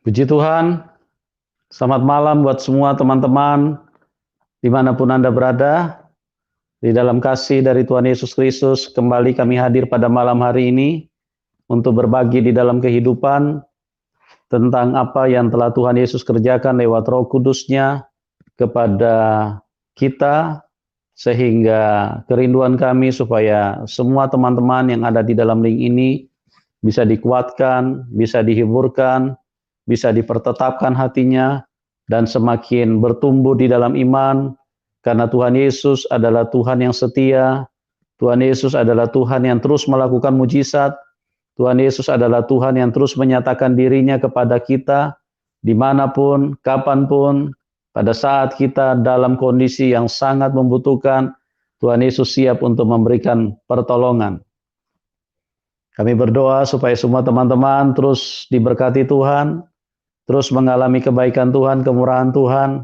Puji Tuhan, selamat malam buat semua teman-teman, dimanapun Anda berada. Di dalam kasih dari Tuhan Yesus Kristus, kembali kami hadir pada malam hari ini untuk berbagi di dalam kehidupan tentang apa yang telah Tuhan Yesus kerjakan lewat Roh Kudus-Nya kepada kita, sehingga kerinduan kami supaya semua teman-teman yang ada di dalam link ini bisa dikuatkan, bisa dihiburkan, bisa dipertetapkan hatinya, dan semakin bertumbuh di dalam iman, karena Tuhan Yesus adalah Tuhan yang setia, Tuhan Yesus adalah Tuhan yang terus melakukan mujizat, Tuhan Yesus adalah Tuhan yang terus menyatakan dirinya kepada kita, dimanapun, kapanpun, pada saat kita dalam kondisi yang sangat membutuhkan, Tuhan Yesus siap untuk memberikan pertolongan. Kami berdoa supaya semua teman-teman terus diberkati Tuhan, terus mengalami kebaikan Tuhan, kemurahan Tuhan,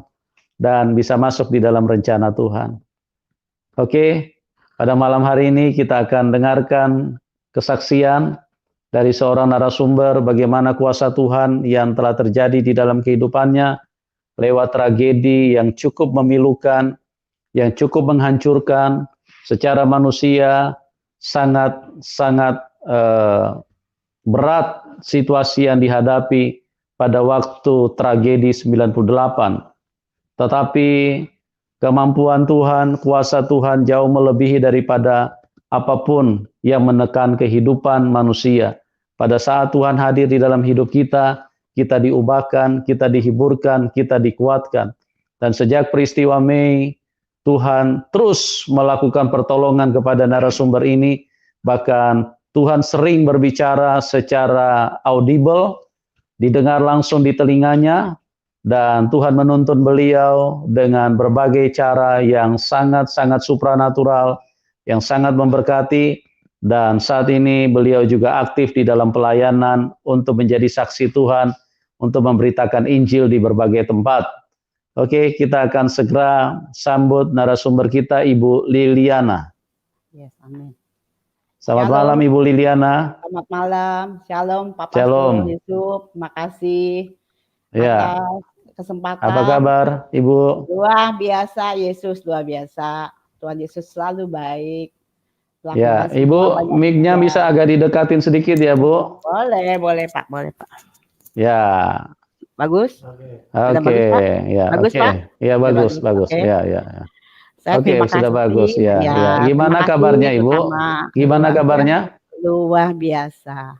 dan bisa masuk di dalam rencana Tuhan. Oke, pada malam hari ini kita akan dengarkan kesaksian dari seorang narasumber bagaimana kuasa Tuhan yang telah terjadi di dalam kehidupannya lewat tragedi yang cukup memilukan, yang cukup menghancurkan secara manusia, sangat berat situasi yang dihadapi pada waktu tragedi 98. Tetapi kemampuan Tuhan, kuasa Tuhan jauh melebihi daripada apapun yang menekan kehidupan manusia. Pada saat Tuhan hadir di dalam hidup kita, kita diubahkan, kita dihiburkan, kita dikuatkan. Dan sejak peristiwa Mei, Tuhan terus melakukan pertolongan kepada narasumber ini, bahkan Tuhan sering berbicara secara audible, didengar langsung di telinganya, dan Tuhan menuntun beliau dengan berbagai cara yang sangat-sangat supranatural, yang sangat memberkati, dan saat ini beliau juga aktif di dalam pelayanan untuk menjadi saksi Tuhan, untuk memberitakan Injil di berbagai tempat. Oke, kita akan segera sambut narasumber kita, Ibu Liliana. Yes, amin. Selamat malam, Ibu Liliana. Selamat malam, Shalom, Pak Shalom. Pastor Yusuf. Terima kasih Ya. atas kesempatan. Apa kabar, Ibu? Luar biasa, Yesus luar biasa. Tuhan Yesus selalu baik. Ya, Ibu, mic-nya bisa agak didekatin sedikit ya, Bu? Boleh Pak, boleh Pak. Ya. Bagus? Oke, ya. Bagus, Pak? Ya, bagus. Okay. Ya. Oke, Terima sudah kasih. bagus ya. Gimana kabarnya, Ibu? Gimana kabarnya? Luar biasa.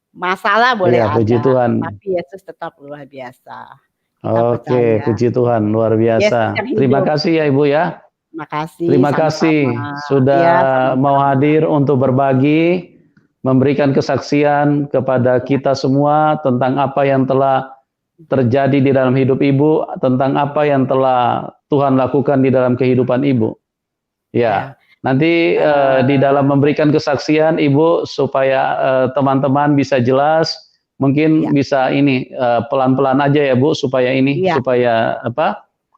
Masalah boleh ada, puji Tuhan. tapi Yesus tetap luar biasa. Oke, puji Tuhan, luar biasa. Terima kasih ya, Ibu ya. Terima kasih sudah mau hadir untuk berbagi, memberikan kesaksian kepada kita semua tentang apa yang telah terjadi di dalam hidup Ibu, tentang apa yang telah Tuhan lakukan di dalam kehidupan Ibu. Ya, nanti di dalam memberikan kesaksian Ibu supaya teman-teman bisa jelas, mungkin bisa ini pelan-pelan aja ya Bu, supaya ini supaya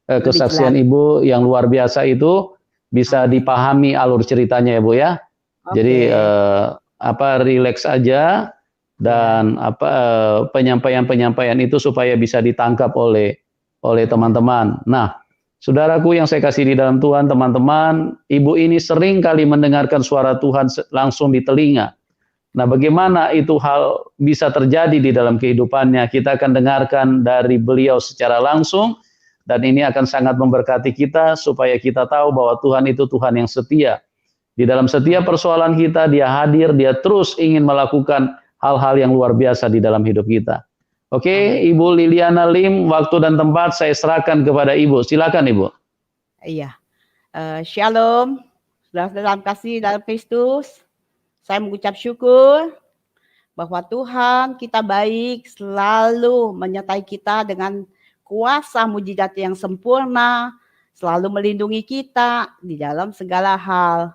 kesaksian Ibu yang luar biasa itu bisa dipahami alur ceritanya ya Bu ya. Jadi rileks aja, dan penyampaian itu supaya bisa ditangkap oleh teman-teman. Nah, saudaraku yang saya kasih di dalam Tuhan, teman-teman, Ibu ini sering kali mendengarkan suara Tuhan langsung di telinga. Nah, bagaimana itu hal bisa terjadi di dalam kehidupannya? Kita akan dengarkan dari beliau secara langsung, dan ini akan sangat memberkati kita supaya kita tahu bahwa Tuhan itu Tuhan yang setia. Di dalam setiap persoalan kita, Dia hadir, Dia terus ingin melakukan hal-hal yang luar biasa di dalam hidup kita. Oke, Ibu Liliana Lim, waktu dan tempat saya serahkan kepada Ibu. Silakan Ibu. Iya. Shalom. Dalam kasih dalam Kristus. Saya mengucap syukur bahwa Tuhan kita baik, selalu menyertai kita dengan kuasa mujizat yang sempurna, selalu melindungi kita di dalam segala hal.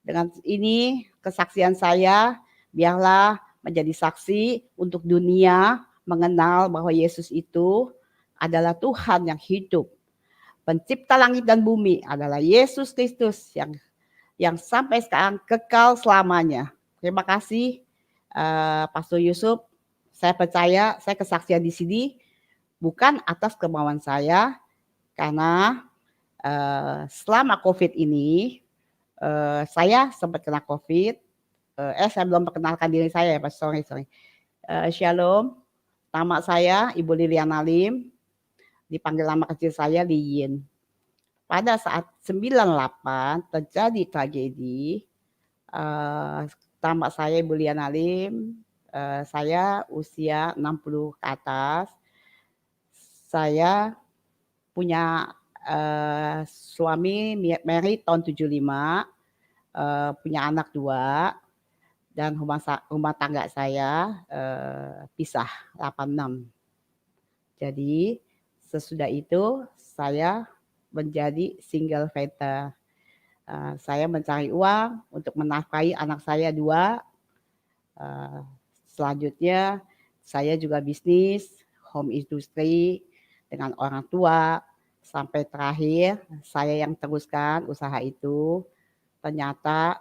Dengan ini kesaksian saya, biarlah menjadi saksi untuk dunia mengenal bahwa Yesus itu adalah Tuhan yang hidup. Pencipta langit dan bumi adalah Yesus Kristus yang sampai sekarang kekal selamanya. Terima kasih Pastor Yusuf. Saya percaya, saya kesaksian di sini bukan atas kemauan saya, karena selama COVID ini saya sempat kena COVID. Saya belum perkenalkan diri saya ya, Pak. Sorry. Shalom, nama saya Ibu Liliana Lim, dipanggil nama kecil saya Liyin. Pada saat 98 terjadi tragedi, nama saya Ibu Liliana Lim, saya usia 60 ke atas. Saya punya suami married tahun 75, punya anak 2, dan rumah tangga saya pisah 86. Jadi sesudah itu saya menjadi single father. Saya mencari uang untuk menafkahi anak saya 2. Selanjutnya saya juga bisnis home industry dengan orang tua, sampai terakhir saya yang teruskan usaha itu. Ternyata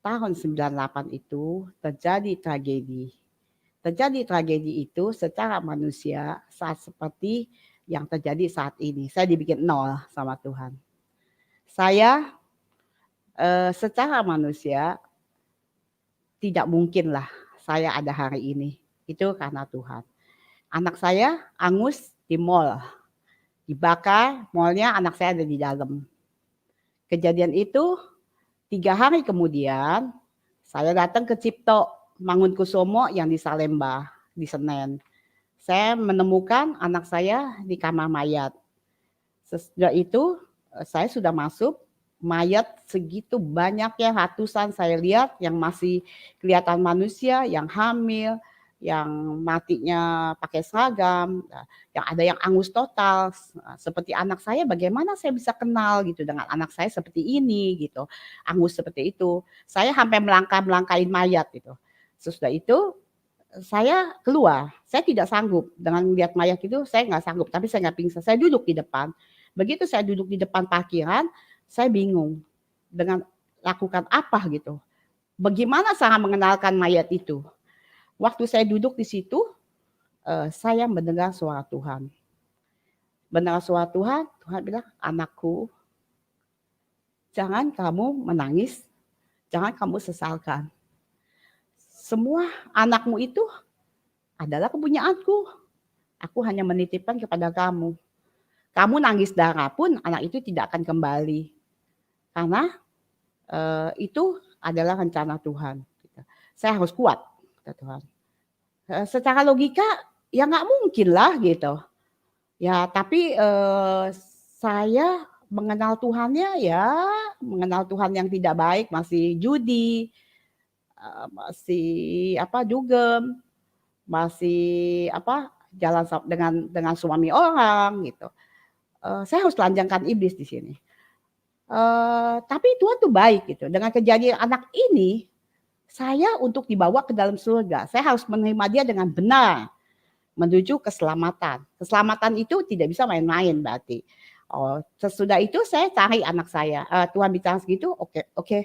tahun 98 itu terjadi tragedi. Terjadi tragedi itu secara manusia saat seperti yang terjadi saat ini. Saya dibikin nol sama Tuhan. Saya secara manusia tidak mungkinlah saya ada hari ini. Itu karena Tuhan. Anak saya angus di mall. Dibakar, mallnya anak saya ada di dalam. Kejadian itu 3 hari kemudian saya datang ke Cipto Mangunkusumo yang di Salemba, di Senen. Saya menemukan anak saya di kamar mayat. Sesudah itu saya sudah masuk, mayat segitu banyaknya, ratusan saya lihat, yang masih kelihatan manusia, yang hamil, yang matinya pakai seragam, yang ada yang angus total. Seperti anak saya, bagaimana saya bisa kenal gitu dengan anak saya seperti ini gitu, angus seperti itu. Saya sampai melangkahin mayat gitu. Sesudah itu saya keluar, saya tidak sanggup dengan melihat mayat itu, saya nggak sanggup, tapi saya nggak pingsan, saya duduk di depan. Begitu saya duduk di depan parkiran, saya bingung dengan lakukan apa gitu. Bagaimana cara mengenalkan mayat itu? Waktu saya duduk di situ, saya mendengar suara Tuhan. Mendengar suara Tuhan, Tuhan bilang, anakku, jangan kamu menangis, jangan kamu sesalkan. Semua anakmu itu adalah kepunyaanku. Aku hanya menitipkan kepada kamu. Kamu nangis darah pun anak itu tidak akan kembali. Karena itu adalah rencana Tuhan. Saya harus kuat, kata Tuhan. Secara logika ya nggak mungkin lah gitu. Ya tapi saya mengenal Tuhannya ya mengenal Tuhan yang tidak baik, masih judi, masih dugem, masih jalan dengan suami orang gitu. Saya harus telanjangkan iblis di sini. Tapi Tuhan tuh baik gitu. Dengan kejadian anak ini, saya untuk dibawa ke dalam surga, saya harus menerima dia dengan benar, menuju keselamatan. Keselamatan itu tidak bisa main-main berarti. Sesudah itu saya cari anak saya. Tuhan bicara segitu, oke.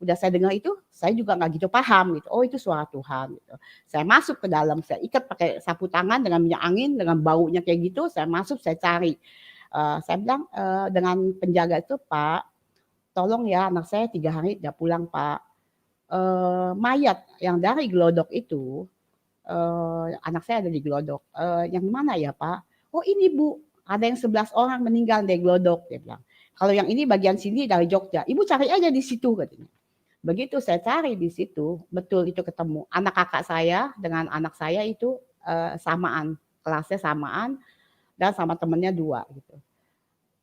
Udah saya dengar itu, saya juga nggak gitu paham gitu. Oh itu suara Tuhan gitu. Saya masuk ke dalam, saya ikat pakai sapu tangan dengan minyak angin, dengan baunya kayak gitu. Saya masuk, saya cari. Saya bilang dengan penjaga itu, Pak, tolong ya anak saya 3 hari tidak pulang, Pak. Mayat yang dari Glodok itu, anak saya ada di Glodok. Yang mana ya Pak? Oh ini Bu, ada yang 11 orang meninggal dari Glodok, dia bilang. Kalau yang ini bagian sini dari Jogja, Ibu cari aja di situ katanya. Begitu saya cari di situ, betul itu ketemu. Anak kakak saya dengan anak saya itu samaan, kelasnya samaan, dan sama temennya 2 gitu.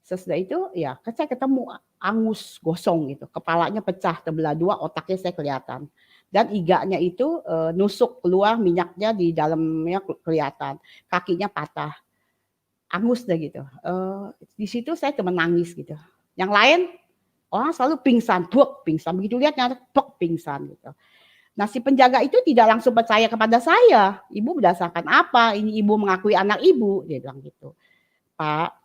Sesudah itu ya saya ketemu angus gosong gitu, kepalanya pecah terbelah 2, otaknya saya kelihatan. Dan iganya itu nusuk keluar, minyaknya di dalamnya kelihatan, kakinya patah, angus deh gitu. Di situ saya cuma nangis gitu. Yang lain orang selalu pingsan, pingsan. Begitu lihat nyata, pingsan gitu. Nah si penjaga itu tidak langsung percaya kepada saya. Ibu berdasarkan apa? Ini ibu mengakui anak ibu, dia bilang gitu. Pak,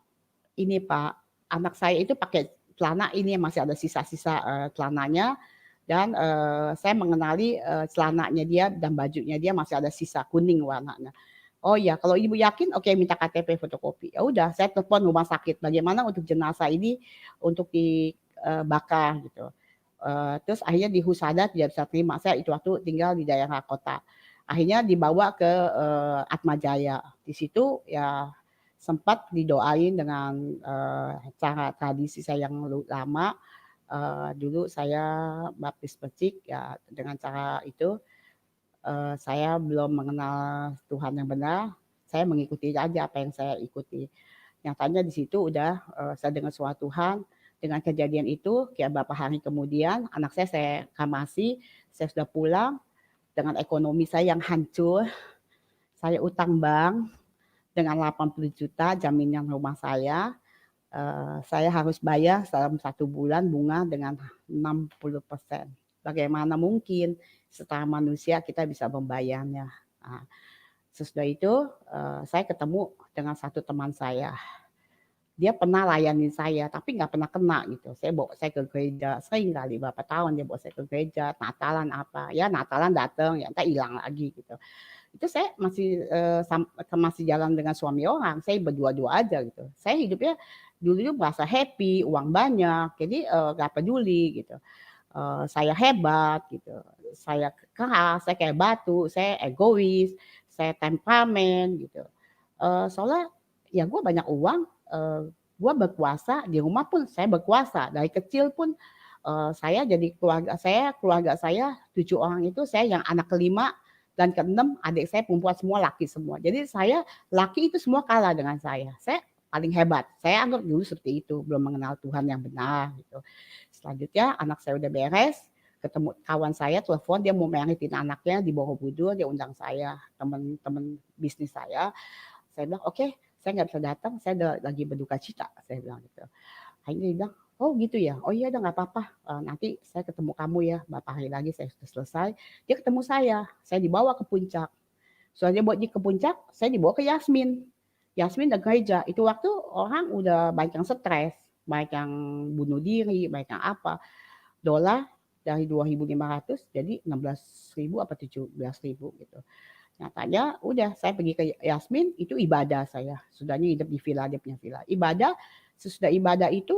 ini Pak, anak saya itu pakai celana ini yang masih ada sisa-sisa celananya. Dan saya mengenali celananya dia dan bajunya dia masih ada sisa kuning warnanya. Oh ya, kalau ibu yakin, oke minta KTP fotokopi. Ya udah, saya telepon rumah sakit. Bagaimana untuk jenazah ini untuk dibakar gitu. Terus akhirnya di Husada tidak bisa terima. Saya itu waktu tinggal di daerah kota. Akhirnya dibawa ke Atmajaya. Di situ ya sempat didoain dengan cara tradisi saya yang lama. Dulu saya baptis pecik ya dengan cara itu. Saya belum mengenal Tuhan yang benar, saya mengikuti aja apa yang saya ikuti. Nyatanya di situ udah saya dengar suara Tuhan, dengan kejadian itu kayak beberapa hari kemudian anak saya kamasi, saya sudah pulang dengan ekonomi saya yang hancur, saya utang bank dengan 80 juta jaminan rumah saya harus bayar dalam 1 bulan bunga dengan 60%. Bagaimana mungkin setara manusia kita bisa membayarnya. Nah, sesudah itu saya ketemu dengan satu teman saya. Dia pernah layanin saya, tapi nggak pernah kena gitu. Saya bawa saya ke gereja, sering kali berapa tahun dia bawa saya ke gereja, Natalan apa, ya Natalan datang, ya entar hilang lagi gitu. Itu saya masih jalan dengan suami orang, saya berdua-dua aja gitu. Saya hidupnya dulu merasa happy, uang banyak, jadi nggak peduli gitu. Saya hebat gitu, saya keras, saya kayak batu, saya egois, saya temperamen gitu. Soalnya ya gue banyak uang, gue berkuasa, di rumah pun saya berkuasa, dari kecil pun saya jadi keluarga saya 7 orang itu saya yang anak kelima dan keenam adik saya perempuan semua laki semua. Jadi saya laki itu semua kalah dengan saya. Saya paling hebat. Saya anggap dulu seperti itu, belum mengenal Tuhan yang benar gitu. Selanjutnya anak saya udah beres, ketemu kawan saya telepon dia mau meritin anaknya di Borobudur, dia undang saya, teman-teman bisnis saya. Saya bilang, "Oke, saya nggak bisa datang, saya lagi berduka cita," saya bilang gitu. Akhirnya dia bilang, "Oh gitu ya, oh iya udah nggak apa-apa, nanti saya ketemu kamu ya, beberapa hari lagi saya sudah selesai." Dia ketemu saya dibawa ke puncak. Soalnya buat ke puncak, saya dibawa ke Yasmin. Yasmin dan gereja, itu waktu orang udah banyak yang stres, banyak yang bunuh diri, banyak yang apa. Dolar dari 2.500 jadi 16.000 apa 17.000 gitu. Nyatanya udah saya pergi ke Yasmin, itu ibadah saya. Sudahnya hidup di villa, dia punya villa. Ibadah, sesudah ibadah itu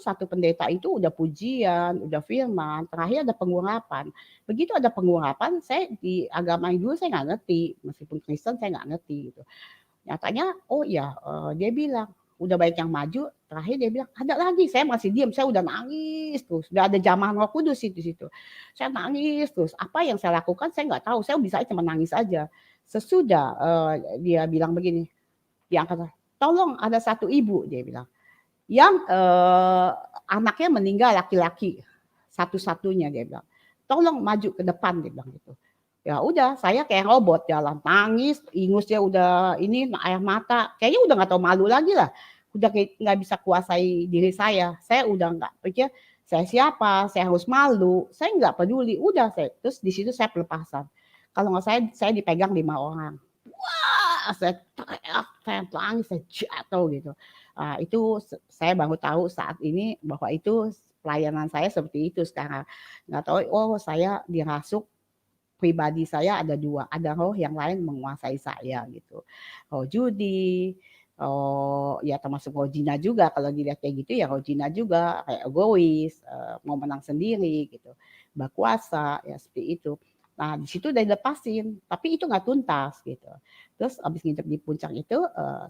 satu pendeta itu udah pujian, udah firman, terakhir ada pengurapan. Begitu ada pengurapan, saya di agama yang dulu saya nggak ngerti, meskipun Kristen saya nggak ngerti gitu. Nyatanya, oh ya, dia bilang, udah banyak yang maju, terakhir dia bilang, ada lagi, saya masih diam, saya udah nangis terus, udah ada jamahan Roh Kudus di situ. Saya nangis terus, apa yang saya lakukan saya nggak tahu, saya bisa cuma nangis aja. Sesudah dia bilang begini, dia angkat, tolong ada satu ibu, dia bilang, yang anaknya meninggal laki-laki, satu-satunya dia bilang, tolong maju ke depan, dia bilang gitu. Ya udah, saya kayak robot jalan, nangis, ingusnya udah ini air mata, kayaknya udah nggak tahu malu lagi lah, udah kayak nggak bisa kuasai diri saya udah nggak pikir saya siapa, saya harus malu, saya nggak peduli, udah saya terus di situ saya pelepasan. Kalau nggak saya dipegang 5 orang, wah saya teriak, saya nangis, saya jatuh gitu. Itu saya baru tahu saat ini bahwa itu pelayanan saya seperti itu sekarang. Nggak tahu, oh saya dirasuk pribadi saya ada 2, ada roh yang lain menguasai saya gitu. Roh judi, ya termasuk roh jina juga kalau dilihat kayak gitu ya roh jina juga, kayak egois, mau menang sendiri gitu, berkuasa ya seperti itu. Nah di situ udah dilepasin, tapi itu nggak tuntas gitu. Terus abis nginep di puncak itu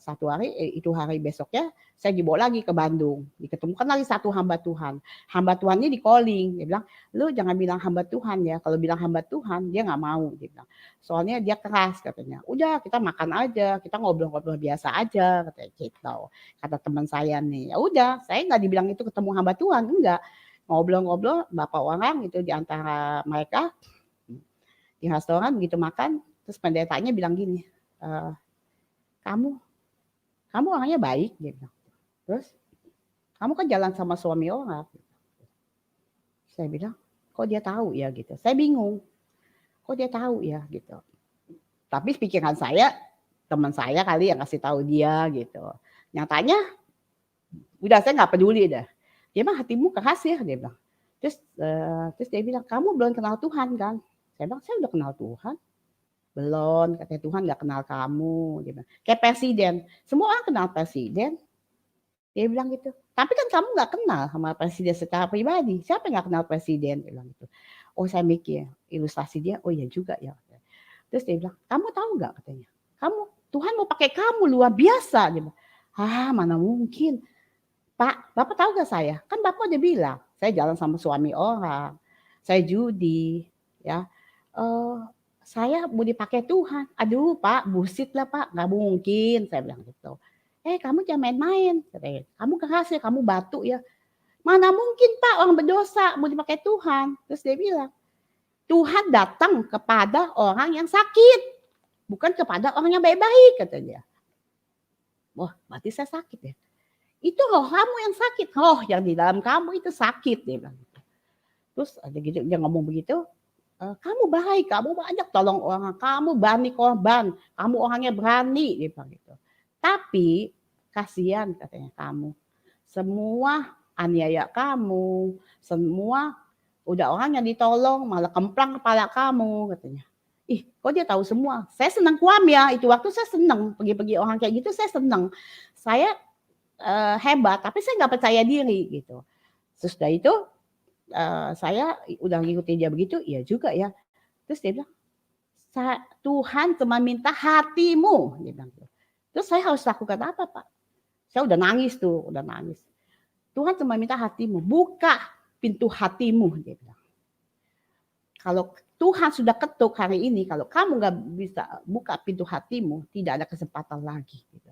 satu hari, itu hari besoknya saya dibawa lagi ke Bandung, diketemukan lagi satu hamba Tuhan. Hamba Tuhan ini di calling, dia bilang, "Lu jangan bilang hamba Tuhan ya, kalau bilang hamba Tuhan dia nggak mau," dia bilang. "Soalnya dia keras," katanya. "Udah kita makan aja, kita ngobrol-ngobrol biasa aja," katanya gitu. Kata teman saya nih, ya udah saya nggak dibilang itu ketemu hamba Tuhan, enggak. Ngobrol-ngobrol berapa orang itu di antara mereka di restoran begitu makan, terus pendetanya bilang gini, "Kamu orangnya baik," dia bilang. "Terus kamu kan jalan sama suami orang." Saya bilang, "Kok dia tahu ya?" gitu. Saya bingung, "Kok dia tahu ya?" gitu. Tapi pikiran saya, teman saya kali yang kasih tahu dia gitu. Nyatanya udah saya nggak peduli dah. "Dia mah hatimu keras ya," dia bilang. Terus dia bilang, kamu belum kenal Tuhan kan? Saya bilang, saya udah kenal Tuhan. Belum, katanya Tuhan gak kenal kamu. Dia bilang, kayak presiden, semua orang kenal presiden. Dia bilang gitu. Tapi kan kamu gak kenal sama presiden secara pribadi. Siapa yang gak kenal presiden? Dia bilang gitu. Oh, saya mikir ilustrasi dia, oh iya juga ya. Terus dia bilang, kamu tahu gak katanya? Tuhan mau pakai kamu luar biasa. Dia bilang, mana mungkin. Pak, Bapak tahu gak saya? Kan Bapak udah bilang, saya jalan sama suami orang, saya judi, ya. Saya mau dipakai Tuhan. Aduh Pak, bullshit lah Pak, gak mungkin. Saya bilang gitu. Kamu jangan main-main. Kamu keras ya, kamu batu ya. Mana mungkin Pak, orang berdosa mau dipakai Tuhan. Terus dia bilang, Tuhan datang kepada orang yang sakit. Bukan kepada orang yang baik-baik, kata dia. Wah, berarti saya sakit ya. Itu roh kamu yang sakit. Roh yang di dalam kamu itu sakit. Dia bilang. Terus ada gitu, dia ngomong begitu. Kamu baik, kamu banyak tolong orang. Kamu berani korban. Kamu orangnya berani. Dia bilang gitu. Tapi kasihan katanya kamu. Semua aniaya kamu. Semua udah orang yang ditolong. Malah kemplang kepala kamu katanya. Kok dia tahu semua? Saya senang kuam ya. Itu waktu saya senang. Pergi-pergi orang kayak gitu saya senang. Saya hebat, tapi saya nggak percaya diri gitu. Sesudah itu saya udah ngikutin dia begitu, iya juga ya. Terus dia bilang, Tuhan cuma minta hatimu. Dia bilang. Terus saya harus lakukan apa Pak? Saya udah nangis tuh, udah nangis. Tuhan cuma minta hatimu, buka pintu hatimu. Dia bilang. Kalau Tuhan sudah ketuk hari ini, kalau kamu nggak bisa buka pintu hatimu, tidak ada kesempatan lagi. Gitu.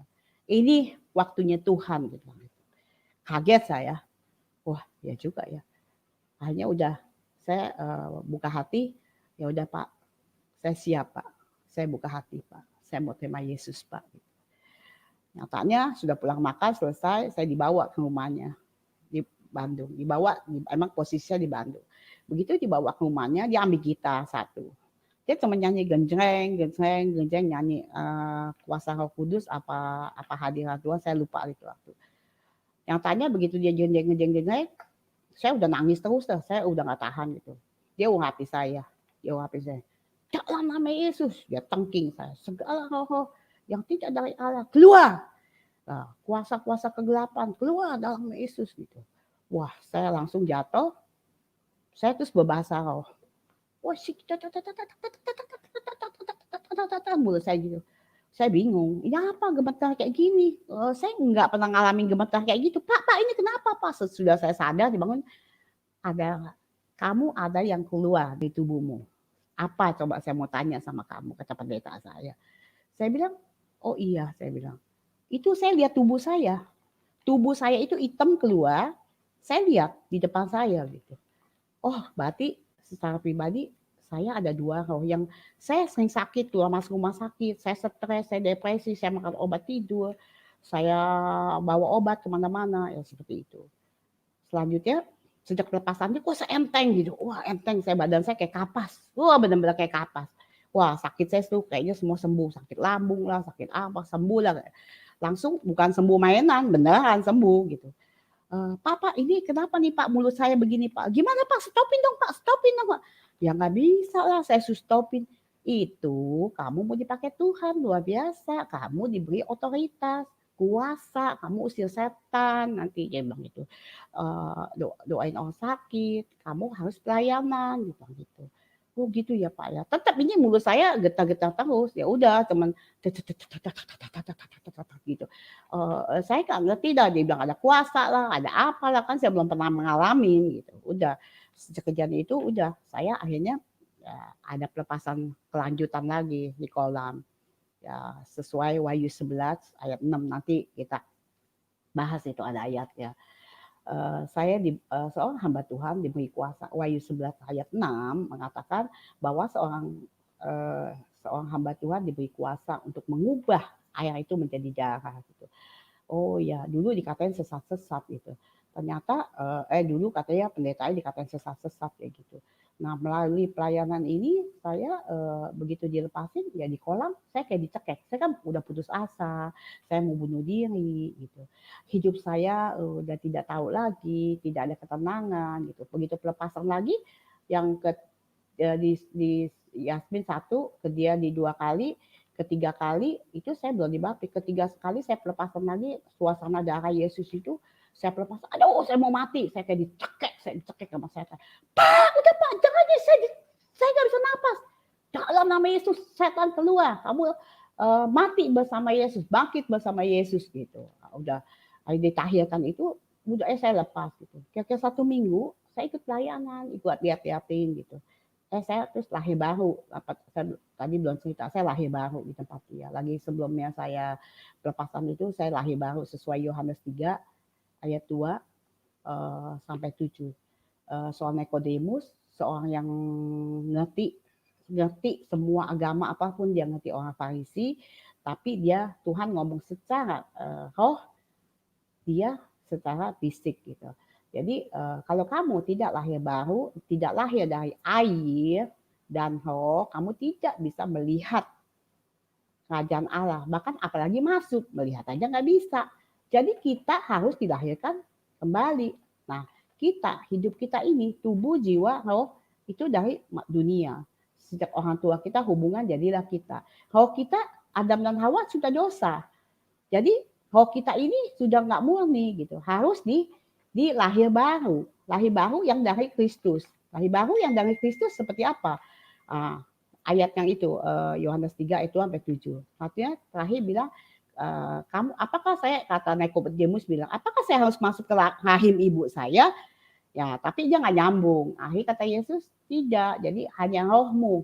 Ini waktunya Tuhan. Gitu. Kaget saya. Wah, ya juga ya. Akhirnya udah saya buka hati, ya udah Pak. Saya siap Pak. Saya buka hati Pak. Saya mau terima Yesus Pak. Nyatanya sudah pulang makan selesai, saya dibawa ke rumahnya di Bandung. Emang posisinya di Bandung. Begitu dibawa ke rumahnya, dia ambil gitar satu. Dia cuma nyanyi genjreng nyanyi kuasa Roh Kudus apa hadirat Tuhan, saya lupa itu waktu. Yang tanya begitu dia genjreng, saya udah nangis terus, saya udah nggak tahan gitu. Dia urapi saya. Dalam nama Yesus, dia tengking saya. Segala roh yang tidak dari Allah keluar. Nah, kuasa-kuasa kegelapan keluar dalam nama Yesus gitu. Wah, saya langsung jatuh. Saya terus berbahasa roh. Wah, mulut saya gitu. Saya bingung, ini apa gemetar kayak gini? Saya nggak pernah ngalamin gemetar kayak gitu. Pak, ini kenapa Pak? Sesudah saya sadar dibangun, kamu ada yang keluar di tubuhmu. Apa coba saya mau tanya sama kamu, kata pendeta saya. Saya bilang, oh iya, saya bilang. Itu saya lihat tubuh saya. Tubuh saya itu hitam keluar, saya lihat di depan saya gitu. Oh, berarti secara pribadi saya ada dua roh yang saya sering sakit keluar masuk rumah sakit, saya stres, saya depresi, saya makan obat tidur, saya bawa obat kemana-mana, ya seperti itu. Selanjutnya sejak pelepasannya kok saya enteng gitu, wah enteng, badan saya kayak kapas, wah benar-benar kayak kapas. Wah sakit saya tuh kayaknya semua sembuh, sakit lambung lah, sakit apa, sembuh lah. Langsung bukan sembuh mainan, beneran sembuh gitu. Pak, ini kenapa nih Pak mulut saya begini Pak? Gimana Pak? Stopin dong Pak, Pak. Ya nggak bisa lah saya stopin. Itu kamu mau dipakai Tuhan luar biasa. Kamu diberi otoritas, kuasa, kamu usir setan nanti dia bilang gitu. Doain orang sakit, kamu harus pelayanan gitu. Oh gitu ya Pak ya. Tetap ini mulut saya getar-getar terus. Ya udah teman gitu. Saya nggak ngerti dah, dia bilang ada kuasa lah, ada apa lah, kan saya belum pernah mengalami gitu. Udah sejak kejadian itu udah saya akhirnya ya, ada pelepasan kelanjutan lagi di kolam. Ya sesuai Wahyu 11 ayat 6 nanti kita bahas itu ada ayat ya. Saya seorang hamba Tuhan diberi kuasa. Wahyu 11 ayat 6 mengatakan bahwa seorang hamba Tuhan diberi kuasa untuk mengubah air itu menjadi darah gitu. Oh ya, dulu dikatain sesat-sesat gitu. Ternyata dulu katanya pendetanya dikatain sesat-sesat kayak gitu. Nah, melalui pelayanan ini saya begitu dilepasin ya di kolam saya kayak dicekek. Saya kan udah putus asa, saya mau bunuh diri gitu. Hidup saya udah tidak tahu lagi, tidak ada ketenangan gitu. Begitu pelepasan lagi yang di Yasmin 1, ke dia di 2 kali, ketiga kali itu saya belum dibaptis. Ketiga kali saya pelepasan lagi suasana darah Yesus itu saya pelepas, aduh saya mau mati, saya kayak dicekek sama setan. Pak, udah Pak, jangan ya, saya nggak bisa napas. Dalam nama Yesus, setan keluar, kamu mati bersama Yesus, bangkit bersama Yesus gitu. Nah, udah ditahirkan itu, udah saya lepas gitu. Kira-kira 1 minggu saya ikut pelayanan, ikut lihat-liatin gitu. Saya terus lahir baru, saya tadi belum cerita, saya lahir baru di tempat dia. Lagi sebelumnya saya pelepasan itu, saya lahir baru sesuai Yohanes 3 ayat 2 sampai 7. Soal Nikodemus, seorang yang ngerti ngerti semua agama apapun, dia ngerti orang Farisi, tapi dia Tuhan ngomong secara roh, dia secara fisik gitu. Jadi kalau kamu tidak lahir baru, tidak lahir dari air dan roh, kamu tidak bisa melihat kerajaan Allah. Bahkan apalagi masuk, melihat aja nggak bisa. Jadi kita harus dilahirkan kembali. Nah, hidup kita ini, tubuh, jiwa, roh, itu dari dunia. Sejak orang tua kita hubungan jadilah kita. Roh kita, Adam dan Hawa sudah dosa. Jadi roh kita ini sudah nggak murni gitu. Harus di lahir baru. Lahir baru yang dari Kristus. Lahir baru yang dari Kristus seperti apa? Ayat yang itu Yohanes 3 itu sampai 7. Artinya terakhir bilang kamu apakah saya kata Nikodemus bilang, apakah saya harus masuk ke rahim ibu saya? Ya, tapi dia nggak nyambung. Akhir kata Yesus tidak. Jadi hanya rohmu,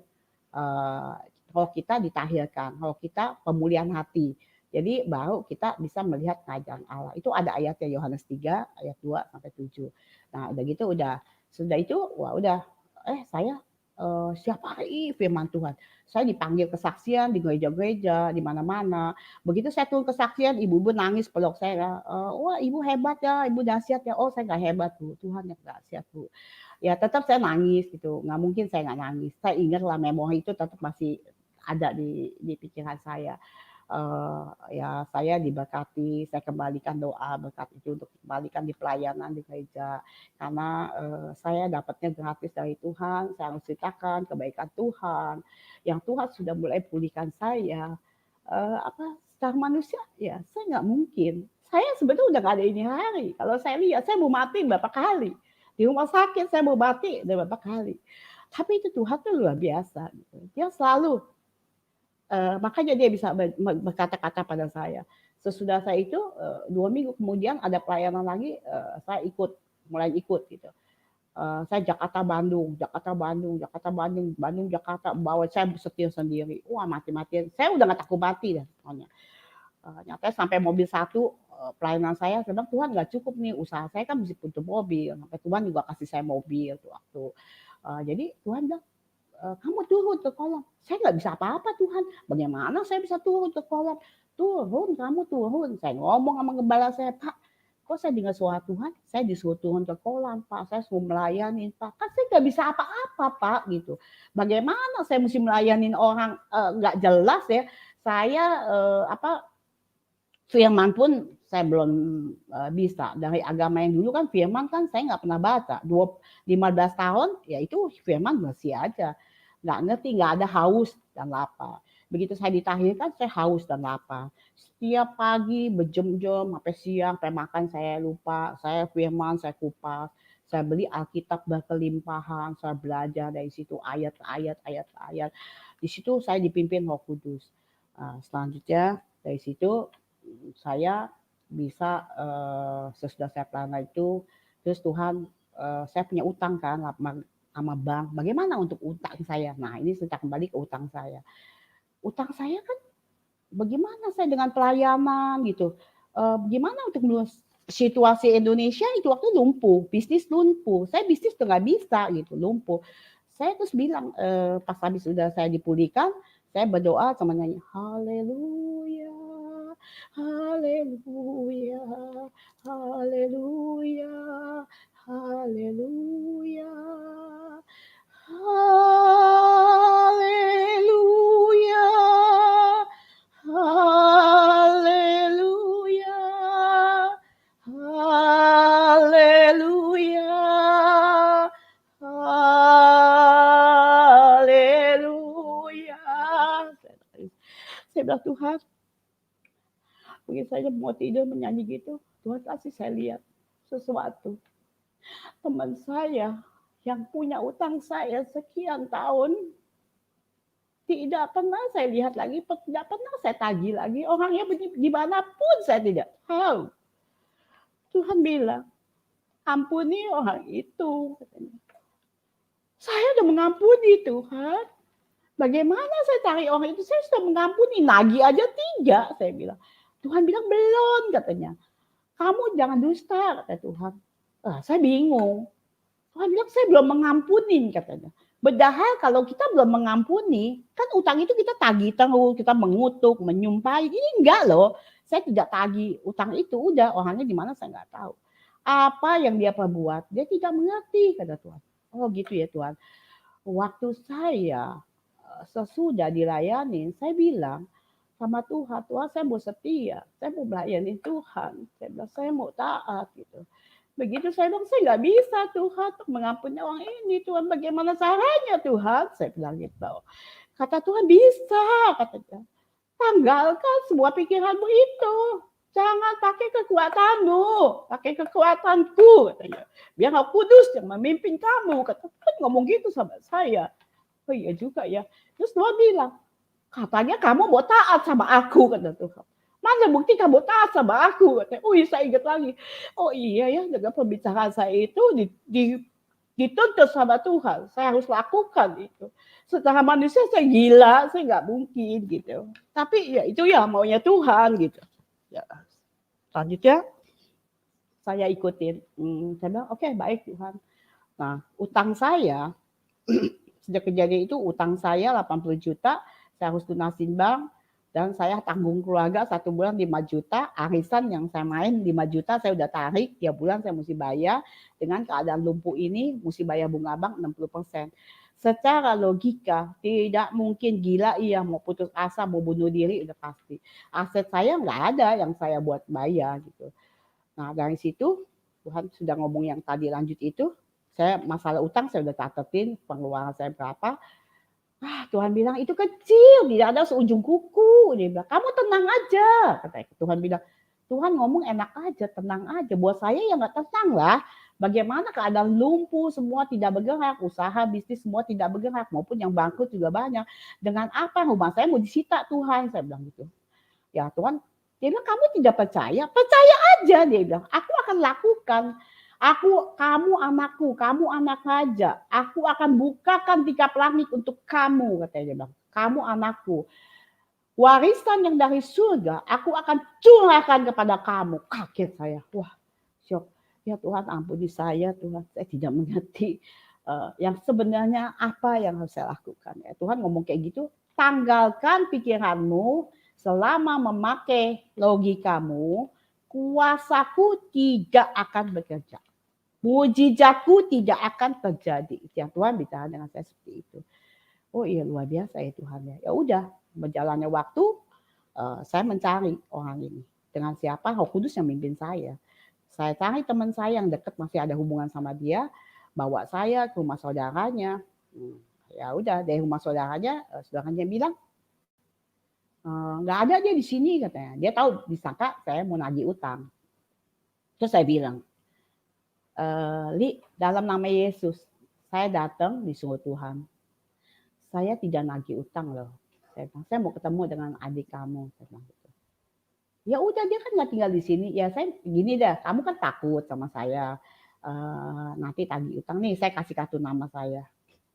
roh kita ditahirkan, roh kita pemulihan hati. Jadi baru kita bisa melihat kerajaan Allah. Itu ada ayatnya Yohanes 3 ayat 2 sampai 7. Nah, udah gitu sudah itu wah udah saya setiap hari firman Tuhan. Saya dipanggil kesaksian di gereja-gereja, di mana-mana. Begitu saya turun kesaksian, ibu-ibu nangis peluk saya. Wah, ibu hebat ya, ibu dahsyat ya. Oh, saya nggak hebat bu, Tuhan yang dahsyat bu. Ya tetap saya nangis gitu. Nggak mungkin saya nggak nangis. Saya ingat lah memori itu tetap masih ada di pikiran saya. Ya saya diberkati, saya kembalikan doa berkat itu untuk kembalikan di pelayanan di gereja. Karena saya dapatnya gratis dari Tuhan, saya harus ceritakan kebaikan Tuhan, yang Tuhan sudah mulai pulihkan saya. Secara manusia ya saya nggak mungkin. Saya sebetulnya udah nggak ada ini hari. Kalau saya lihat, saya mau mati berapa kali. Di rumah sakit saya mau mati berapa kali. Tapi itu Tuhan tuh luar biasa. Gitu. Dia selalu makanya dia bisa berkata-kata pada saya. Sesudah saya itu 2 minggu kemudian ada pelayanan lagi, saya mulai ikut gitu. Saya Jakarta Bandung, Bandung Jakarta, bawa saya setir sendiri. Wah mati-matian. Saya udah nggak takut mati dah pokoknya. Nyatanya sampai mobil 1 pelayanan saya bilang Tuhan nggak cukup nih usaha saya kan mesti butuh mobil. Sampai Tuhan juga kasih saya mobil tuh waktu. Jadi Tuhan bilang kamu turun ke kolam. Saya nggak bisa apa-apa Tuhan. Bagaimana saya bisa turun ke kolam? Turun, kamu turun. Saya ngomong sama gembala saya, Pak, kok saya dengar suara Tuhan? Saya disuruh turun ke kolam, Pak. Saya suruh melayanin, Pak. Kan saya nggak bisa apa-apa, Pak, gitu. Bagaimana saya mesti melayanin orang nggak jelas ya? Saya firman pun saya belum bisa. Dari agama yang dulu kan firman kan saya nggak pernah baca. 15 tahun ya itu firman masih aja. Nggak ngerti, nggak ada haus dan lapar. Begitu saya ditahirkan saya haus dan lapar. Setiap pagi berjam-jam sampai siang, sampai makan saya lupa. Saya firman, saya kupas. Saya beli Alkitab berkelimpahan, saya belajar dari situ ayat ke ayat, ayat ke ayat. Di situ saya dipimpin Roh Kudus. Selanjutnya dari situ saya bisa sesudah saya pelayanan itu terus Tuhan saya punya utang kan sama bank. Bagaimana untuk utang saya? Nah, ini saya kembali ke utang saya. Utang saya kan bagaimana saya dengan pelayanan gitu. Gimana untuk situasi Indonesia itu waktu lumpuh, bisnis lumpuh. Saya bisnis tuh nggak bisa gitu, lumpuh. Saya terus bilang pas habis sudah saya dipulihkan, saya berdoa sama nyanyi haleluya. Haleluya, haleluya, haleluya, haleluya. Saya bilang, Tuhan, begitu saya mau tidur menyanyi gitu, Tuhan kasih saya lihat sesuatu. Teman saya yang punya utang saya sekian tahun, tidak pernah saya lihat lagi, tidak pernah saya tagih lagi. Orangnya dimanapun saya tidak tahu. Tuhan bilang, ampuni orang itu. Saya sudah mengampuni Tuhan. Bagaimana saya tarik orang itu? Saya sudah mengampuni. Nagih aja tidak, saya bilang. Tuhan bilang, belum katanya. Kamu jangan dusta, kata Tuhan. Saya bingung. Tuhan bilang, saya belum mengampuni, katanya. Padahal kalau kita belum mengampuni, kan utang itu kita tagih terus, kita mengutuk, menyumpahi. Ini enggak loh. Saya tidak tagih utang itu, udah orangnya di mana saya nggak tahu. Apa yang dia perbuat, dia tidak mengerti, kata Tuhan. Oh gitu ya Tuhan. Waktu saya sesudah dilayani, saya bilang sama Tuhan, Tuhan saya mau setia, saya mau melayani Tuhan, saya bilang saya mau taat gitu. Begitu saya bilang, saya nggak bisa Tuhan untuk mengampuni orang ini, Tuhan bagaimana caranya Tuhan? Saya bilang gitu. Kata Tuhan, bisa, katanya. Tanggalkan semua pikiranmu itu. Jangan pakai kekuatanmu, pakai kekuatanku, katanya. Biar Roh Kudus yang memimpin kamu. Kata Tuhan ngomong gitu sama saya. Oh iya juga ya. Terus Tuhan bilang, katanya kamu mau taat sama aku, kata Tuhan. Mana bukti kamu taat sama aku? Katanya, oh iya saya ingat lagi. Oh iya ya, dengan pembicaraan saya itu dituntut sama Tuhan. Saya harus lakukan itu. Secara manusia saya gila, saya nggak mungkin gitu. Tapi ya itu ya maunya Tuhan gitu. Ya. Selanjutnya saya ikutin. Saya bilang oke, baik Tuhan. Nah utang saya sejak kejadian itu utang saya 80 juta, saya harus lunasin bank, dan saya tanggung keluarga 1 bulan 5 juta, arisan yang saya main 5 juta saya udah tarik, tiap bulan saya mesti bayar, dengan keadaan lumpuh ini mesti bayar bunga bank 60%. Secara logika tidak mungkin gila iya mau putus asa, mau bunuh diri udah pasti. Aset saya nggak ada yang saya buat bayar gitu. Nah dari situ Tuhan sudah ngomong yang tadi lanjut itu, saya masalah utang saya udah catetin pengeluaran saya berapa. Tuhan bilang itu kecil, tidak ada seujung kuku. Dia bilang kamu tenang aja. Kata Tuhan bilang, Tuhan ngomong enak aja, tenang aja. Buat saya ya nggak tenang lah. Bagaimana keadaan lumpuh, semua tidak bergerak, usaha bisnis semua tidak bergerak, maupun yang bangkrut juga banyak. Dengan apa rumah saya mau disita Tuhan, saya bilang gitu. Ya Tuhan, dia bilang kamu tidak percaya, percaya aja dia bilang. Aku akan lakukan. Kamu anak raja. Aku akan bukakan 3 langit untuk kamu, katanya dia bilang. Kamu anakku. Warisan yang dari surga, aku akan curahkan kepada kamu. Kaget saya. Wah, syok. Ya Tuhan, ampuni saya, Tuhan. Saya tidak mengerti yang sebenarnya apa yang harus saya lakukan. Ya, Tuhan ngomong kayak gitu, tanggalkan pikiranmu selama memakai logikamu, kuasaku tidak akan bekerja. Mujizatku tidak akan terjadi. Yang Tuhan bicara dengan saya seperti itu. Oh iya luar biasa ya Tuhan ya. Ya udah berjalannya waktu saya mencari orang ini. Dengan siapa? Roh Kudus yang mimpin saya. Saya cari teman saya yang dekat masih ada hubungan sama dia, bawa saya ke rumah saudaranya. Ya udah dari rumah saudaranya bilang nggak ada dia di sini katanya. Dia tahu disangka saya mau nagih utang. Terus saya bilang, Li, dalam nama Yesus, saya datang disuruh Tuhan. Saya tidak nagih utang loh. Saya mau ketemu dengan adik kamu. Saya bilang gitu. Ya udah dia kan nggak tinggal di sini. Ya saya gini dah, kamu kan takut sama saya. Nanti tagih utang nih, saya kasih kartu nama saya.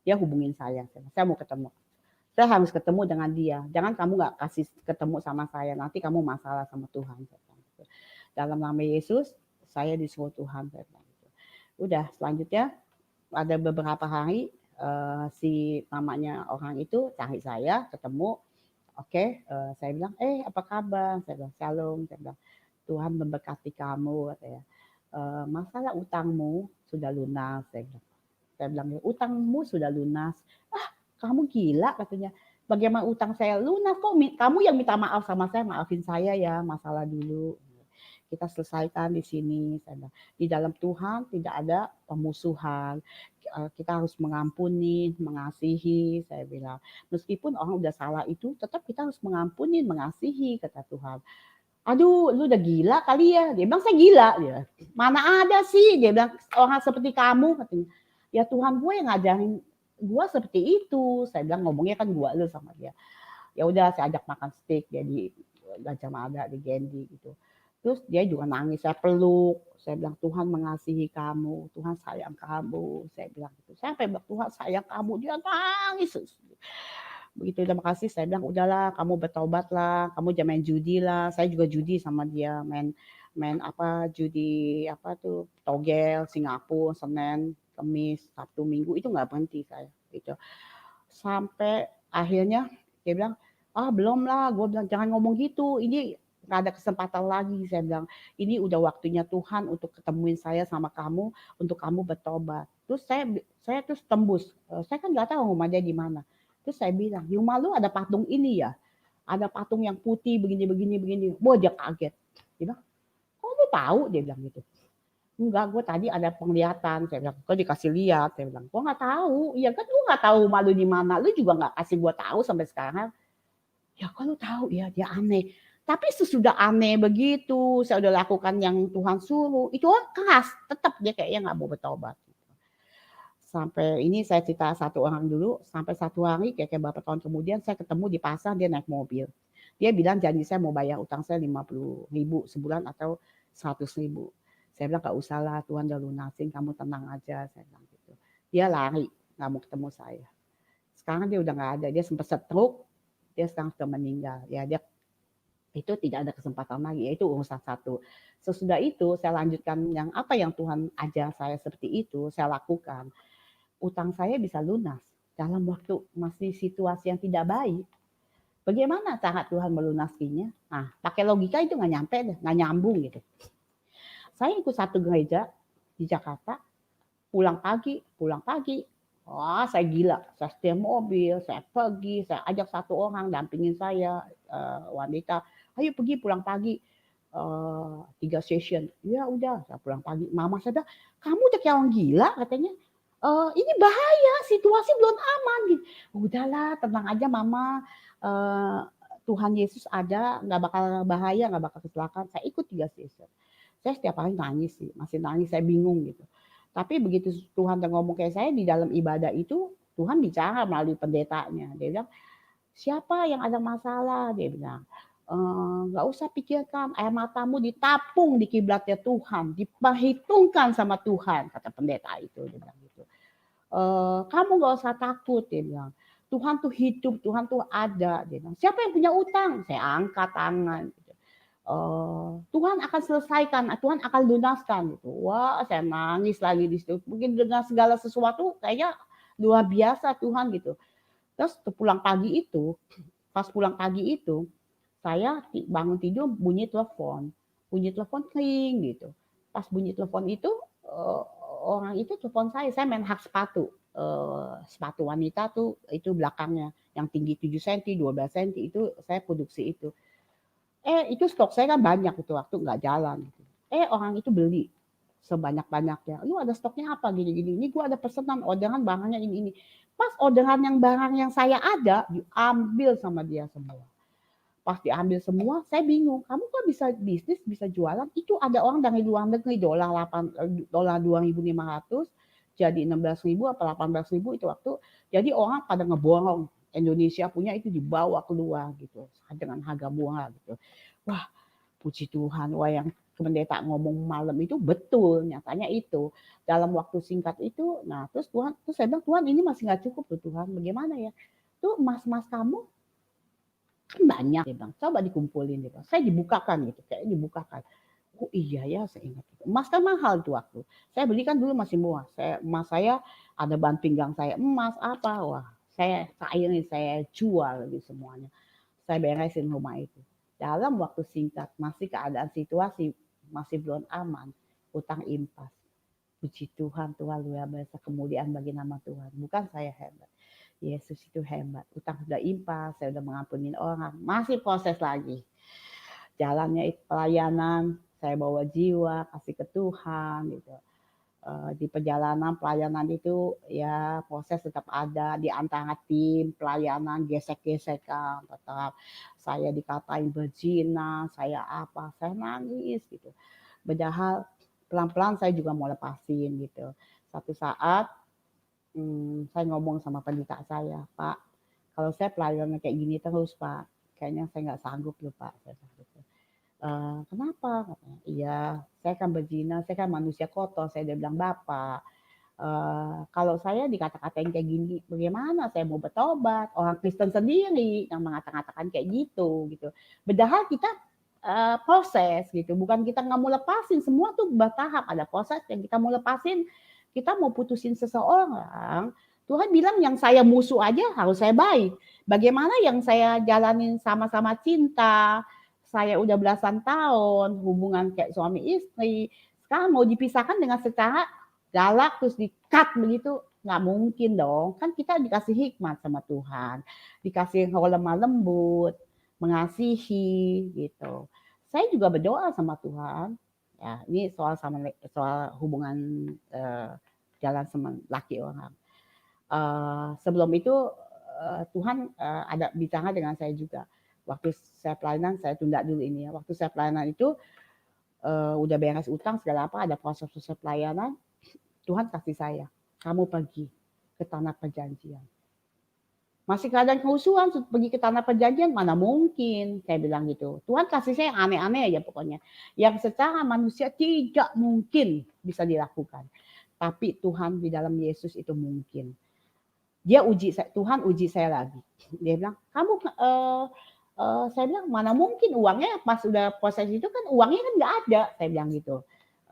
Dia hubungin saya mau ketemu. Saya harus ketemu dengan dia. Jangan kamu nggak kasih ketemu sama saya, nanti kamu masalah sama Tuhan. Dalam nama Yesus, saya disuruh Tuhan. Udah, selanjutnya ada beberapa hari si namanya orang itu cari saya, ketemu. Oke, saya bilang, apa kabar? Saya bilang, shalom. Saya bilang, Tuhan memberkati kamu, katanya. Masalah utangmu sudah lunas. Saya bilang, utangmu sudah lunas. Kamu gila katanya. Bagaimana utang saya lunas kok kamu yang minta maaf sama saya, maafin saya ya masalah dulu. kita selesaikan di sini. Saya bilang, di dalam Tuhan tidak ada pemusuhan. Kita harus mengampuni, mengasihi. Saya bilang, meskipun orang udah salah itu, tetap kita harus mengampuni, mengasihi, kata Tuhan. Aduh, lu udah gila kali ya. Dia bilang, saya gila. Dia, mana ada sih, dia bilang, orang seperti kamu. Katanya, ya Tuhan gue yang ngajarin gue seperti itu. Saya bilang, ngomongnya kan gue lu sama dia. Ya udah, saya ajak makan steak dia di Gajah Mada di Gendi gitu. Terus dia juga nangis, saya peluk, saya bilang Tuhan mengasihi kamu, Tuhan sayang kamu, saya bilang gitu. Saya sampai bilang Tuhan sayang kamu, dia nangis. Begitu terima kasih, saya bilang udahlah, kamu bertobatlah, kamu jangan main judi lah. Saya juga judi sama dia, main apa judi apa tuh togel Singapura, Senin, Kamis, Sabtu, Minggu itu nggak berhenti saya gitu. Sampai akhirnya dia bilang, ah belum lah, gue bilang jangan ngomong gitu, ini nggak ada kesempatan lagi. Saya bilang ini udah waktunya Tuhan untuk ketemuin saya sama kamu, untuk kamu bertobat. Terus saya terus tembus, saya kan nggak tahu rumah dia di mana. Terus saya bilang, di rumah lu ada patung ini ya, ada patung yang putih begini. Wah dia kaget, dia bilang, kok lu tahu? Dia bilang gitu. Enggak, gue tadi ada penglihatan. Saya bilang, kok dikasih lihat? Saya bilang, gue nggak tahu. Iya kan, gue nggak tahu rumah lu di mana. Lu juga nggak kasih gue tahu sampai sekarang. Ya kok lu tahu ya, dia aneh. Tapi sesudah aneh begitu, saya udah lakukan yang Tuhan suruh, itu orang keras, tetap dia kayaknya nggak mau bertobat. Sampai ini saya cerita satu orang dulu, sampai satu hari kayak beberapa tahun kemudian saya ketemu di pasar, dia naik mobil. Dia bilang janji saya mau bayar utang saya 50.000 sebulan atau 100.000. Saya bilang gak usah lah, Tuhan udah lunasin, kamu tenang aja. Saya bilang gitu. Dia lari, gak mau ketemu saya. Sekarang dia udah gak ada, dia sempat stroke, dia sekarang sudah meninggal. Ya dia itu tidak ada kesempatan lagi, itu urusan satu. Sesudah itu saya lanjutkan yang apa yang Tuhan ajar saya seperti itu, saya lakukan. Utang saya bisa lunas dalam waktu masih situasi yang tidak baik. Bagaimana cara Tuhan melunaskinya? Nah, pakai logika itu nggak nyampe deh, nggak nyambung gitu. Saya ikut satu gereja di Jakarta, pulang pagi. Wah, saya gila. Saya setir mobil, saya pergi, saya ajak satu orang dampingin saya, wanita. Ayo pergi pulang pagi. 3 session. Ya udah, saya pulang pagi. Mama saya bilang, kamu udah kayak orang gila katanya. Ini bahaya, situasi belum aman gitu. Udahlah, tenang aja mama. Tuhan Yesus ada, nggak bakal bahaya, nggak bakal kecelakaan. Saya ikut 3 session. Saya setiap hari nangis sih, masih nangis, saya bingung gitu. Tapi begitu Tuhan udah ngomong kayak saya di dalam ibadah itu, Tuhan bicara melalui pendetanya. Dia bilang, siapa yang ada masalah? Dia bilang, nggak usah pikirkan, air matamu ditapung di kiblatnya Tuhan, diperhitungkan sama Tuhan, kata pendeta itu. Dia bilang gitu. Kamu nggak usah takut, dia bilang. Tuhan tuh hidup, Tuhan tuh ada. Dia bilang, siapa yang punya utang? Saya angkat tangan. Gitu. Tuhan akan selesaikan, Tuhan akan lunaskan. Gitu. Wah, saya nangis lagi di situ. Mungkin dengan segala sesuatu, kayaknya luar biasa Tuhan gitu. Terus pas pulang pagi itu, saya bangun tidur bunyi telepon ring gitu. Pas bunyi telepon itu orang itu telepon saya main hak sepatu. Sepatu wanita tuh itu belakangnya yang tinggi 7 cm, 12 cm itu saya produksi itu. Itu stok saya kan banyak itu waktu nggak jalan. Gitu. Orang itu beli sebanyak-banyaknya. Lu ada stoknya apa gini-gini? Ini gua ada pesanan orderan barangnya ini. Pas orderan yang barang yang saya ada diambil sama dia semua. Pas diambil semua, saya bingung. Kamu kok bisa bisnis, bisa jualan? Itu ada orang dari luar negeri, dolar 2.500 jadi 16.000 atau 18.000 itu waktu. Jadi orang pada ngeborong. Indonesia punya itu dibawa keluar gitu dengan harga murah gitu. Wah, puji Tuhan. Wah, yang pendeta ngomong malam itu betul, nyatanya itu dalam waktu singkat itu. Nah, terus saya bilang Tuhan ini masih nggak cukup loh Tuhan. Bagaimana ya? Tuh emas-emas kamu kan banyak, dia bilang, coba dikumpulin gitu. Saya dibukakan gitu, kayak dibukakan. Oh iya ya, saya ingat itu. Emas kan mahal tuh waktu. Saya belikan dulu masih murah. Emas saya ada bahan pinggang saya emas apa, wah saya cairin, saya jual gitu semuanya. Saya beresin rumah itu. Dalam waktu singkat, masih keadaan situasi masih belum aman, utang impas. Puji Tuhan, Tuhan luar biasa, kemuliaan bagi nama Tuhan. Bukan saya hebat. Yesus itu hebat. Utang sudah impas, saya sudah mengampuni orang. Masih proses lagi. Jalannya itu pelayanan, saya bawa jiwa, kasih ke Tuhan gitu. Di perjalanan pelayanan itu ya proses tetap ada di antara tim pelayanan gesek-gesekan tetap saya dikatain berzina, saya apa, saya nangis gitu. Padahal pelan-pelan saya juga mau lepasin gitu. Satu saat saya ngomong sama pendeta saya, Pak, kalau saya pelayanan kayak gini terus Pak, kayaknya saya nggak sanggup loh Pak. Saya bilang gitu. Kenapa? Katanya, iya, saya kan berzina, saya kan manusia kotor. Saya dia bilang, Bapak, kalau saya dikata-katain kayak gini, bagaimana saya mau bertobat? Orang Kristen sendiri yang mengata-katakan kayak gitu. Padahal kita proses gitu, bukan kita nggak mau lepasin. Semua tuh bertahap, ada proses yang kita mau lepasin. Kita mau putusin seseorang, Tuhan bilang yang saya musuh aja harus saya baik. Bagaimana yang saya jalanin sama-sama cinta, saya udah belasan tahun hubungan kayak suami istri, sekarang mau dipisahkan dengan secara galak terus di-cut begitu, nggak mungkin dong. Kan kita dikasih hikmat sama Tuhan, dikasih lemah lembut, mengasihi gitu. Saya juga berdoa sama Tuhan. Ya, ini soal hubungan jalan sama laki orang. Sebelum itu Tuhan ada bicara dengan saya juga. Waktu saya pelayanan, saya tunda dulu ini ya. Waktu saya pelayanan itu udah beres utang segala apa, ada proses-proses pelayanan. Tuhan kasih saya, kamu pergi ke tanah perjanjian. Masih keadaan kehusuan, pergi ke tanah perjanjian, mana mungkin, saya bilang gitu. Tuhan kasih saya yang aneh-aneh aja pokoknya. Yang secara manusia tidak mungkin bisa dilakukan. Tapi Tuhan di dalam Yesus itu mungkin. Dia Tuhan uji saya lagi. Dia bilang, kamu, saya bilang, mana mungkin uangnya pas udah proses itu kan uangnya kan nggak ada. Saya bilang gitu.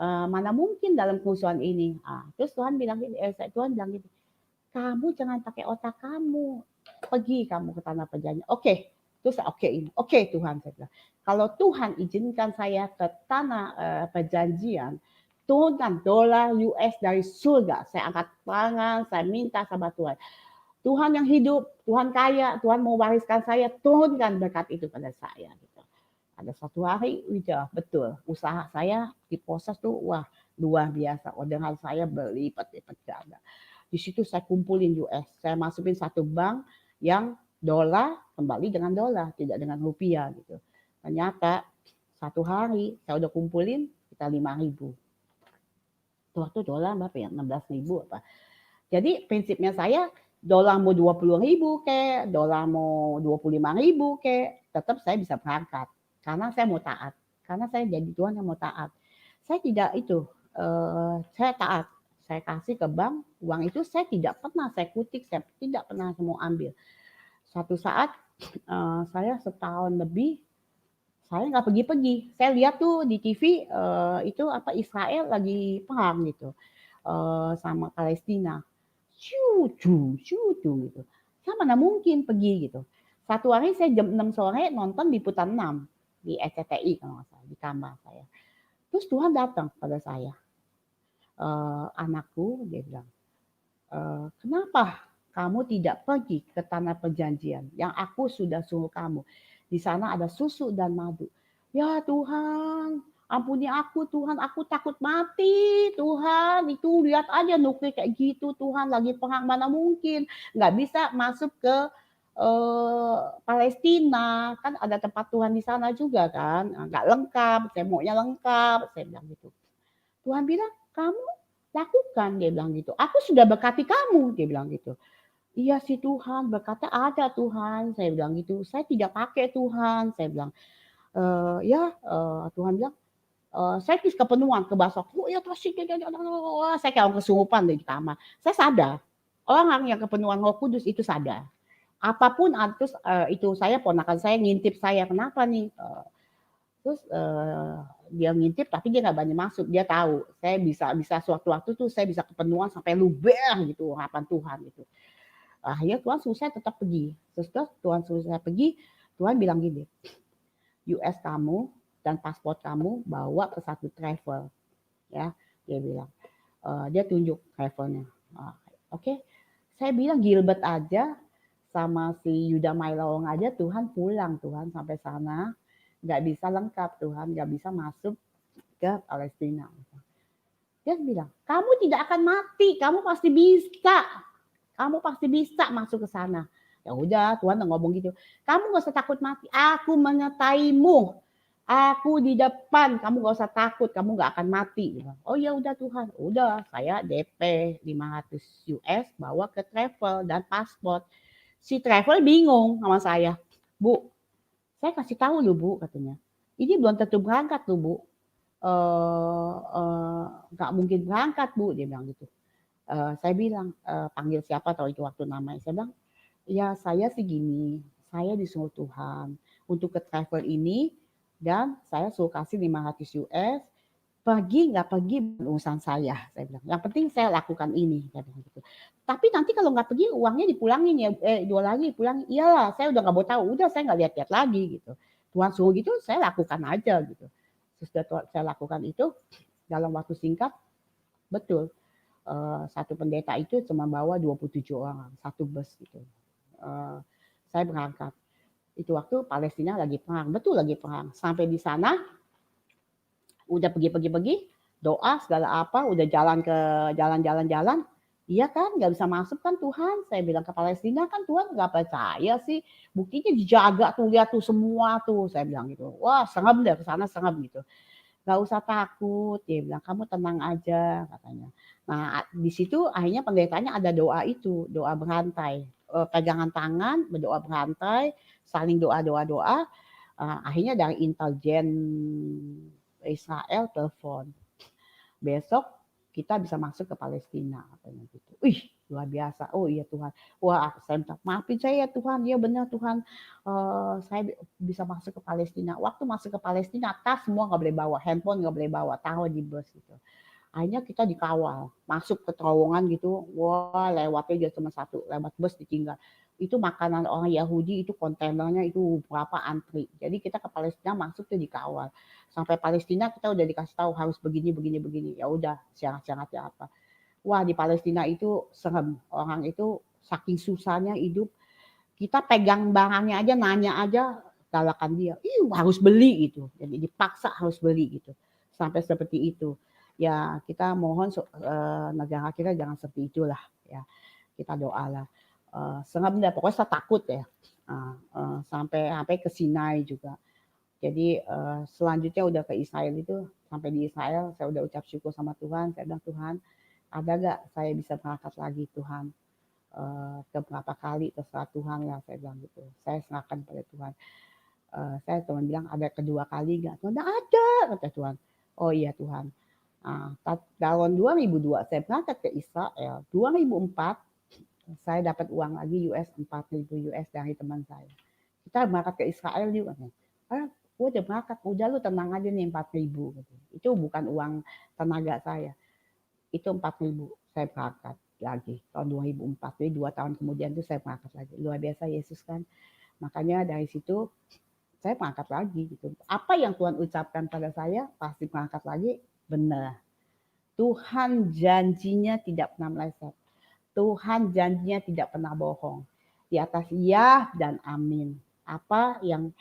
Mana mungkin dalam kehusuan ini. Terus Tuhan bilang gini, Tuhan bilang gini, kamu jangan pakai otak kamu. Pergi kamu ke tanah perjanjian. Oke. Terus okein. Oke Tuhan, saya bilang. Kalau Tuhan izinkan saya ke tanah perjanjian, turunkan dolar US dari surga. Saya angkat tangan, saya minta sama Tuhan. Tuhan yang hidup, Tuhan kaya, Tuhan mau wariskan saya, turunkan berkat itu pada saya. Gitu. Ada satu hari, udah betul, usaha saya diproses tuh, wah luar biasa. Orderan saya berlipat-lipat ganda. Di situ saya kumpulin US, saya masukin satu bank yang dolar kembali dengan dolar, tidak dengan rupiah gitu. Ternyata satu hari saya udah kumpulin kita 5.000. Waktu dolar berapa ya? 16.000 apa. Jadi prinsipnya saya dolar mau 20.000 kayak, dolar mau 25.000 kayak, tetap saya bisa berangkat. Karena saya mau taat. Karena saya jadi Tuhan yang mau taat. Saya tidak itu, saya taat. Saya kasih ke bank, uang itu saya tidak pernah saya kutik, saya tidak pernah mau ambil. Suatu saat saya setahun lebih saya nggak pergi-pergi. Saya lihat tuh di TV itu apa Israel lagi perang gitu sama Palestina. Syucu gitu. Saya mana mungkin pergi gitu. Satu hari saya jam 6 sore nonton liputan 6 di SCTI kalau nggak salah di kamar saya. Terus Tuhan datang pada saya. Anakku, dia bilang, kenapa kamu tidak pergi ke tanah perjanjian yang aku sudah suruh kamu? Di sana ada susu dan madu. Ya Tuhan, ampuni aku Tuhan, aku takut mati Tuhan. Itu lihat aja nuklir kayak gitu Tuhan, lagi perang mana mungkin. Nggak bisa masuk ke Palestina, kan ada tempat Tuhan di sana juga kan. Nggak lengkap, saya maunya lengkap, saya bilang gitu. Tuhan bilang, kamu lakukan, dia bilang gitu. Aku sudah berkati kamu, dia bilang gitu. Iya sih Tuhan, berkata ada Tuhan, saya bilang gitu. Saya tidak pakai Tuhan, saya bilang. Tuhan bilang, saya terus kepenuhan, kebasok. Oh ya terus saya kayak kesurupan di kamar. Saya sadar, orang yang kepenuhan Roh Kudus itu sadar. Apapun terus itu saya ponakan saya ngintip saya, kenapa nih? Terus dia ngintip tapi dia nggak banyak masuk. Dia tahu saya bisa suatu waktu tuh saya bisa kepenuhan sampai luber gitu harapan Tuhan gitu. Akhirnya Tuhan suruh saya tetap pergi. Terus Tuhan suruh saya pergi, Tuhan bilang gini, US kamu dan paspor kamu bawa ke satu travel, ya dia bilang. Dia tunjuk travelnya. Oke. Saya bilang Gilbert aja sama si Yuda Mailawong aja Tuhan pulang Tuhan sampai sana nggak bisa lengkap Tuhan, nggak bisa masuk ke Palestina. Dia bilang, kamu tidak akan mati, kamu pasti bisa. Kamu pasti bisa masuk ke sana. Ya udah, Tuhan ngomong gitu. Kamu gak usah takut mati. Aku menyertaimu. Aku di depan. Kamu gak usah takut. Kamu gak akan mati. Oh ya udah Tuhan. Udah, saya DP 500 US bawa ke travel dan paspor. Si travel bingung sama saya. Bu, saya kasih tahu loh Bu katanya. Ini belum tentu berangkat loh Bu. Gak mungkin berangkat Bu. Dia bilang gitu. Saya bilang, panggil siapa tahu itu waktu namanya. Saya bilang, ya saya sih gini, saya disuruh Tuhan untuk ke travel ini dan saya suruh kasih 500 US, pergi nggak pergi urusan saya bilang. Yang penting saya lakukan ini, saya bilang gitu. Tapi nanti kalau nggak pergi uangnya dipulangin ya, dua lagi dipulangin. Iyalah, saya udah nggak mau tahu, udah saya nggak lihat-lihat lagi gitu. Tuhan suruh gitu, saya lakukan aja gitu. Sudah saya lakukan itu dalam waktu singkat, betul. Satu pendeta itu cuma bawa 27 orang, satu bus gitu. Saya berangkat. Itu waktu Palestina lagi perang, betul lagi perang. Sampai di sana, udah pergi, doa segala apa, udah jalan ke jalan. Iya kan, nggak bisa masuk kan Tuhan. Saya bilang ke Palestina kan Tuhan nggak percaya sih. Buktinya dijaga tuh, lihat tuh semua tuh. Saya bilang gitu. Wah, serem deh ke sana serem gitu. Gak usah takut, dia bilang kamu tenang aja katanya. Nah di situ akhirnya pendetanya ada doa itu, doa berantai, pegangan tangan, berdoa berantai, saling doa. Akhirnya dari intelijen Israel telepon, besok kita bisa masuk ke Palestina katanya gitu. Luar biasa. Oh iya Tuhan. Wah saya minta maafin saya ya Tuhan. Ya benar Tuhan. Saya bisa masuk ke Palestina. Waktu masuk ke Palestina tas semua nggak boleh bawa, handphone nggak boleh bawa, taruh di bus gitu. Akhirnya kita dikawal, masuk ke terowongan gitu. Wah lewatnya cuma satu, lewat bus ditinggal. Itu makanan orang Yahudi, itu kontainernya itu berapa antri. Jadi kita ke Palestina masuk tuh dikawal. Sampai Palestina kita udah dikasih tahu harus begini. Ya udah, syarat-syaratnya apa. Wah di Palestina itu serem. Orang itu saking susahnya hidup. Kita pegang barangnya aja, nanya aja, galakan dia. Harus beli gitu. Jadi dipaksa harus beli gitu. Sampai seperti itu. Ya kita mohon negara kita jangan seperti itulah. Ya kita doalah. Serem deh. Pokoknya saya takut ya. Sampai ke Sinai juga. Jadi selanjutnya udah ke Israel itu. Sampai di Israel saya udah ucap syukur sama Tuhan. Saya bilang Tuhan, ada gak saya bisa berangkat lagi Tuhan, ke berapa kali terserah Tuhan lah saya bilang gitu. Saya serahkan pada Tuhan. Saya cuma bilang ada kedua kali gak? Tuhan ada kata Tuhan. Oh iya Tuhan. Tahun 2002 saya berangkat ke Israel. 2004 saya dapat uang lagi US 4.000 US dari teman saya. Kita berangkat ke Israel juga. Gue udah berangkat, udah lu tenang aja nih 4.000. Itu bukan uang tenaga saya. Itu 4.000 saya berangkat lagi tahun 2004. Jadi 2 tahun kemudian itu saya berangkat lagi. Luar biasa Yesus kan. Makanya dari situ saya berangkat lagi gitu. Apa yang Tuhan ucapkan pada saya pasti berangkat lagi, benar. Tuhan janjinya tidak pernah meleset. Tuhan janjinya tidak pernah bohong. Di atas ya dan amin. Apa yang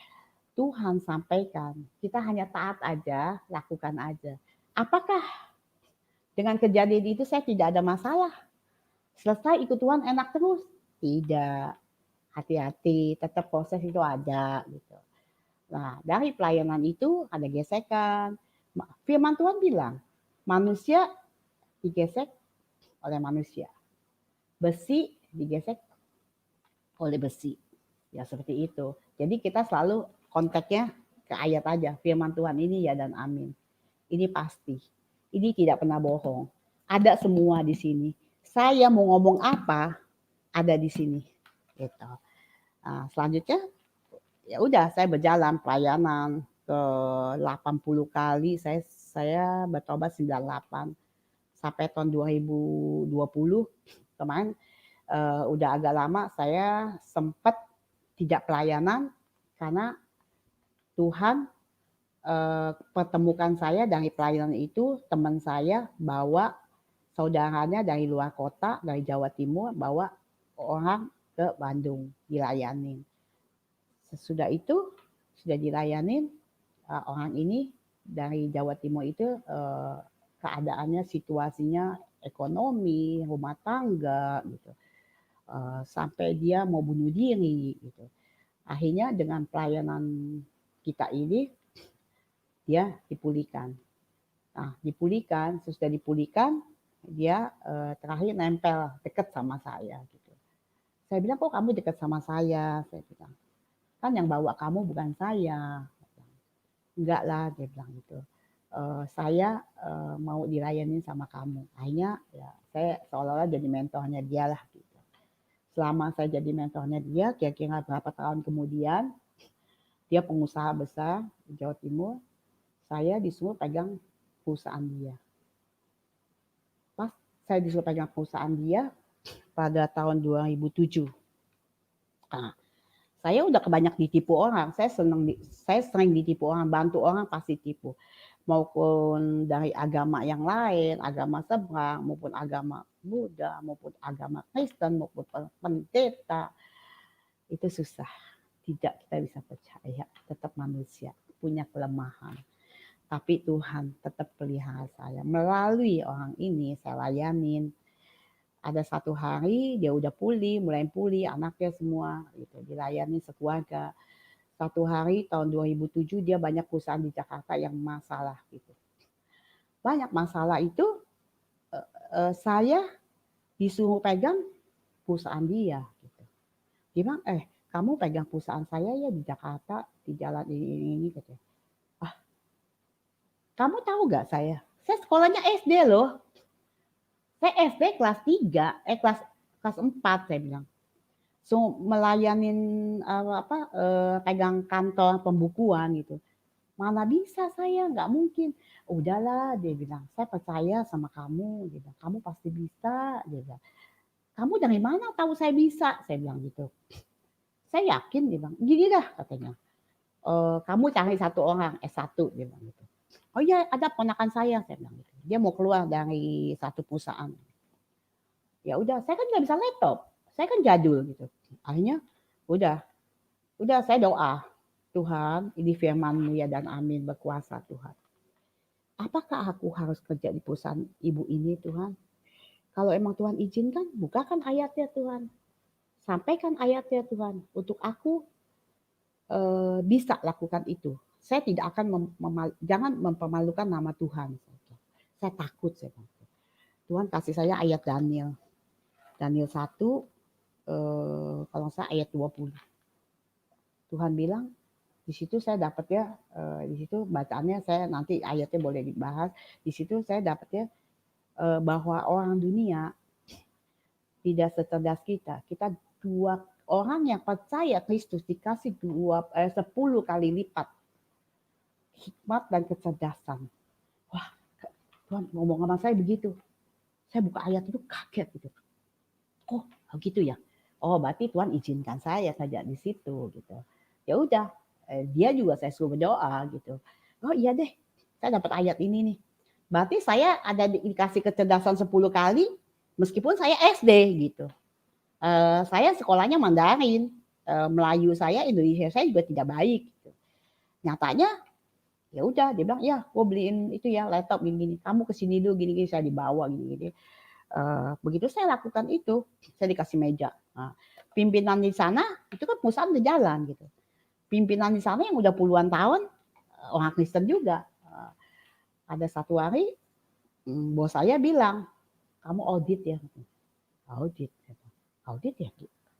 Tuhan sampaikan, kita hanya taat aja, lakukan aja. Apakah dengan kejadian itu saya tidak ada masalah? Selesai ikut Tuhan enak terus? Tidak. Hati-hati, tetap proses itu ada gitu. Nah, dari pelayanan itu ada gesekan. Firman Tuhan bilang, manusia digesek oleh manusia. Besi digesek oleh besi. Ya seperti itu. Jadi kita selalu konteksnya ke ayat aja. Firman Tuhan ini ya dan amin. Ini pasti. Ini tidak pernah bohong. Ada semua di sini. Saya mau ngomong apa, ada di sini. Gitu. Nah, selanjutnya ya udah saya berjalan pelayanan ke 80 kali. Saya bertobat 98 sampai tahun 2020 kemarin udah agak lama saya sempat tidak pelayanan karena Tuhan pertemukan saya dari pelayanan itu. Teman saya bawa saudaranya dari luar kota, dari Jawa Timur, bawa orang ke Bandung dilayanin. Sesudah itu sudah dilayanin, orang ini dari Jawa Timur itu keadaannya, situasinya ekonomi, rumah tangga gitu. Sampai dia mau bunuh diri gitu. Akhirnya dengan pelayanan kita ini dia dipulihkan. Nah, dipulihkan, sesudah dipulihkan dia terakhir nempel dekat sama saya gitu. Saya bilang, kok kamu dekat sama saya? Saya bilang, kan yang bawa kamu bukan saya. Enggak lah, dia bilang gitu. Saya mau dilayanin sama kamu. Akhirnya ya saya seolah-olah jadi mentornya dia lah gitu. Selama saya jadi mentornya dia, kira-kira berapa tahun kemudian, dia pengusaha besar di Jawa Timur, saya disuruh pegang perusahaan dia. Pas saya disuruh pegang perusahaan dia pada tahun 2007. Nah, saya udah kebanyak ditipu orang. Saya sering ditipu orang, bantu orang pasti tipu. Maupun dari agama yang lain, agama seberang, maupun agama Buddha, maupun agama Kristen, maupun pendeta. Itu susah. Tidak kita bisa percaya, tetap manusia, punya kelemahan. Tapi Tuhan tetap pelihara saya. Melalui orang ini saya layanin. Ada satu hari dia udah pulih, mulai pulih, anaknya semua gitu, dilayani sekeluarga. Satu hari tahun 2007 dia banyak perusahaan di Jakarta yang masalah gitu. Banyak masalah itu saya disuruh pegang perusahaan dia gitu. Dia bilang, kamu pegang perusahaan saya ya di Jakarta, di jalan ini gitu. Ah, kamu tahu gak saya sekolahnya SD loh. Saya SD kelas 3, kelas 4 saya bilang. So melayanin pegang kantor pembukuan gitu. Mana bisa saya, nggak mungkin. Udahlah, dia bilang, saya percaya sama kamu. Dia bilang, kamu pasti bisa. Dia bilang, kamu dari mana tahu saya bisa? Saya bilang gitu. Saya yakin, dia bilang, gini dah katanya. Kamu cari satu orang, S1, dia bilang gitu. Oh iya, ada ponakan saya bilang gitu. Dia mau keluar dari satu perusahaan. Ya udah, saya kan nggak bisa laptop. Saya kan jadul gitu. Akhirnya udah saya doa. Tuhan, ini firman-Mu ya dan amin, berkuasa Tuhan. Apakah aku harus kerja di perusahaan ibu ini Tuhan? Kalau emang Tuhan izinkan, bukakan ayatnya Tuhan. Sampaikan ayatnya Tuhan. Untuk aku bisa lakukan itu. Saya tidak akan jangan mempermalukan nama Tuhan. Saya takut. Tuhan kasih saya ayat Daniel. Daniel 1, kalau saya ayat 20. Tuhan bilang, di situ saya dapatnya, di situ bacaannya saya nanti ayatnya boleh dibahas. Di situ saya dapatnya bahwa orang dunia tidak secerdas kita. Kita orang yang percaya Kristus dikasih 10 kali lipat hikmat dan kecerdasan. Wah, Tuhan ngomong sama saya begitu. Saya buka ayat itu kaget gitu. Oh, gitu ya. Oh, berarti Tuhan izinkan saya saja di situ gitu. Ya udah, dia juga saya suruh berdoa gitu. Oh iya deh, saya dapat ayat ini nih. Berarti saya ada dikasih kecerdasan 10 kali meskipun saya SD gitu. Saya sekolahnya Mandarin, Melayu saya, Indonesia saya juga tidak baik gitu. Nyatanya ya udah dia bilang, "Ya, gue beliin itu ya laptop gini-gini. Kamu kesini dulu gini-gini," saya dibawa gini-gini. Begitu saya lakukan itu, saya dikasih meja. Nah, pimpinan di sana itu kan perusahaan udah jalan gitu. Pimpinan di sana yang udah puluhan tahun orang Kristen juga. Ada satu hari bos saya bilang, kamu audit ya. Audit. Audit ya?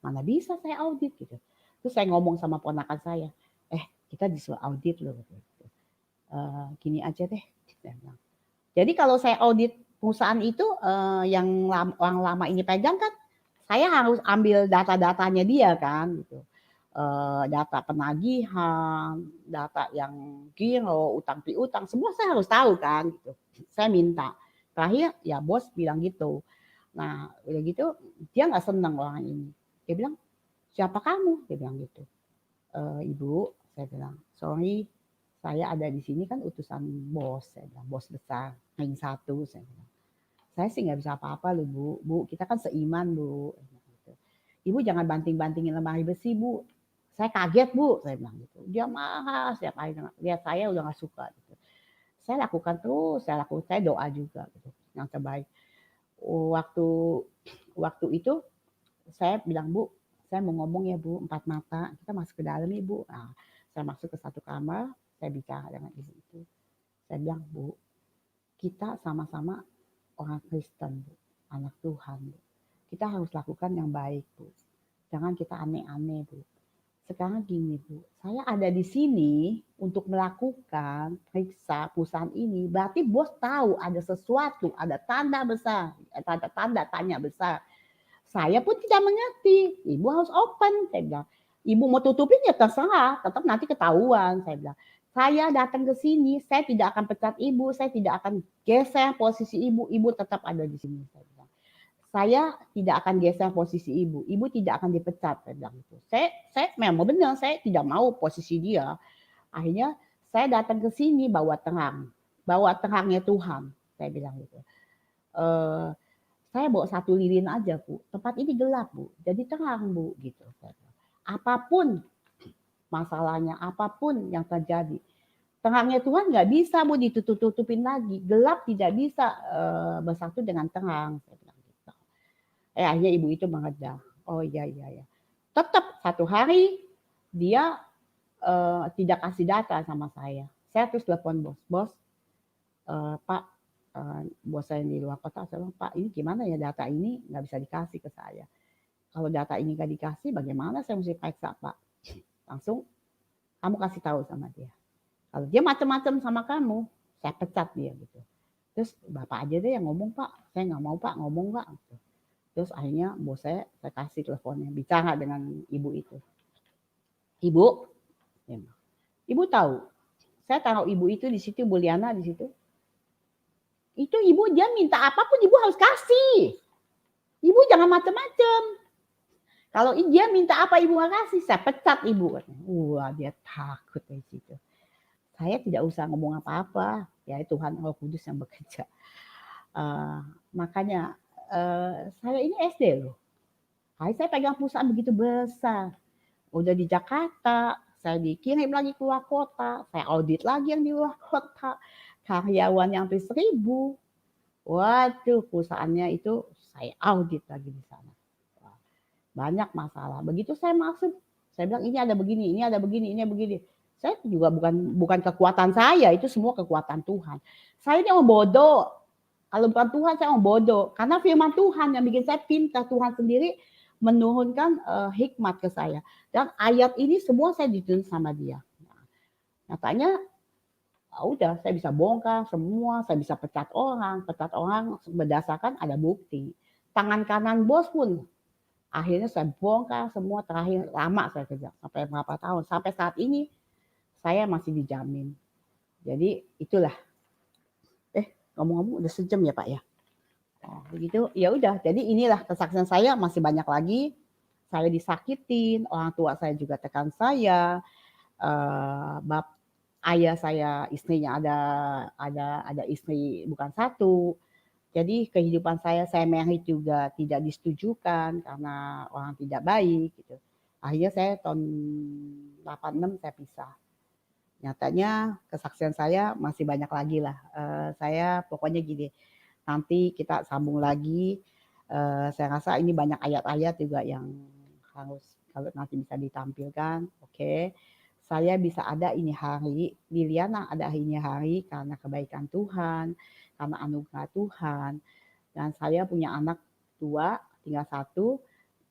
Mana bisa saya audit gitu. Terus saya ngomong sama ponakan saya, kita disuruh audit loh. Gini aja deh. Jadi kalau saya audit perusahaan itu yang orang lama ini pegang kan, saya harus ambil data-datanya dia kan gitu. Data penagihan, data yang giro, utang piutang, semua saya harus tahu kan gitu. Saya minta. Terakhir ya bos bilang gitu. Nah udah gitu dia nggak senang orang ini. Dia bilang, siapa kamu? Dia bilang gitu. Ibu, saya bilang, sorry, saya ada di sini kan utusan bos, saya bilang, bos besar, ring 1, saya bilang. Saya sih nggak bisa apa-apa loh Bu. Bu, kita kan seiman Bu. Ibu jangan banting-bantingin lemari besi Bu. Saya kaget Bu, saya bilang gitu. Dia marah setiap hari lihat saya udah nggak suka gitu. saya lakukan terus, saya doa juga gitu, yang terbaik. Waktu itu saya bilang, "Bu, saya mau ngomong ya Bu, 4 mata, kita masuk ke dalam ya Bu." Nah, saya masuk ke satu kamar, saya bicara dengan ibu itu. Saya bilang, "Bu, kita sama-sama orang Kristen, Bu, anak Tuhan, Bu. Kita harus lakukan yang baik, Bu. Jangan kita aneh-aneh, Bu. Sekarang gini, Bu, saya ada di sini untuk melakukan periksa perusahaan ini. Berarti bos tahu ada sesuatu, ada tanda besar, tanda tanya besar. Saya pun tidak mengerti. Ibu harus open, saya bilang. Ibu mau tutupin ya terserah, tetap nanti ketahuan, saya bilang. Saya datang ke sini, saya tidak akan pecat ibu, saya tidak akan geser posisi ibu tetap ada di sini, saya bilang. Saya tidak akan geser posisi ibu tidak akan dipecat, saya bilang itu. Saya memang benar, saya tidak mau posisi dia. Akhirnya saya datang ke sini bawa terangnya Tuhan, saya bilang gitu. Saya bawa 1 lilin aja, Bu. Tempat ini gelap, Bu. Jadi terang, Bu, gitu. Apapun masalahnya, apapun yang terjadi, terangnya Tuhan nggak bisa, Bu, ditutup-tutupin lagi. Gelap tidak bisa bersatu dengan terang, saya bilang gitu. Akhirnya ibu itu mengerti. Oh iya. Tetap satu hari dia tidak kasih data sama saya. Saya terus telepon bos, Pak, bos saya di luar kota, saya bilang, "Pak, ini gimana ya data ini nggak bisa dikasih ke saya. Kalau data ini nggak dikasih, bagaimana saya mesti periksa, Pak?" Langsung, "Kamu kasih tahu sama dia. Kalau dia macam-macam sama kamu, saya pecat dia," gitu. Terus, "Bapak aja deh yang ngomong, Pak. Saya nggak mau, Pak, ngomong, Pak." Gitu. Terus akhirnya bos saya kasih teleponnya, bicara dengan ibu itu. "Ibu, ibu tahu, saya taruh ibu itu di situ, Bu Liana di situ. Itu ibu dia minta apapun ibu harus kasih. Ibu jangan macam-macam. Kalau dia minta apa ibu nggak kasih, saya pecat ibu." Wah, dia takut dari situ. Saya tidak usah ngomong apa-apa, ya Tuhan Roh Kudus yang bekerja. Makanya saya ini SD loh. Saya pegang perusahaan begitu besar. Udah di Jakarta, saya dikirim lagi keluar kota, saya audit lagi yang di luar kota. Karyawan yang hampir 1.000. Waduh, perusahaannya itu saya audit lagi di sana. Banyak masalah. Begitu saya masuk, saya bilang ini ada begini, ini ada begini, ini begini. Saya juga bukan kekuatan saya, itu semua kekuatan Tuhan. Saya ini orang bodoh. Kalau bukan Tuhan, saya orang bodoh. Karena firman Tuhan yang bikin saya pintar, Tuhan sendiri menurunkan hikmat ke saya. Dan ayat ini semua saya dituntun sama dia. Nyatanya udah saya bisa bongkar semua, saya bisa pecat orang berdasarkan ada bukti. Tangan kanan bos pun akhirnya saya bongkar semua, terakhir lama saya kerja sampai berapa tahun, sampai saat ini saya masih dijamin. Jadi itulah. Ngomong-ngomong udah sejam ya Pak ya. Begitu ya udah. Jadi inilah kesaksian saya, masih banyak lagi. Saya disakitin, orang tua saya juga tekan saya. Ayah saya istrinya ada istri bukan satu. Jadi kehidupan saya married juga tidak disetujukan karena orang tidak baik gitu. Akhirnya saya tahun 86 saya pisah. Nyatanya kesaksian saya masih banyak lagi lah. Saya pokoknya gini, nanti kita sambung lagi. Saya rasa ini banyak ayat-ayat juga yang harus kalau nanti bisa ditampilkan. Oke. Saya bisa ada ini hari, Liliana ada ini hari karena kebaikan Tuhan, karena anugerah Tuhan. Dan saya punya anak 2, tinggal 1,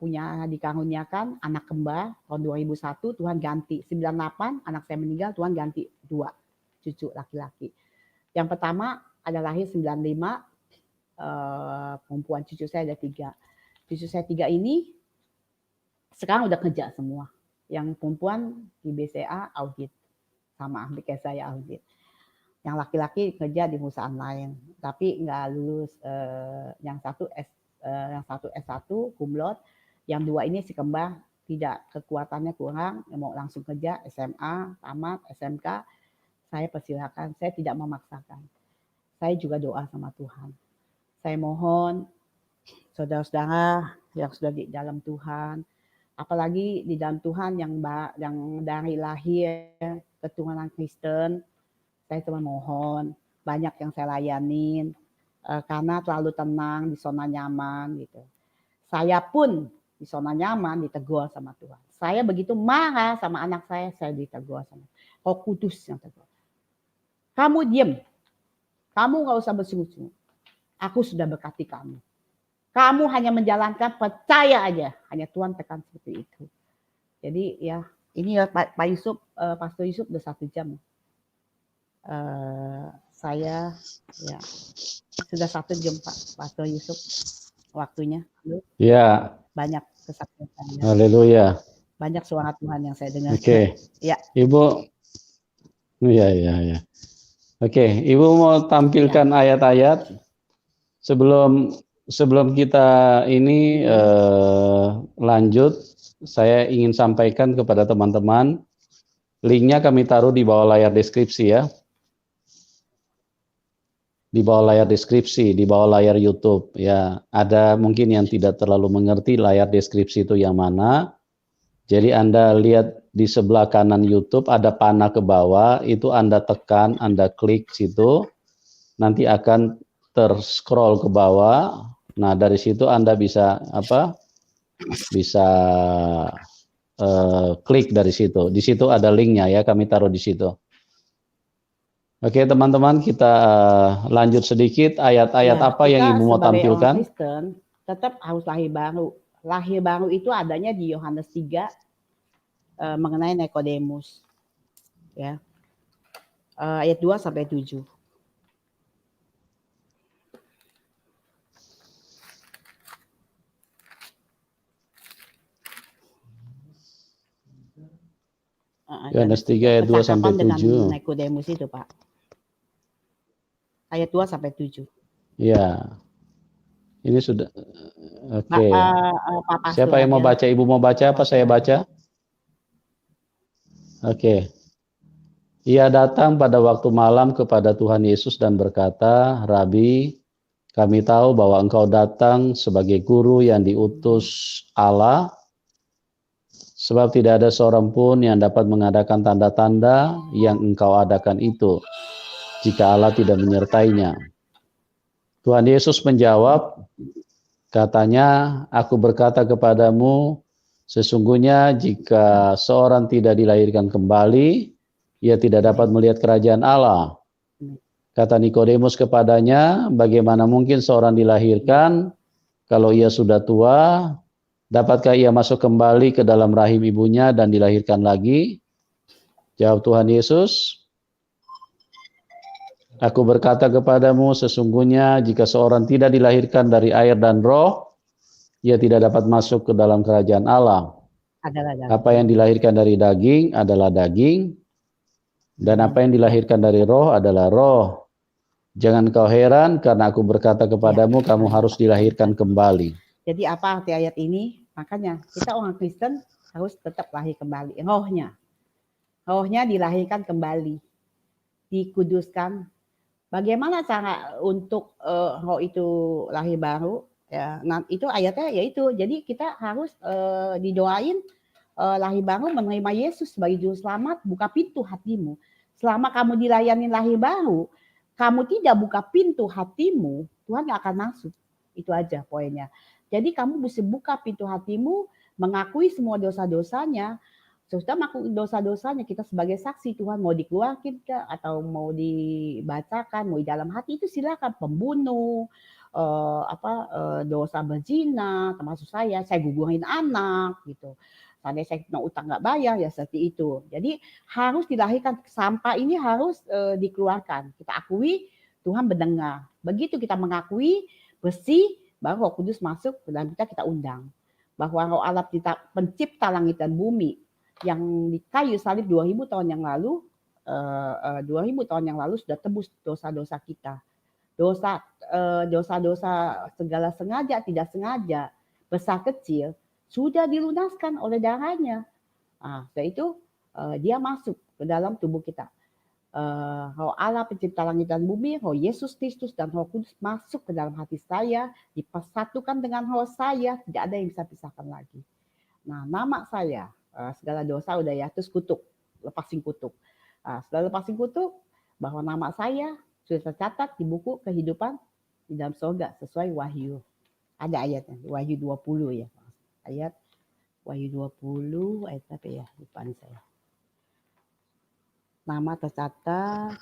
punya dikaruniakan anak kembar tahun 2001, Tuhan ganti. 98 anak saya meninggal, Tuhan ganti 2 cucu laki-laki. Yang pertama ada lahir 95, perempuan, cucu saya ada 3. Cucu saya 3 ini sekarang udah kerja semua. Yang perempuan di BCA audit, sama kayak saya audit. Yang laki-laki kerja di perusahaan lain, tapi nggak lulus. Yang satu S1 cum laude, yang 2 ini si kembar tidak, kekuatannya kurang, mau langsung kerja SMA, tamat SMK, saya persilakan, saya tidak memaksakan. Saya juga doa sama Tuhan. Saya mohon saudara-saudara yang sudah di dalam Tuhan, apalagi di dalam Tuhan yang dari lahir keturunan Kristen, saya cuma mohon banyak yang saya layanin karena terlalu tenang di zona nyaman gitu. Saya pun di zona nyaman ditegur sama Tuhan. Saya begitu marah sama anak saya ditegur sama Roh Kudus yang tegur. Kamu diem, kamu nggak usah bersungut-sungut. Aku sudah berkati kamu. Kamu hanya menjalankan, percaya aja. Hanya Tuhan tekan seperti itu. Jadi ya, ini ya Pak Yusuf, Pastor Yusuf udah 1 jam. Saya ya sudah 1 jam Pak Pastor Yusuf waktunya. Ya. Banyak kesaksian saya. Haleluya. Banyak suara Tuhan yang saya dengar. Oke. Ya. Ibu. Ya. Oke, Ibu mau tampilkan ayat-ayat sebelum kita ini lanjut. Saya ingin sampaikan kepada teman-teman, linknya kami taruh di bawah layar deskripsi ya. Di bawah layar deskripsi, di bawah layar YouTube ya. Ada mungkin yang tidak terlalu mengerti layar deskripsi itu yang mana. Jadi Anda lihat di sebelah kanan YouTube ada panah ke bawah, itu Anda tekan, Anda klik situ, nanti akan terscroll ke bawah. Nah, dari situ Anda bisa Bisa klik dari situ. Di situ ada linknya ya, kami taruh di situ. Oke teman-teman, kita lanjut sedikit ayat-ayat apa yang Ibu mau tampilkan. Orang Kristen tetap harus lahir baru. Lahir baru itu adanya di Yohanes 3 mengenai Nikodemus. Ya. Ayat 2 sampai 7. Yohanes 3 ayat 2 sampai 7. Dengan Nikodemus itu, Pak. Ayat 2 sampai 7. Ya. Ini sudah oke. Siapa yang mau baca? Ibu mau baca apa saya baca? Oke. Ia datang pada waktu malam kepada Tuhan Yesus dan berkata, "Rabi, kami tahu bahwa Engkau datang sebagai guru yang diutus Allah, sebab tidak ada seorang pun yang dapat mengadakan tanda-tanda yang Engkau adakan itu, jika Allah tidak menyertainya." Tuhan Yesus menjawab, katanya, "Aku berkata kepadamu, sesungguhnya jika seorang tidak dilahirkan kembali, ia tidak dapat melihat kerajaan Allah." Kata Nikodemus kepadanya, "Bagaimana mungkin seorang dilahirkan kalau ia sudah tua? Dapatkah ia masuk kembali ke dalam rahim ibunya dan dilahirkan lagi?" Jawab Tuhan Yesus, "Aku berkata kepadamu, sesungguhnya jika seorang tidak dilahirkan dari air dan roh, ia tidak dapat masuk ke dalam kerajaan Allah. Apa yang dilahirkan dari daging adalah daging, dan apa yang dilahirkan dari roh adalah roh. Jangan kau heran karena aku berkata kepadamu, kamu harus dilahirkan kembali." Jadi apa arti ayat ini? Makanya kita orang Kristen harus tetap lahir kembali. Rohnya dilahirkan kembali, dikuduskan. Bagaimana cara untuk roh itu lahir baru? Ya, nah, itu ayatnya yaitu. Jadi kita harus didoain lahir baru, menerima Yesus sebagai juru selamat, buka pintu hatimu. Selama kamu dilayani lahir baru, kamu tidak buka pintu hatimu, Tuhan gak akan masuk. Itu aja poinnya. Jadi kamu mesti buka pintu hatimu, mengakui semua dosa-dosanya. Sudah mengakui dosa-dosanya, kita sebagai saksi, Tuhan mau dikeluarkan atau mau dibacakan, mau di dalam hati, itu silakan. Pembunuh, dosa berzina, termasuk saya gugurin anak gitu. Tadi saya kena utang nggak bayar, ya seperti itu. Jadi harus dilahirkan, sampah ini harus dikeluarkan. Kita akui, Tuhan mendengar. Begitu kita mengakui, bersih, baru Roh Kudus masuk ke dalam kita undang. Bahwa Roh Allah pencipta langit dan bumi, yang di kayu salib 2000 tahun yang lalu, 2000 tahun yang lalu sudah tebus dosa-dosa kita. Dosa-dosa segala sengaja, tidak sengaja, besar kecil, sudah dilunaskan oleh darahnya. Nah, setelah itu dia masuk ke dalam tubuh kita. Roh Allah pencipta langit dan bumi, Roh Yesus Kristus dan Roh Kudus masuk ke dalam hati saya, dipersatukan dengan roh saya, tidak ada yang bisa pisahkan lagi. Nah, nama saya, segala dosa udah ya, terus kutuk, lepasin kutuk. Setelah lepasin kutuk, bahwa nama saya sudah tercatat di buku kehidupan di dalam surga sesuai Wahyu. Ada ayatnya, Wahyu 20 ya. Ayat Wahyu 20 ayat apa ya? Lupa nih saya. Nama tercatat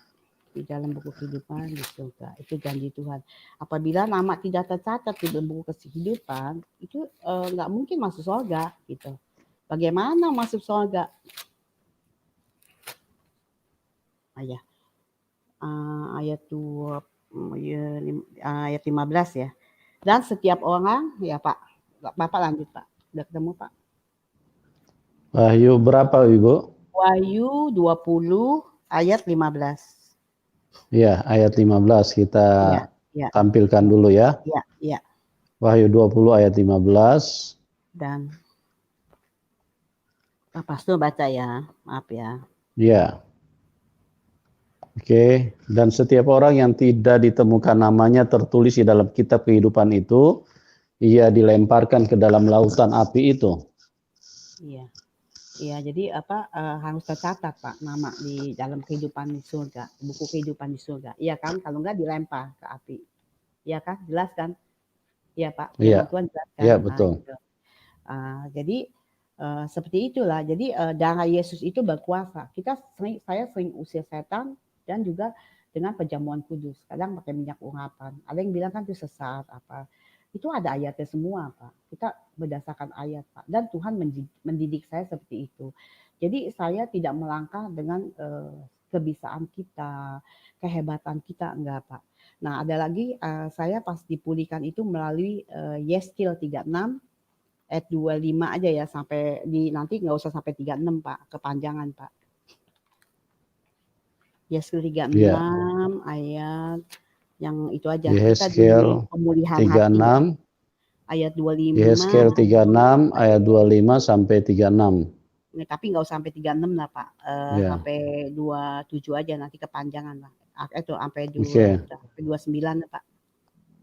di dalam buku kehidupan di surga. Itu janji Tuhan. Apabila nama tidak tercatat di dalam buku kehidupan, itu nggak mungkin masuk surga gitu. Bagaimana masuk surga? Ayat 15 ya. Dan setiap orang, ya Pak, Bapak lanjut Pak. Udah ketemu Pak? Wahyu berapa Ibu? Wahyu 20 ayat 15. Ya, ayat 15 kita Ya. tampilkan dulu ya. Ya. Wahyu 20 ayat 15. Dan Pak Pastor baca ya, maaf ya. Ya. Oke, dan setiap orang yang tidak ditemukan namanya tertulis di dalam kitab kehidupan itu, ia dilemparkan ke dalam lautan api itu. Iya. Iya, jadi harus tercatat Pak nama di dalam kehidupan di surga, buku kehidupan di surga. Iya kan? Kalau enggak dilempar ke api. Iya kan? Jelas kan? Iya Pak. Iya. Tuhan jelas kan? Iya, betul. Gitu. Jadi seperti itulah. Jadi darah Yesus itu berkuasa. Saya sering usir setan dan juga dengan perjamuan kudus. Kadang pakai minyak urapan. Ada yang bilang kan itu sesat apa. Itu ada ayatnya semua Pak. Kita berdasarkan ayat Pak. Dan Tuhan mendidik saya seperti itu. Jadi saya tidak melangkah dengan kebisaan kita, kehebatan kita, enggak Pak. Nah ada lagi saya pas dipulihkan itu melalui Yeskil 36 ayat 25 aja ya sampai nanti nggak usah sampai 36 Pak, kepanjangan Pak. Yeskil 36 ayat yang itu aja. Kita di pemulihan 36, hati. Ayat 25. Yeskel 36 ayat 25 sampai 36. Tapi nggak usah sampai 36 lah Pak. Sampai 27 aja nanti kepanjangan lah. Itu sampai 29 lah Pak.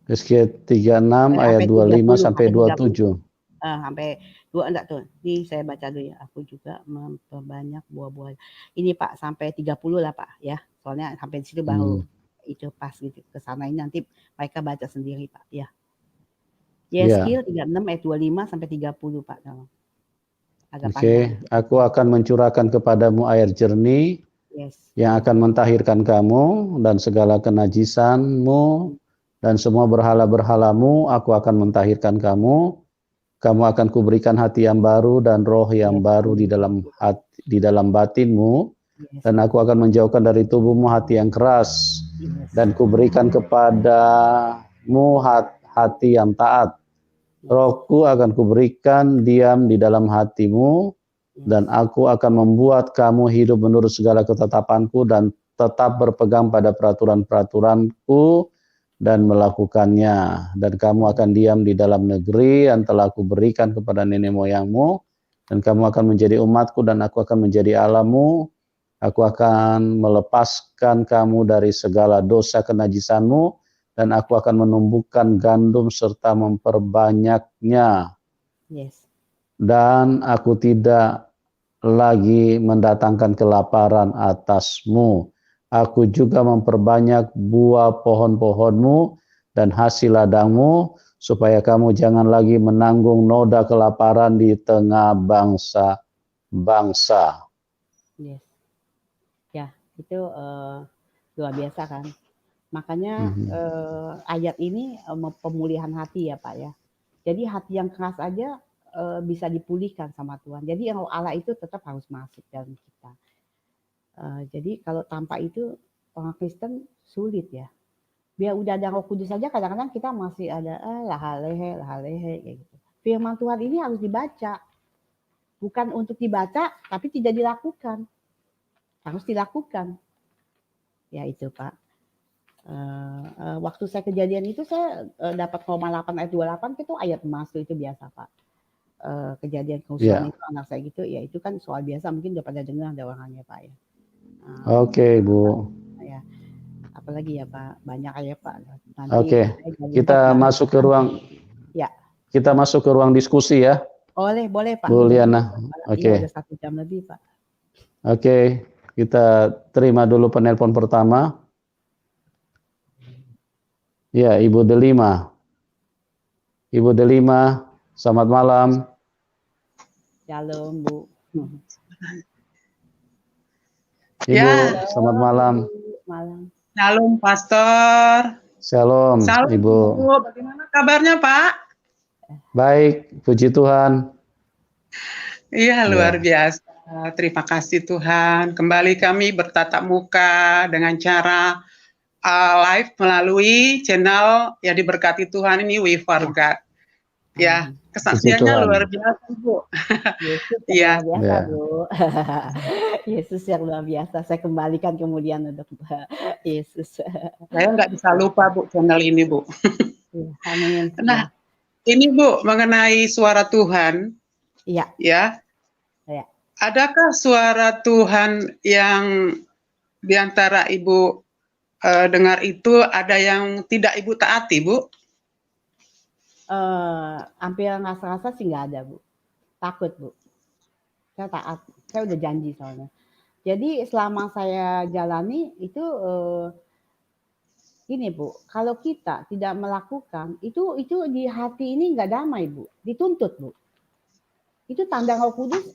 Yeskel 36 ayat 25 sampai 27. Sampai 2 enggak tuh. Ini saya baca dulu ya. Aku juga memperbanyak buah-buah. Ini Pak sampai 30 lah Pak ya. Soalnya sampai di situ baru itu pas gitu ke sana ini nanti mereka baca sendiri Pak ya. Yeskil 36 ayat 25 sampai 30 Pak. Oke, aku akan mencurahkan kepadamu air jernih yang akan mentahirkan kamu dan segala kenajisanmu dan semua berhala-berhalamu aku akan mentahirkan kamu. Kamu akan kuberikan hati yang baru dan roh yang baru di dalam batinmu, dan aku akan menjauhkan dari tubuhmu hati yang keras, dan kuberikan kepadamu hati yang taat. Rohku akan kuberikan diam di dalam hatimu, dan aku akan membuat kamu hidup menurut segala ketetapanku dan tetap berpegang pada peraturan-peraturanku dan melakukannya, dan kamu akan diam di dalam negeri yang telah kuberikan kepada nenek moyangmu, dan kamu akan menjadi umatku dan aku akan menjadi Allahmu. Aku akan melepaskan kamu dari segala dosa kenajisanmu, dan aku akan menumbuhkan gandum serta memperbanyaknya. Dan aku tidak lagi mendatangkan kelaparan atasmu. Aku juga memperbanyak buah pohon-pohonmu dan hasil ladangmu, supaya kamu jangan lagi menanggung noda kelaparan di tengah bangsa-bangsa. Ya, itu luar biasa kan. Makanya ayat ini pemulihan hati ya Pak ya. Jadi hati yang keras aja bisa dipulihkan sama Tuhan. Jadi Allah itu tetap harus masuk dalam kita. Jadi kalau tanpa itu orang Kristen sulit ya. Biar udah ada Roh Kudus saja kadang-kadang kita masih ada lahalehe kayak gitu. Firman Tuhan ini harus dibaca. Bukan untuk dibaca tapi tidak dilakukan. Harus dilakukan. Ya itu Pak. Waktu saya kejadian itu saya dapat 8 ayat 28 itu ayat emas itu biasa Pak. Kejadian kehusuan itu anak saya gitu ya itu kan soal biasa mungkin udah pada dengar ada orangnya Pak ya. Oke, Bu. Ya. Apalagi ya Pak, banyak aja Pak. Oke, kita masuk ke ruang. Ya. Kita masuk ke ruang diskusi ya. Boleh Pak. Bu Liana. Oke. Udah 1 jam lebih Pak. Oke, kita terima dulu penelpon pertama. Ya, Ibu Delima. Ibu Delima, selamat malam. Shalom, Bu. Ibu, Ya. selamat malam. Malam. Shalom, Pastor. Shalom, Shalom, Ibu. Ibu. Bagaimana kabarnya, Pak? Baik, puji Tuhan. Iya, luar Ya. biasa. Terima kasih Tuhan. Kembali kami bertatap muka dengan cara live melalui channel yang diberkati Tuhan ini, We For God. Ya, Puji kesaksiannya Tuhan. luar biasa, Bu. Yesus Iya. yang luar biasa, Ya. Bu. Yesus yang luar biasa. Saya kembalikan kemudian untuk Yesus. Saya nggak bisa lupa, Bu, channel ini, Bu. Ya, amin. Nah, ini, Bu, mengenai suara Tuhan. Iya. Ya. Ya. Adakah suara Tuhan yang di antara Ibu dengar itu ada yang tidak Ibu taati, Bu? Hampir ngerasa sih nggak ada, Bu. Takut, Bu. Saya taat. Saya udah janji soalnya. Jadi selama saya jalani itu gini, Bu. Kalau kita tidak melakukan itu di hati ini nggak damai, Bu. Dituntut, Bu. Itu tanda Roh Kudus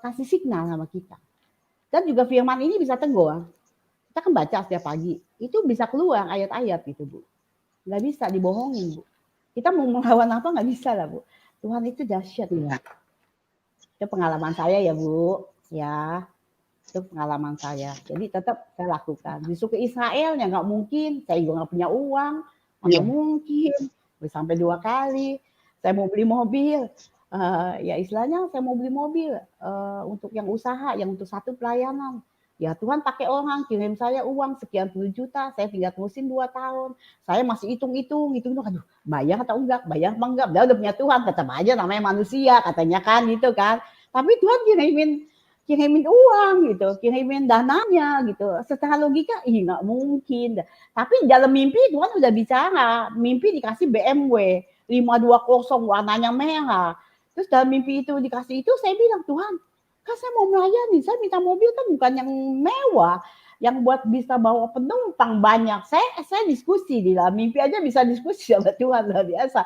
kasih signal sama kita. Dan juga firman ini bisa tegur. Kita kan baca setiap pagi. Itu bisa keluar ayat-ayat gitu, Bu. Nggak bisa dibohongin, Bu. Kita mau melawan apa nggak bisa lah, Bu. Tuhan itu dahsyat. Ya. Itu pengalaman saya ya, Bu. Ya, itu pengalaman saya. Jadi tetap saya lakukan. Disuruh ke Israel ya nggak mungkin. Saya juga nggak punya uang. Nggak mungkin. Sampai 2 kali. Saya mau beli mobil. Ya istilahnya saya mau beli mobil untuk yang usaha, yang untuk satu pelayanan. Ya Tuhan pakai orang kirim saya uang sekian puluh juta, saya tinggal terusin 2 tahun. Saya masih hitung-hitung, aduh bayar atau enggak, bayar apa enggak. Dia udah punya Tuhan, tetap aja namanya manusia katanya kan gitu kan. Tapi Tuhan kirimin uang gitu, kirimin dananya gitu. Secara logika, nggak mungkin. Tapi dalam mimpi Tuhan udah bicara, mimpi dikasih BMW 520 warnanya merah. Terus dalam mimpi itu dikasih itu, saya bilang, Tuhan, kan saya mau melayani, saya minta mobil kan bukan yang mewah, yang buat bisa bawa penumpang banyak. Saya diskusi di dalam mimpi aja bisa diskusi sama Tuhan, luar biasa.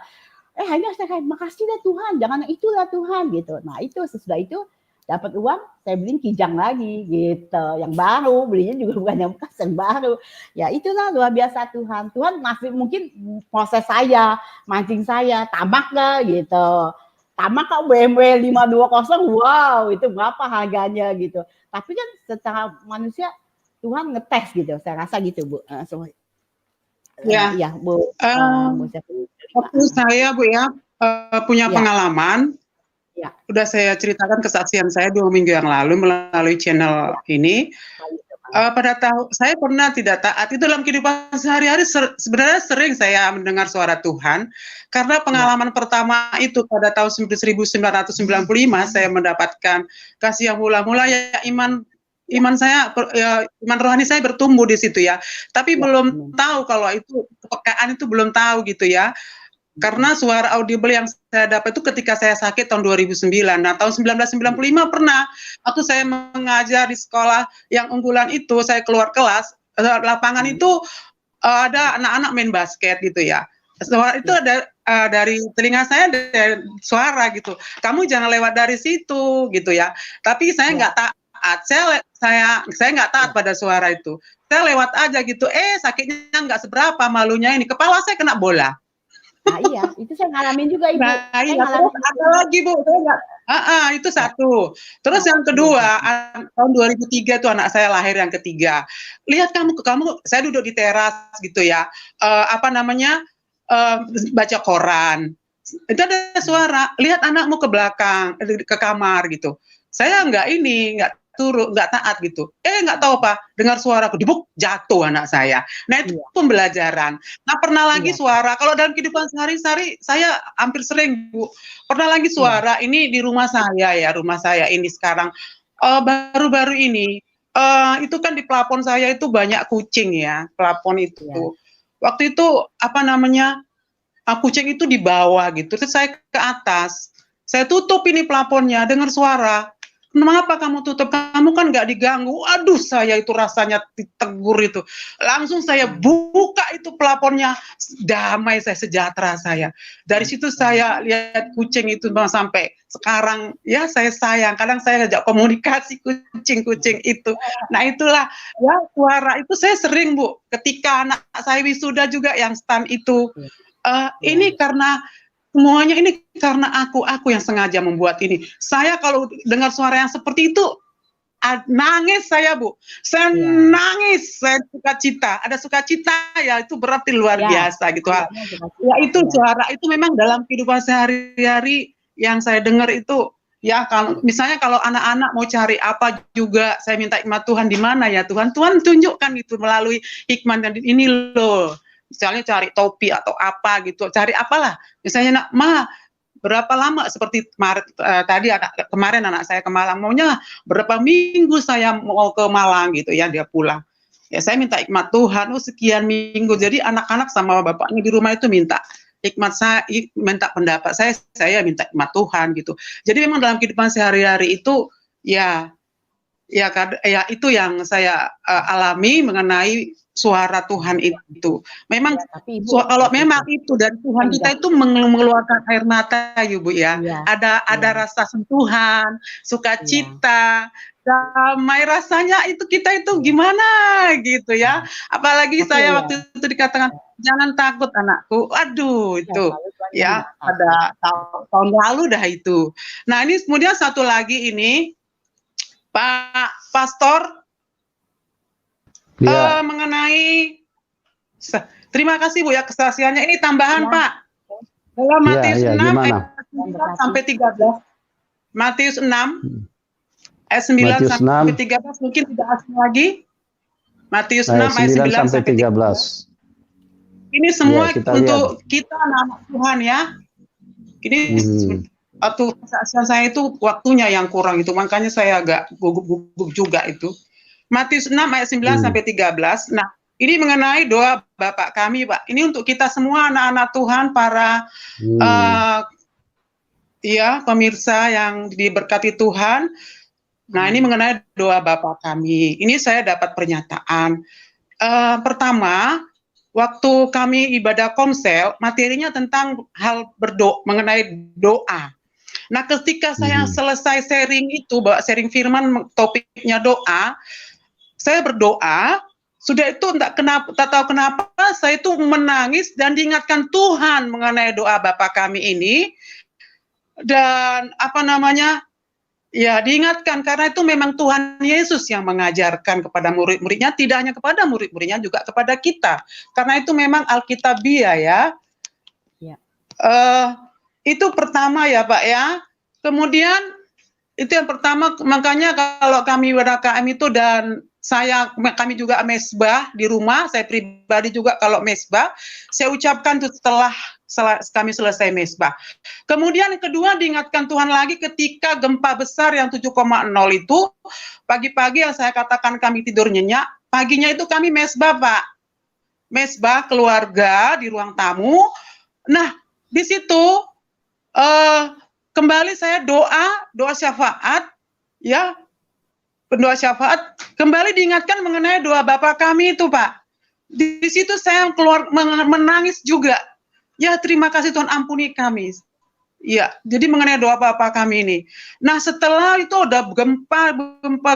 Hanya saya kayak, makasih dah Tuhan, jangan itulah Tuhan gitu. Nah itu sesudah itu dapat uang, saya beli kijang lagi gitu, yang baru, belinya juga bukan yang bekas, yang baru. Ya itulah luar biasa Tuhan. Tuhan masih mungkin proses saya, mancing saya, tamak lah gitu. Tamak kok BMW 520, wow itu berapa harganya gitu. Tapi kan secara manusia Tuhan ngetes gitu, saya rasa gitu Bu. Ya, Bu. Waktu saya Bu ya punya pengalaman. Ya. Udah saya ceritakan kesaksian saya 2 minggu yang lalu melalui channel ini. Pada tahun saya pernah tidak taat itu dalam kehidupan sehari-hari. Sebenarnya sering saya mendengar suara Tuhan karena pengalaman pertama itu pada tahun 1995 saya mendapatkan kasih yang mula-mula ya iman saya iman rohani saya bertumbuh di situ ya. Tapi belum tahu kalau itu kepekaan itu belum tahu gitu ya. Karena suara audible yang saya dapat itu ketika saya sakit tahun 2009. Nah, tahun 1995 pernah waktu saya mengajar di sekolah yang unggulan itu, saya keluar kelas, lapangan itu ada anak-anak main basket gitu ya. Suara itu ada dari telinga saya ada suara gitu. Kamu jangan lewat dari situ gitu ya. Tapi saya nggak taat. Saya nggak taat pada suara itu. Saya lewat aja gitu. Sakitnya nggak seberapa, malunya ini kepala saya kena bola. Nah iya, itu saya ngalamin juga Ibu. Nah, terus ada lagi Bu, itu satu. Terus yang kedua, tahun 2003 itu anak saya lahir yang ketiga. Lihat kamu, saya duduk di teras gitu ya, baca koran. Itu ada suara, lihat anakmu ke belakang, ke kamar gitu. Saya nggak turun, nggak taat gitu. Nggak tahu apa, dengar suara kedibuk, jatuh anak saya. Nah itu pembelajaran. Nah pernah lagi suara, kalau dalam kehidupan sehari-hari saya hampir sering Bu, pernah lagi suara ini di rumah saya ini sekarang baru-baru ini itu kan di plafon saya itu banyak kucing ya, plafon itu. Waktu itu kucing itu di bawah gitu, terus saya ke atas, saya tutup ini plafonnya, dengar suara. Mengapa kamu tutup? Kamu kan nggak diganggu. Aduh, saya itu rasanya ditegur itu. Langsung saya buka itu pelapornya, damai saya, sejahtera saya. Dari situ saya lihat kucing itu sampai sekarang, ya saya sayang. Kadang saya ajak komunikasi kucing-kucing itu. Nah itulah, ya suara itu saya sering Bu, ketika anak saya wisuda juga yang stan itu. Ini karena semuanya ini karena aku yang sengaja membuat ini. Saya kalau dengar suara yang seperti itu, nangis saya Bu. Saya nangis, saya sukacita. Ada sukacita ya, itu berarti luar biasa gitu. Ya itu suara itu memang dalam kehidupan sehari-hari yang saya dengar itu. Ya kalau misalnya kalau anak-anak mau cari apa juga, saya minta hikmat Tuhan, di mana ya Tuhan? Tuhan tunjukkan itu melalui hikmat, dan ini loh. Misalnya cari topi atau apa gitu, cari apalah. Misalnya berapa lama seperti kemarin anak saya ke Malang, maunya berapa minggu saya mau ke Malang gitu ya, dia pulang. Ya saya minta hikmat Tuhan, sekian minggu. Jadi anak-anak sama bapaknya di rumah itu minta hikmat, saya minta pendapat saya minta hikmat Tuhan gitu. Jadi memang dalam kehidupan sehari-hari itu ya itu yang saya alami mengenai suara Tuhan itu. Memang kalau memang itu dari Tuhan, kita itu mengeluarkan air mata ya Bu ya. Ada rasa sentuhan, sukacita, damai, rasanya itu kita itu gimana gitu ya. Apalagi saya waktu itu dikatakan jangan takut anakku. Aduh itu ya pada tahun lalu dah itu. Nah ini kemudian satu lagi ini Pak Pastor, mengenai, terima kasih Bu ya kesaksiannya. Ini tambahan Pak. Dalam Matius 6 ayat 9 sampai 13. Matius 6 ayat 9 sampai 13, mungkin tidak asing lagi. Matius 6 ayat 9 sampai 13. Ini semua untuk kita anak-anak Tuhan ya. Ini atau kesaksian saya itu waktunya yang kurang itu, makanya saya agak gugup juga itu. Matius 6 ayat 9 sampai 13. Nah, ini mengenai doa Bapak kami, Pak. Ini untuk kita semua anak-anak Tuhan, para pemirsa yang diberkati Tuhan. Nah, ini mengenai doa Bapak kami. Ini saya dapat pernyataan. Pertama, waktu kami ibadah komsel, materinya tentang hal berdoa, mengenai doa. Nah, ketika saya selesai sharing itu, bawa sharing firman, topiknya doa, saya berdoa, sudah itu tak tahu kenapa saya itu menangis dan diingatkan Tuhan mengenai doa Bapa kami ini. Dan diingatkan karena itu memang Tuhan Yesus yang mengajarkan kepada murid-muridnya, tidak hanya kepada murid-muridnya, juga kepada kita. Karena itu memang Alkitabiah ya. Itu pertama ya Pak ya. Kemudian itu yang pertama, makanya kalau kami WKM itu dan kami juga mesbah di rumah, saya pribadi juga kalau mesbah, saya ucapkan itu setelah kami selesai mesbah. Kemudian yang kedua diingatkan Tuhan lagi ketika gempa besar yang 7,0 itu, pagi-pagi yang saya katakan kami tidur nyenyak, paginya itu kami mesbah Pak. Mesbah keluarga di ruang tamu. Nah, di situ kembali saya doa syafaat, ya, pendoa syafaat, kembali diingatkan mengenai doa Bapa kami itu Pak. Di situ saya keluar menangis juga. Ya terima kasih Tuhan, ampuni kami. Ya, jadi mengenai doa Bapa kami ini. Nah setelah itu udah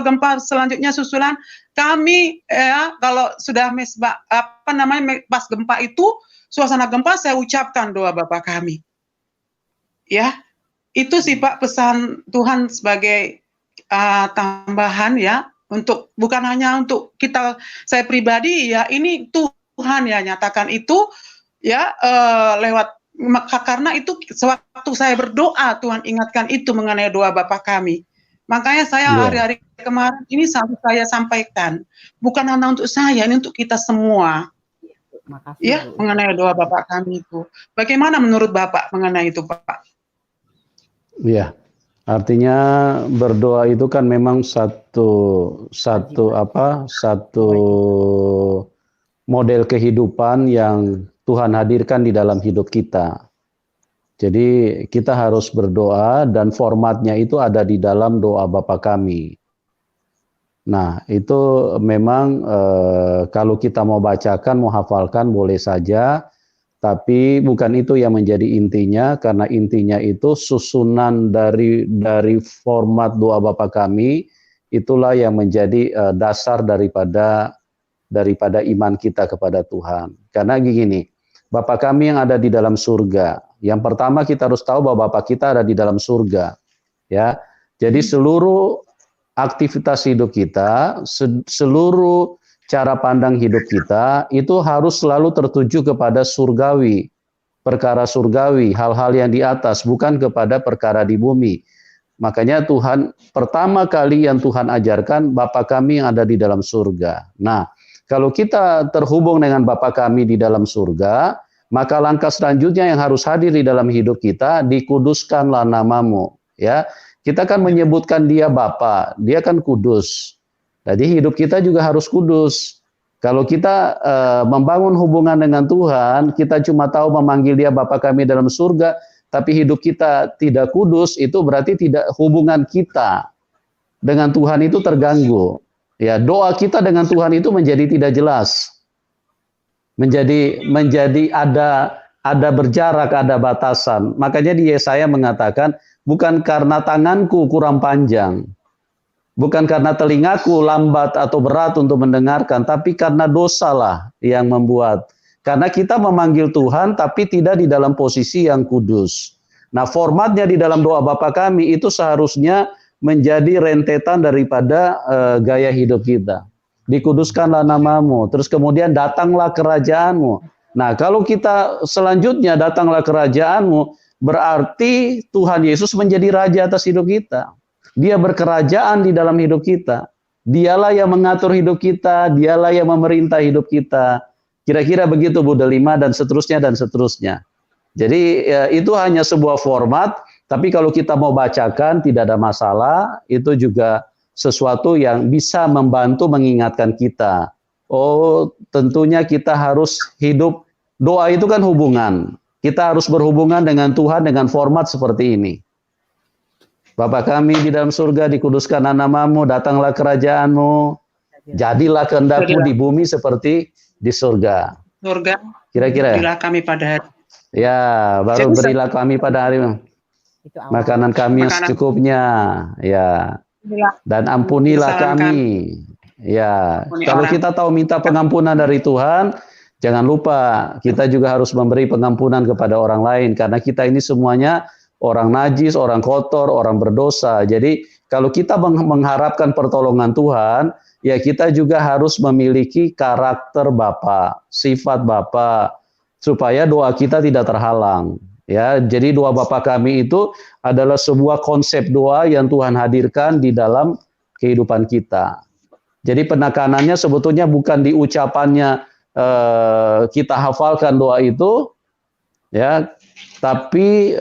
gempa selanjutnya susulan, kami ya kalau sudah mesbah pas gempa itu, suasana gempa saya ucapkan doa Bapa kami. Ya, itu sih Pak pesan Tuhan sebagai tambahan ya, untuk bukan hanya untuk kita, saya pribadi ya, ini Tuhan ya nyatakan itu ya lewat, karena itu sewaktu saya berdoa Tuhan ingatkan itu mengenai doa Bapa kami. Makanya saya hari-hari kemarin ini saya sampaikan, bukan hanya untuk saya, ini untuk kita semua. Makasih, ya mengenai doa Bapa kami itu. Bagaimana menurut Bapak mengenai itu Pak? Iya. Artinya berdoa itu kan memang satu model kehidupan yang Tuhan hadirkan di dalam hidup kita. Jadi kita harus berdoa dan formatnya itu ada di dalam doa Bapa Kami. Nah, itu memang kalau kita mau bacakan, mau hafalkan boleh saja, tapi bukan itu yang menjadi intinya, karena intinya itu susunan dari format doa Bapa Kami, itulah yang menjadi dasar daripada iman kita kepada Tuhan. Karena gini, Bapa Kami yang ada di dalam surga. Yang pertama kita harus tahu bahwa Bapa kita ada di dalam surga, ya. Jadi seluruh aktivitas hidup kita, seluruh cara pandang hidup kita itu harus selalu tertuju kepada surgawi, perkara surgawi, hal-hal yang di atas, bukan kepada perkara di bumi. Makanya Tuhan, pertama kali yang Tuhan ajarkan, Bapa Kami yang ada di dalam surga. Nah, kalau kita terhubung dengan Bapa Kami di dalam surga, maka langkah selanjutnya yang harus hadir di dalam hidup kita, dikuduskanlah namamu. Ya, kita kan menyebutkan dia Bapa, dia kan kudus. Jadi hidup kita juga harus kudus. Kalau kita membangun hubungan dengan Tuhan, kita cuma tahu memanggil dia Bapa Kami dalam surga, tapi hidup kita tidak kudus, itu berarti tidak, hubungan kita dengan Tuhan itu terganggu. Ya, doa kita dengan Tuhan itu menjadi tidak jelas. Menjadi ada berjarak, ada batasan. Makanya di Yesaya mengatakan, bukan karena tanganku kurang panjang, bukan karena telingaku lambat atau berat untuk mendengarkan, tapi karena dosalah yang membuat. Karena kita memanggil Tuhan, tapi tidak di dalam posisi yang kudus. Nah, formatnya di dalam doa Bapa Kami itu seharusnya menjadi rentetan daripada gaya hidup kita. Dikuduskanlah namamu, terus kemudian datanglah kerajaanmu. Nah, kalau kita selanjutnya datanglah kerajaanmu, berarti Tuhan Yesus menjadi raja atas hidup kita. Dia berkerajaan di dalam hidup kita. Dialah yang mengatur hidup kita, dialah yang memerintah hidup kita. Kira-kira begitu Bu Delima, dan seterusnya dan seterusnya. Jadi ya, itu hanya sebuah format, tapi kalau kita mau bacakan tidak ada masalah, itu juga sesuatu yang bisa membantu mengingatkan kita. Oh, tentunya kita harus hidup, doa itu kan hubungan. Kita harus berhubungan dengan Tuhan dengan format seperti ini. Bapa Kami di dalam surga, dikuduskan namamu, datanglah kerajaanmu, jadilah kehendakmu di bumi seperti di surga. Surga, Kira-kira berilah kami pada hari. Ya, baru berilah kami pada hari makanan kami yang secukupnya, ya. Dan ampunilah kami. Ya, kalau kita tahu minta pengampunan dari Tuhan, jangan lupa kita juga harus memberi pengampunan kepada orang lain, karena kita ini semuanya orang najis, orang kotor, orang berdosa. Jadi kalau kita mengharapkan pertolongan Tuhan, ya kita juga harus memiliki karakter Bapa, sifat Bapa, supaya doa kita tidak terhalang. Ya, jadi doa Bapa Kami itu adalah sebuah konsep doa yang Tuhan hadirkan di dalam kehidupan kita. Jadi penekanannya sebetulnya bukan di ucapannya kita hafalkan doa itu, ya, tapi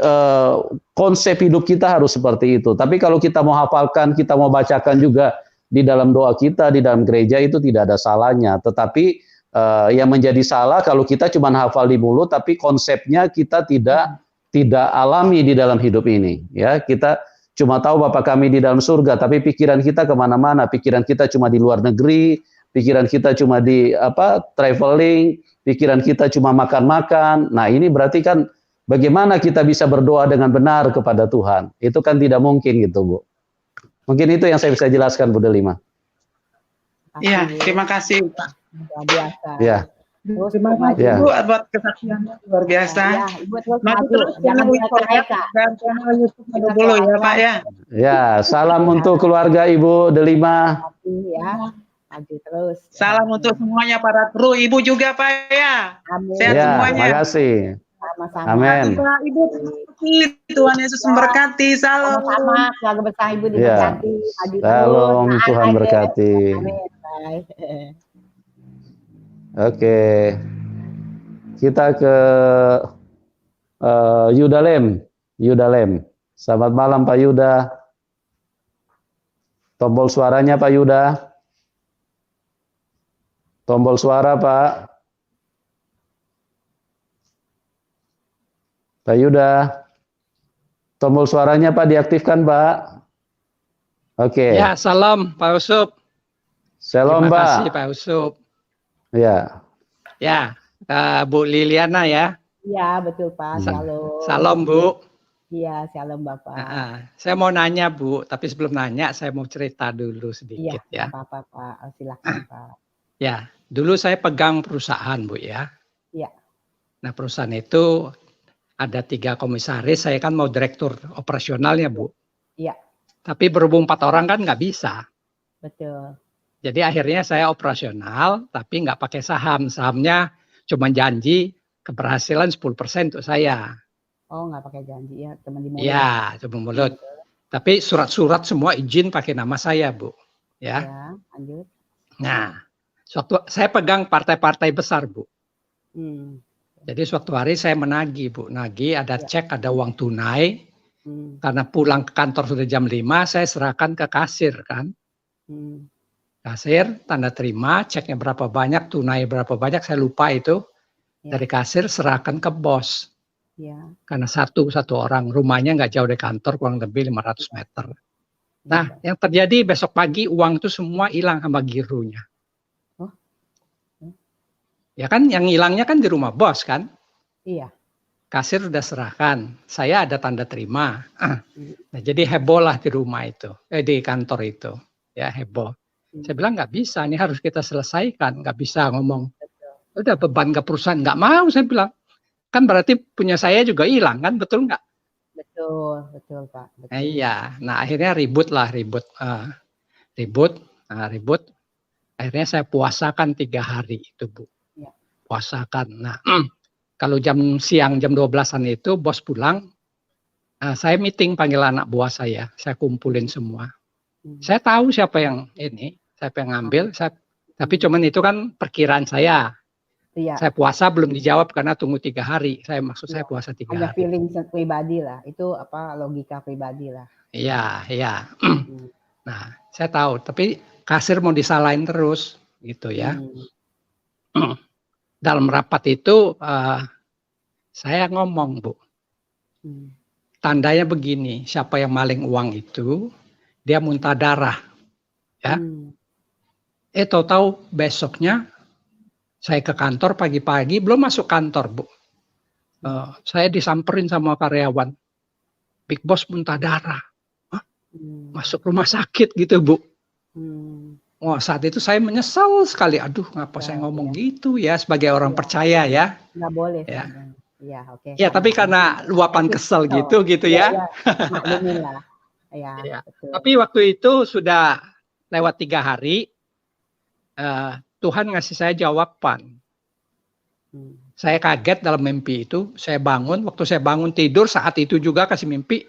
konsep hidup kita harus seperti itu. Tapi kalau kita mau hafalkan, kita mau bacakan juga di dalam doa kita, di dalam gereja, itu tidak ada salahnya. Tetapi yang menjadi salah kalau kita cuma hafal di mulut, tapi konsepnya kita tidak alami di dalam hidup ini. Ya, kita cuma tahu Bapa Kami di dalam surga, tapi pikiran kita kemana-mana. Pikiran kita cuma di luar negeri, pikiran kita cuma di traveling, pikiran kita cuma makan-makan. Nah, ini berarti kan bagaimana kita bisa berdoa dengan benar kepada Tuhan? Itu kan tidak mungkin gitu, Bu. Mungkin itu yang saya bisa jelaskan, Bu Delima. Iya, terima kasih, Pak. Luar biasa. Ya. Terima kasih Bu buat kesaksiannya luar biasa. Ya, Ibu terus Maju maju. terus Jangan channel tereka. dan channel YouTube dulu ya Pak ya. Ya, salam untuk keluarga Ibu Delima. Ya, maju terus. Salam untuk semuanya para kru, Ibu juga Pak ya. Amin. Sehat Ya, semuanya. terima kasih. Sama-sama. Amin. Pak, Ibu, Tuhan Yesus memberkati. Salam. Sama-sama. Keluarga besar Ibu Ya. diberkati. Maju terus. Salam, Tuhan berkati. Amin. Bye. Oke, kita ke Yudalem. Selamat malam Pak Yuda. Tombol suaranya Pak Yuda. Tombol suara Pak. Pak Yuda. Tombol suaranya Pak diaktifkan Pak. Oke. Ya, salam Pak Usup. Shalom Terima Pak. kasih Pak Usup. Ya. Ya, Bu Liliana ya. Iya, betul Pak. Shalom. Salam Bu. Iya, shalom Bapak. Saya mau nanya Bu, tapi sebelum nanya saya mau cerita dulu sedikit Iya, ya. apa-apa Pak. Silakan Pak. Ya, dulu saya pegang perusahaan Bu ya. Iya. Nah perusahaan itu ada 3 komisaris, saya kan mau direktur operasionalnya Bu. Iya. Tapi berhubung 4 orang kan nggak bisa. Betul. Jadi akhirnya saya operasional, tapi nggak pakai saham. Sahamnya cuma janji keberhasilan 10% untuk saya. Oh, nggak pakai janji ya, teman di mulut. Ya, cuma mulut. Tapi surat-surat semua izin pakai nama saya Bu. Ya. Ya, lanjut. Nah, suatu saya pegang partai-partai besar Bu. Jadi suatu hari saya menagih Bu, nagih ada cek, ada uang tunai. Karena pulang ke kantor sudah jam 5, saya serahkan ke kasir kan. Kasir, tanda terima, ceknya berapa banyak, tunai berapa banyak, saya lupa itu. Dari kasir serahkan ke bos. Karena satu orang, rumahnya nggak jauh dari kantor, kurang lebih 500 meter. Nah, yang terjadi besok pagi uang itu semua hilang sama gironya. Ya kan, yang hilangnya kan di rumah bos kan. Iya. Kasir udah serahkan, saya ada tanda terima. Nah, jadi heboh lah di rumah itu, di kantor itu, ya heboh. Saya bilang nggak bisa, ini harus kita selesaikan, nggak bisa ngomong. Udah beban ke perusahaan, nggak mau saya bilang. Kan berarti punya saya juga hilang kan, betul nggak? Betul Pak. Betul. Nah, iya, nah akhirnya ribut. Akhirnya saya puasakan 3 hari itu Bu. Ya. Puasakan. Nah, kalau siang jam 12-an itu bos pulang, saya meeting panggil anak buah saya kumpulin semua. Saya tahu siapa yang ngambil, tapi cuman itu kan perkiraan saya. Iya. Saya puasa belum dijawab karena tunggu 3 hari. Saya puasa 3 hari. Ada feeling pribadi lah, itu logika pribadi lah. Iya. Nah, saya tahu, tapi kasir mau disalahin terus, gitu ya. Dalam rapat itu saya ngomong Bu, tandanya begini, siapa yang maling uang itu dia muntah darah, ya. Tahu-tahu besoknya saya ke kantor pagi-pagi, belum masuk kantor Bu, saya disamperin sama karyawan, Big Boss muntah darah, masuk rumah sakit gitu Bu. Wah, saat itu saya menyesal sekali. Aduh, ngapa saya ngomong gitu ya sebagai orang percaya ya? Nggak boleh. Ya. Ya, oke. Ya, tapi karena luapan kesel gitu ya. Maklumin lah. Ya. Tapi waktu itu sudah lewat 3 hari, Tuhan ngasih saya jawaban. Saya kaget dalam mimpi itu. Saya bangun, waktu saya bangun tidur saat itu juga kasih mimpi.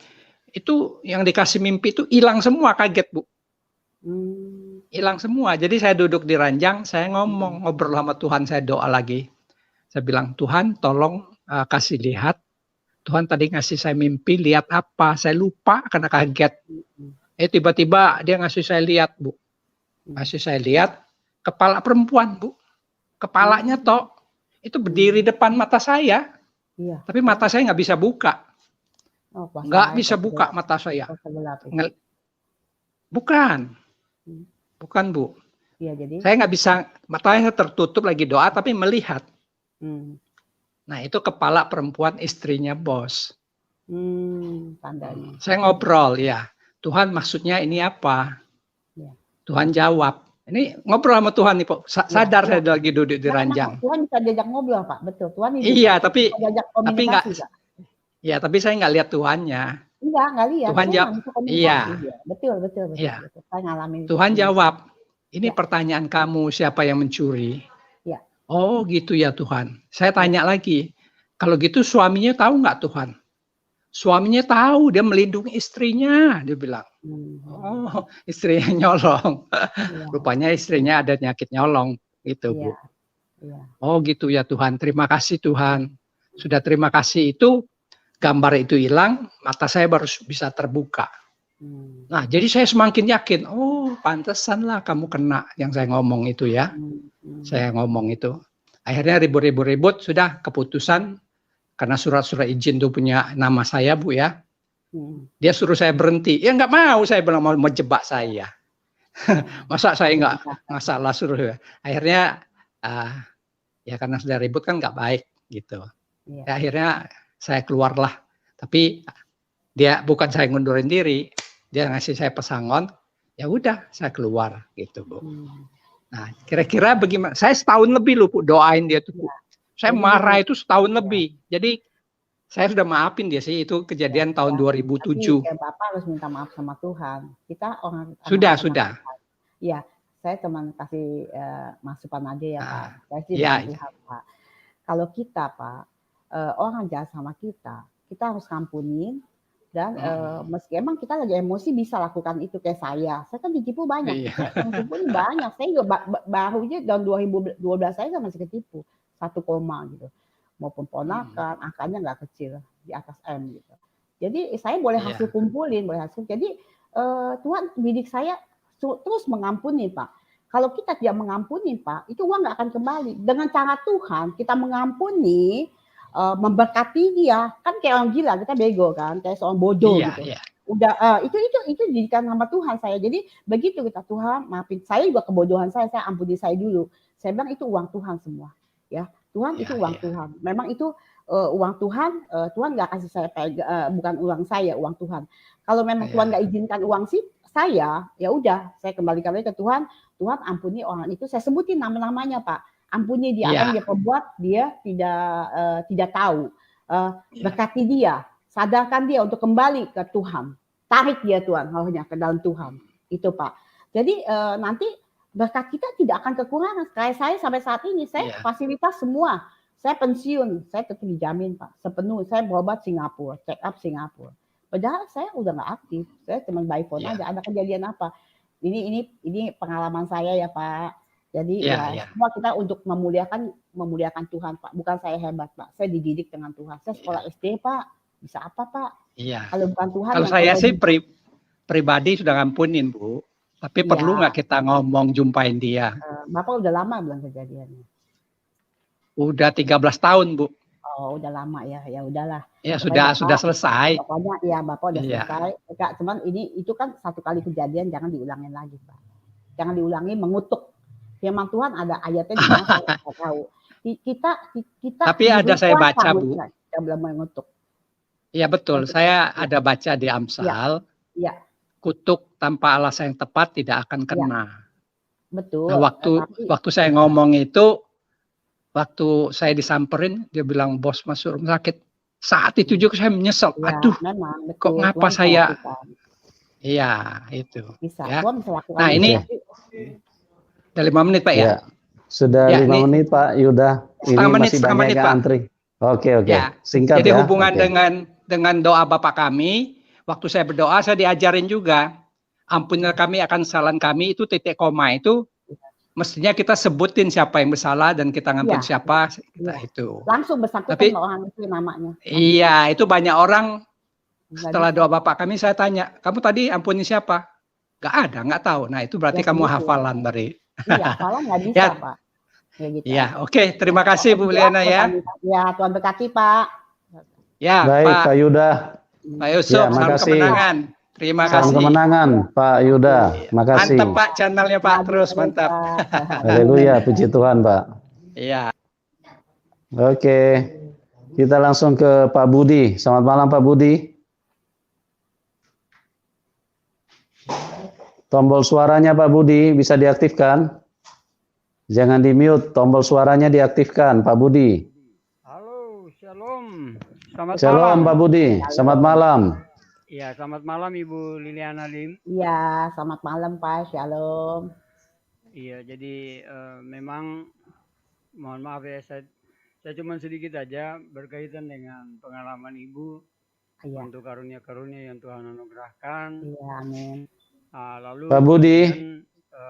Itu yang dikasih mimpi itu hilang semua, kaget Bu. Hilang semua. Jadi saya duduk di ranjang, saya ngobrol sama Tuhan, saya doa lagi. Saya bilang, Tuhan tolong kasih lihat. Tuhan tadi ngasih saya mimpi, lihat apa? Saya lupa karena kaget. Tiba-tiba dia ngasih saya lihat Bu. Ngasih saya lihat kepala perempuan Bu. Kepalanya itu berdiri depan mata saya. Iya. Tapi mata saya nggak bisa buka. Nggak bisa buka mata saya. Bukan Bu. Iya, jadi saya nggak bisa, matanya tertutup lagi doa tapi melihat. Nah itu kepala perempuan istrinya bos. Tandanya. Saya ngobrol ya, Tuhan maksudnya ini apa? Ya. Tuhan jawab. Ini ngobrol sama Tuhan nih Pak. Sadar saya lagi duduk di ranjang. Tuhan bisa diajak ngobrol Pak, betul. Tuhan iya tapi nggak. Ya tapi saya nggak lihat Tuhannya. Nggak lihat. Tuhan jawab. Iya. Betul. Iya. Saya ngalamin. Tuhan jawab. Ini pertanyaan kamu, siapa yang mencuri? Ya. Oh gitu ya Tuhan. Saya tanya lagi. Kalau gitu suaminya tahu nggak Tuhan? Suaminya tahu, dia melindungi istrinya. Dia bilang. Oh istrinya nyolong. Ya. Rupanya istrinya ada penyakit nyolong. Gitu Bu. Ya. Oh gitu ya Tuhan. Terima kasih Tuhan. Sudah terima kasih itu. Gambar itu hilang, mata saya baru bisa terbuka. Nah, jadi saya semakin yakin, oh pantesan lah kamu kena yang saya ngomong itu ya. Saya ngomong itu. Akhirnya ribut-ribut, sudah keputusan, karena surat-surat izin itu punya nama saya Bu ya. Dia suruh saya berhenti. Ya nggak mau, saya bilang mau menjebak saya. Masa saya nggak salah suruh. Akhirnya ya karena sudah ribut kan nggak baik gitu. Ya, akhirnya saya keluarlah. Tapi dia bukan saya ngundurin diri, dia ngasih saya pesangon. Ya udah, saya keluar gitu, Bu. Nah, kira-kira bagaimana? Saya setahun lebih loh, Bu, doain dia tuh, Bu. Saya marah itu setahun lebih. Jadi saya sudah maafin dia sih, itu kejadian tahun 2007. Tapi Bapak harus minta maaf sama Tuhan. Kita orang Sudah. Iya, saya teman kasih masukan aja ya Pak. Saya sih Tuhan Pak. Kalau kita Pak, orang jahat sama kita harus ngampunin. Dan meski emang kita lagi emosi bisa lakukan itu kayak saya kan ditipu banyak. Saya ditipu banyak. Saya juga baru aja tahun 2012 saya masih ketipu 1, gitu. Maupun ponakan, angkanya nggak kecil di atas M gitu. Jadi saya boleh hasil kumpulin, Jadi Tuhan didik saya terus mengampuni Pak. Kalau kita tidak mengampuni Pak, itu uang nggak akan kembali. Dengan cara Tuhan kita mengampuni, memberkati dia, kan kayak orang gila, kita bego kan, kayak seorang bodoh gitu. Udah itu didikan sama Tuhan saya. Jadi begitu kita, Tuhan maafin saya juga kebodohan saya ampuni saya dulu. Saya bilang itu uang Tuhan semua, ya. Tuhan itu uang Tuhan. Memang itu uang Tuhan, Tuhan nggak kasih saya bukan uang saya, uang Tuhan. Kalau memang Tuhan nggak izinkan uang saya, ya udah, saya kembalikan lagi ke Tuhan. Tuhan ampuni orang itu. Saya sebutin nama-namanya Pak. Ampuni dia, apa yang dia perbuat, dia tidak tahu. Berkati dia, sadarkan dia untuk kembali ke Tuhan. Tarik dia Tuhan, rohnya ke dalam Tuhan. Itu Pak. Jadi nanti berkat kita tidak akan kekurangan. Kayak saya sampai saat ini, saya fasilitas semua. Saya pensiun, saya tetap dijamin Pak. Sepenuh, saya berobat Singapura, check up Singapura. Padahal saya udah nggak aktif, saya cuma by phone aja. Ada kejadian apa? Ini pengalaman saya ya Pak. Jadi semua kita untuk memuliakan Tuhan Pak. Bukan saya hebat Pak, saya dididik dengan Tuhan. Saya sekolah SD Pak, bisa apa Pak? Kalau bukan Tuhan. Kalau saya sih pribadi sudah ngampunin Bu. Tapi perlu nggak kita ngomong jumpain dia? Bapak udah lama belum kejadiannya? Udah 13 tahun Bu. Oh, udah lama ya. Ya udahlah. Ya sudah selesai. Pokoknya ya Bapak udah selesai. Kak, cuman itu kan satu kali kejadian, jangan diulangin lagi Pak. Jangan diulangi mengutuk. Firman Tuhan ada ayatnya di mana saya nggak tahu. Kita Tapi ada saya baca Bu. Kita belum mengutuk. Iya betul. Saya ada baca di Amsal. Iya. Kutuk tanpa alasan yang tepat tidak akan kena. Betul. Nah, waktu saya ngomong itu, waktu saya disamperin, dia bilang bos masuk rumah sakit. Saat itu juga saya menyesal. Aduh, memang, kok ngapa saya? Iya, itu. Bisa. Ya. Nah ini udah 5 menit Pak ya? Sudah 5 menit Pak Yuda. Ini masih banyak yang antri. Oke. Ya. Singkat jadi ya. Hubungan dengan doa Bapak kami, waktu saya berdoa saya diajarin juga, ampunilah kami akan kesalahan kami, itu titik koma itu mestinya kita sebutin siapa yang bersalah dan kita ngampun siapa kita itu. Langsung bersangkutan orang itu namanya. Iya, itu banyak orang setelah doa Bapak kami saya tanya, kamu tadi ampuni siapa? Gak ada, nggak tahu. Nah itu berarti kamu hafalan dari. Iya, hafalan nggak bisa Pak. Gitu. Ya, oke. Terima kasih Bu Liana ya. Ya, Tuhan berkati Pak. Ya, baik Pak Yuda. Pak Yusuf, salam kemenangan. Terima kasih. Salam kemenangan Pak Yuda. Makasih. Mantap Pak channelnya Pak, terus mantap. Haleluya, puji Tuhan Pak. Iya. Oke, kita langsung ke Pak Budi. Selamat malam Pak Budi. Tombol suaranya Pak Budi bisa diaktifkan. Jangan di-mute, tombol suaranya diaktifkan Pak Budi. Halo, shalom. Selamat malam Pak Budi. Selamat malam. Iya, selamat malam Ibu Liliana Lim. Iya, selamat malam Pak. Shalom. Iya, jadi memang mohon maaf ya, saya cuma sedikit aja berkaitan dengan pengalaman Ibu untuk karunia-karunia yang Tuhan anugerahkan. Iya, amin. Lalu Pak Budi,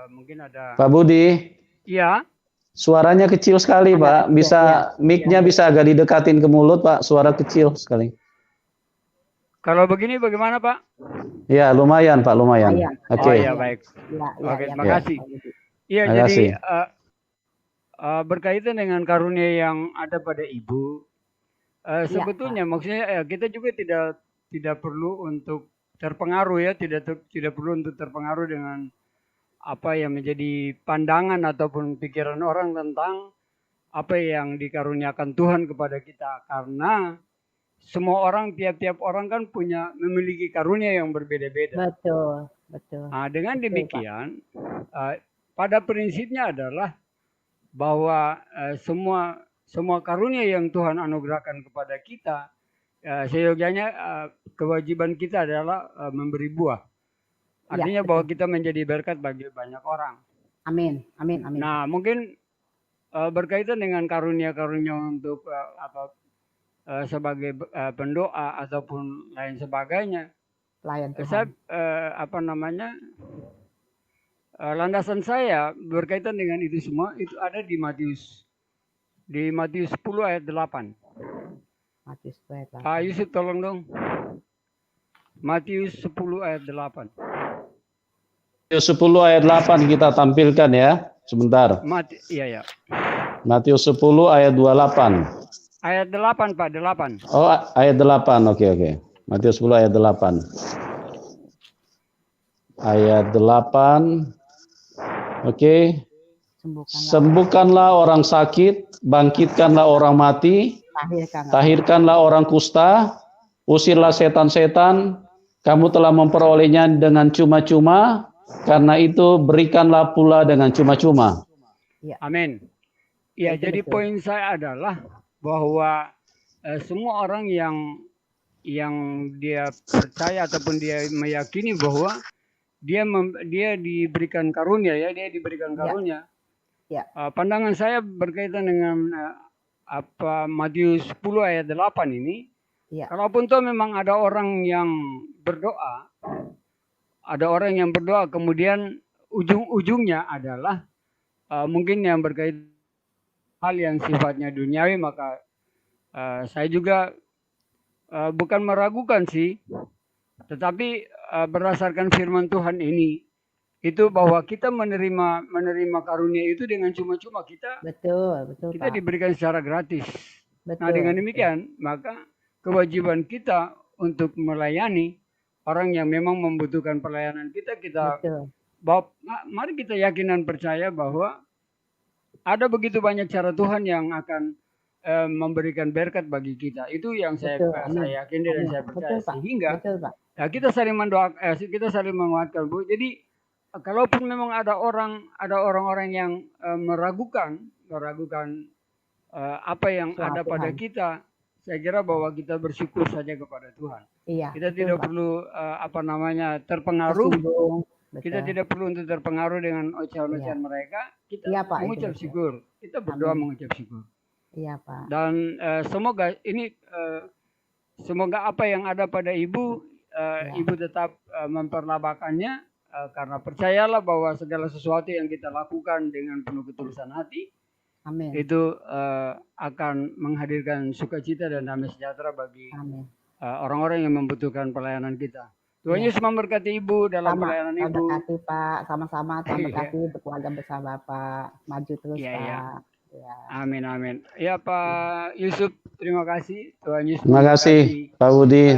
mungkin ada. Pak Budi. Iya. Suaranya kecil sekali Pak. Bisa mic-nya bisa agak didekatin ke mulut Pak. Suara kecil sekali. Kalau begini bagaimana Pak? Ya lumayan Pak, lumayan. Oke. Oh ya baik. Oke, terima kasih. Iya, jadi berkaitan dengan karunia yang ada pada Ibu, sebetulnya maksudnya kita juga tidak perlu untuk terpengaruh ya, tidak perlu untuk terpengaruh dengan apa yang menjadi pandangan ataupun pikiran orang tentang apa yang dikaruniakan Tuhan kepada kita, karena semua orang, tiap-tiap orang kan memiliki karunia yang berbeda-beda. Betul, betul. Nah, dengan Betul, demikian, pada prinsipnya adalah bahwa semua karunia yang Tuhan anugerahkan kepada kita, seyogianya kewajiban kita adalah memberi buah. Artinya bahwa kita menjadi berkat bagi banyak orang. Amin, amin, amin. Nah, mungkin berkaitan dengan karunia-karunia untuk sebagai pendoa ataupun lain sebagainya, Pelayan saya Tuhan. landasan saya berkaitan dengan itu semua itu ada di Matius 10 ayat 8. Matius 10 ayat 8. Pak Yusuf tolong dong. Matius 10 ayat 8. Matius 10 ayat 8 kita tampilkan ya. Sebentar. Iya. Matius 10 ayat 28. Ayat 8, Pak, 8. Oh, ayat 8. Oke. Matius 10 ayat 8. Ayat 8. Oke. Sembuhkanlah orang sakit, bangkitkanlah orang mati, tahirkanlah orang kusta, usirlah setan-setan, kamu telah memperolehnya dengan cuma-cuma, karena itu berikanlah pula dengan cuma-cuma. Amin. Ya, jadi poin saya adalah bahwa semua orang yang dia percaya ataupun dia meyakini bahwa dia diberikan karunia ya, dia diberikan karunia. Ya. Pandangan saya berkaitan dengan Matius 10 ayat 8 ini. Ya. Kalaupun toh memang ada orang yang berdoa, kemudian ujung-ujungnya adalah mungkin yang berkaitan hal yang sifatnya duniawi, maka saya juga bukan meragukan sih, tetapi berdasarkan firman Tuhan ini, itu bahwa kita menerima karunia itu dengan cuma-cuma, kita Pak. diberikan secara gratis. Nah, dengan demikian maka kewajiban kita untuk melayani orang yang memang membutuhkan pelayanan kita, mari kita yakin dan percaya bahwa ada begitu banyak cara Tuhan yang akan memberikan berkat bagi kita. Itu yang saya yakin dan saya percaya. Sehingga ya, kita saling mendoakan, kita saling menguatkan, Bu. Jadi kalaupun memang ada orang-orang yang meragukan apa yang ada pada kita, saya kira bahwa kita bersyukur saja kepada Tuhan. Iya, kita tidak perlu terpengaruh. Kita tidak perlu untuk terpengaruh dengan ocehan-ocehan mereka. Kita mengucap syukur. Kita berdoa mengucap syukur. Iya, Pak. Dan semoga apa yang ada pada Ibu, Ibu tetap memperlabakannya, karena percayalah bahwa segala sesuatu yang kita lakukan dengan penuh ketulusan hati, amin, itu akan menghadirkan sukacita dan damai sejahtera bagi orang-orang yang membutuhkan pelayanan kita. Tuhan Yesus memberkati Ibu dalam pelayanan Ibu. Memberkati Pak, sama-sama. Tuhan berkati berkeluarga besar Bapak. Maju terus Pak. Ya. Amin. Ya Pak Yusuf, terima kasih. Tuhan Yesus terima kasih Pak Budi.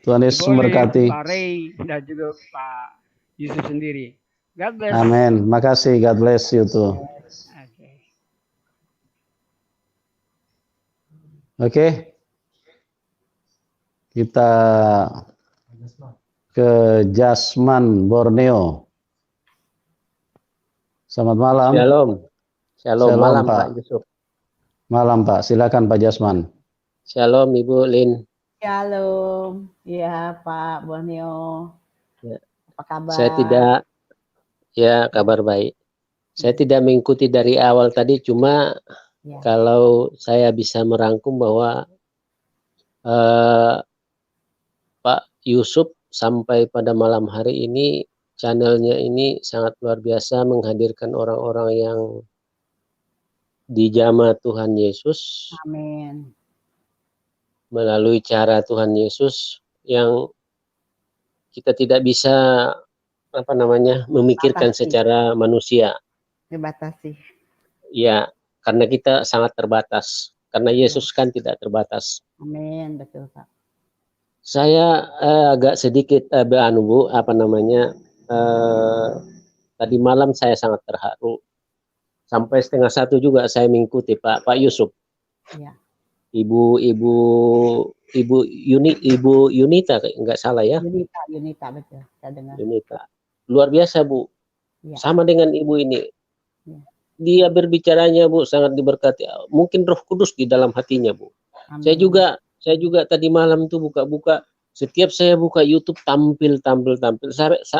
Tuhan Yesus memberkati. Pak Ray dan juga Pak Yusuf sendiri. God bless. Amin. Makasih. God bless you too. Oke. Kita ke Jasman, Borneo. Selamat malam. Shalom malam Pak Yusuf. Malam Pak, silakan Pak Jasman. Shalom Ibu Lin. Shalom, ya Pak Borneo. Ya. Apa kabar? Kabar baik. Saya tidak mengikuti dari awal tadi, cuma kalau saya bisa merangkum bahwa Pak Yusuf sampai pada malam hari ini, channelnya ini sangat luar biasa, menghadirkan orang-orang yang dijamah Tuhan Yesus. Amin. Melalui cara Tuhan Yesus yang kita tidak bisa memikirkan secara manusia. Dibatasi. Ya, karena kita sangat terbatas. Karena Yesus kan tidak terbatas. Amin, betul Pak. Saya agak sedikit Bu, apa namanya, tadi malam saya sangat terharu. Sampai 12:30 juga saya mengikuti Pak Yusuf. Iya. Ibu Yunita nggak salah ya? Yunita betul. Saya dengar. Yunita. Luar biasa Bu. Iya. Sama dengan ibu ini. Iya. Dia berbicaranya Bu sangat diberkati. Mungkin Roh Kudus di dalam hatinya Bu. Amin. Saya juga tadi malam tuh buka-buka. Setiap saya buka YouTube tampil.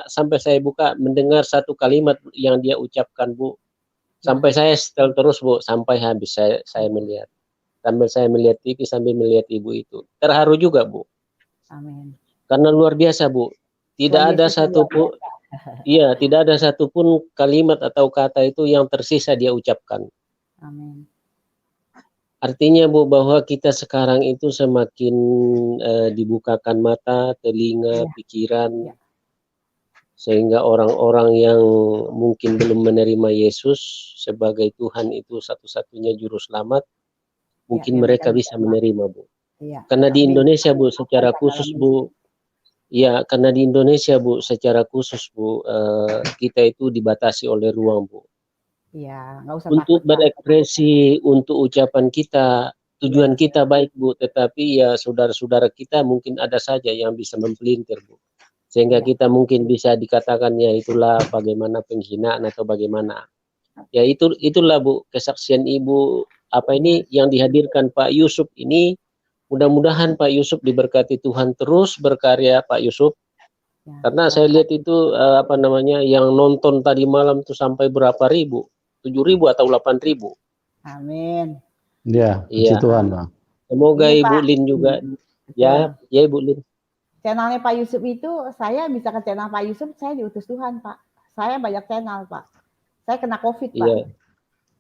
Sampai saya buka mendengar satu kalimat yang dia ucapkan Bu. Sampai saya setel terus Bu, sampai habis saya melihat. Sambil saya melihat TV sambil melihat ibu itu. Terharu juga Bu. Amin. Karena luar biasa Bu. Tidak ada satupun, iya, tidak ada satupun kalimat atau kata itu yang tersisa dia ucapkan. Amin. Artinya Bu, bahwa kita sekarang itu semakin dibukakan mata, telinga, pikiran, sehingga orang-orang yang mungkin belum menerima Yesus sebagai Tuhan itu satu-satunya juru selamat, mungkin mereka bisa menerima Bu. Ya. Karena di Indonesia Bu, secara khusus Bu, ya karena di Indonesia Bu, secara khusus Bu, kita itu dibatasi oleh ruang Bu. Iya, nggak usah untuk takut, berekspresi, untuk ucapan kita, tujuan kita baik Bu, tetapi ya saudara-saudara kita mungkin ada saja yang bisa mempelintir Bu. Sehingga kita mungkin bisa dikatakan ya itulah bagaimana penghinaan atau bagaimana. Ya itulah Bu, kesaksian Ibu apa ini yang dihadirkan Pak Yusuf ini. Mudah-mudahan Pak Yusuf diberkati Tuhan, terus berkarya Pak Yusuf. Karena saya lihat itu apa namanya yang nonton tadi malam itu sampai berapa ribu? 7.000 atau 8.000. Amin. Ya, puji Tuhan Bang. Semoga Ini, Ibu Pak. Lin juga ya Ibu Lin. Channelnya Pak Yusuf itu, saya bisa ke channel Pak Yusuf, saya diutus Tuhan Pak. Saya banyak channel Pak. Saya kena COVID Pak.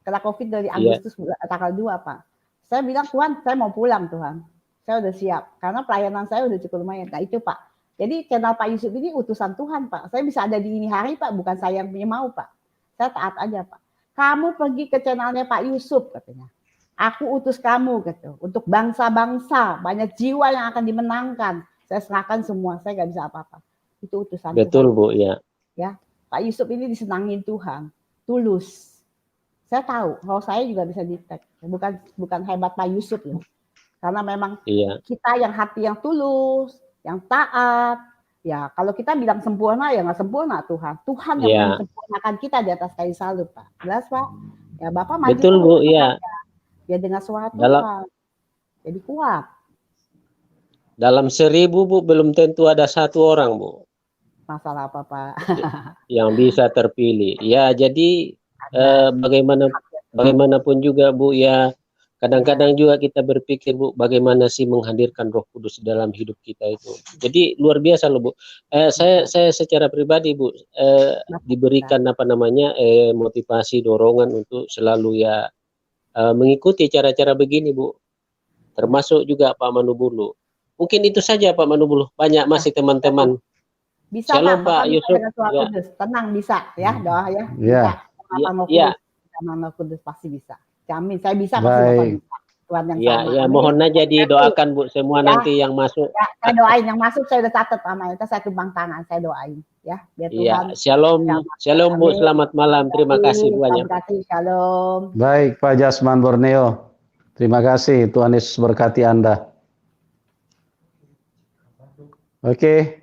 Kena COVID dari Agustus tanggal 2 Pak. Saya bilang Tuhan, saya mau pulang Tuhan. Saya udah siap. Karena pelayanan saya udah cukup lumayan. Nah itu Pak. Jadi channel Pak Yusuf ini utusan Tuhan Pak. Saya bisa ada di ini hari Pak, bukan saya yang punya mau Pak. Saya taat aja Pak. Kamu pergi ke channelnya Pak Yusuf katanya. Aku utus kamu gitu. Untuk bangsa-bangsa, banyak jiwa yang akan dimenangkan. Saya serahkan semua, saya nggak bisa apa-apa. Itu utusan Betul Tuhan. Bu, ya. Ya, Pak Yusuf ini disenangin Tuhan, tulus. Saya tahu, kalau saya juga bisa di-tag. Bukan hebat Pak Yusuf loh. Karena memang kita yang hati yang tulus, yang taat. Ya, kalau kita bilang sempurna, ya nggak sempurna Tuhan. Tuhan yang menyempurnakan kita di atas kayu salib, Pak. Jelas Pak? Ya Bapak maju betul terus, Bu, ya. Ya dengar suara Tuhan. Jadi kuat. Dalam 1.000 Bu, belum tentu ada 1 orang Bu. Masalah apa Pak? Yang bisa terpilih. Ya jadi bagaimanapun juga Bu ya, kadang-kadang juga kita berpikir Bu, bagaimana sih menghadirkan Roh Kudus dalam hidup kita itu. Jadi luar biasa loh Bu. Saya secara pribadi Bu diberikan apa namanya motivasi, dorongan untuk selalu ya mengikuti cara-cara begini Bu. Termasuk juga Pak Manubulu. Mungkin itu saja Pak Manubulu. Banyak masih teman-teman. Bisa Shalom, Pak Yusuf. Ya. Tenang bisa ya doa ya. Sama Kudus pasti bisa. Jamin saya bisa pasti Bapak bisa. Tuhan yang sama. Ya mohon aja didoakan Bu semua nanti yang masuk. Ya, saya doain yang masuk saya udah catat sama itu, saya tumbang tangan saya doain ya biar Tuhan. Shalom Bu, selamat malam. Terima kasih banyak. Terima kasih, shalom. Baik Pak Jasman Borneo. Terima kasih, Tuhan Yesus berkati Anda. Oke,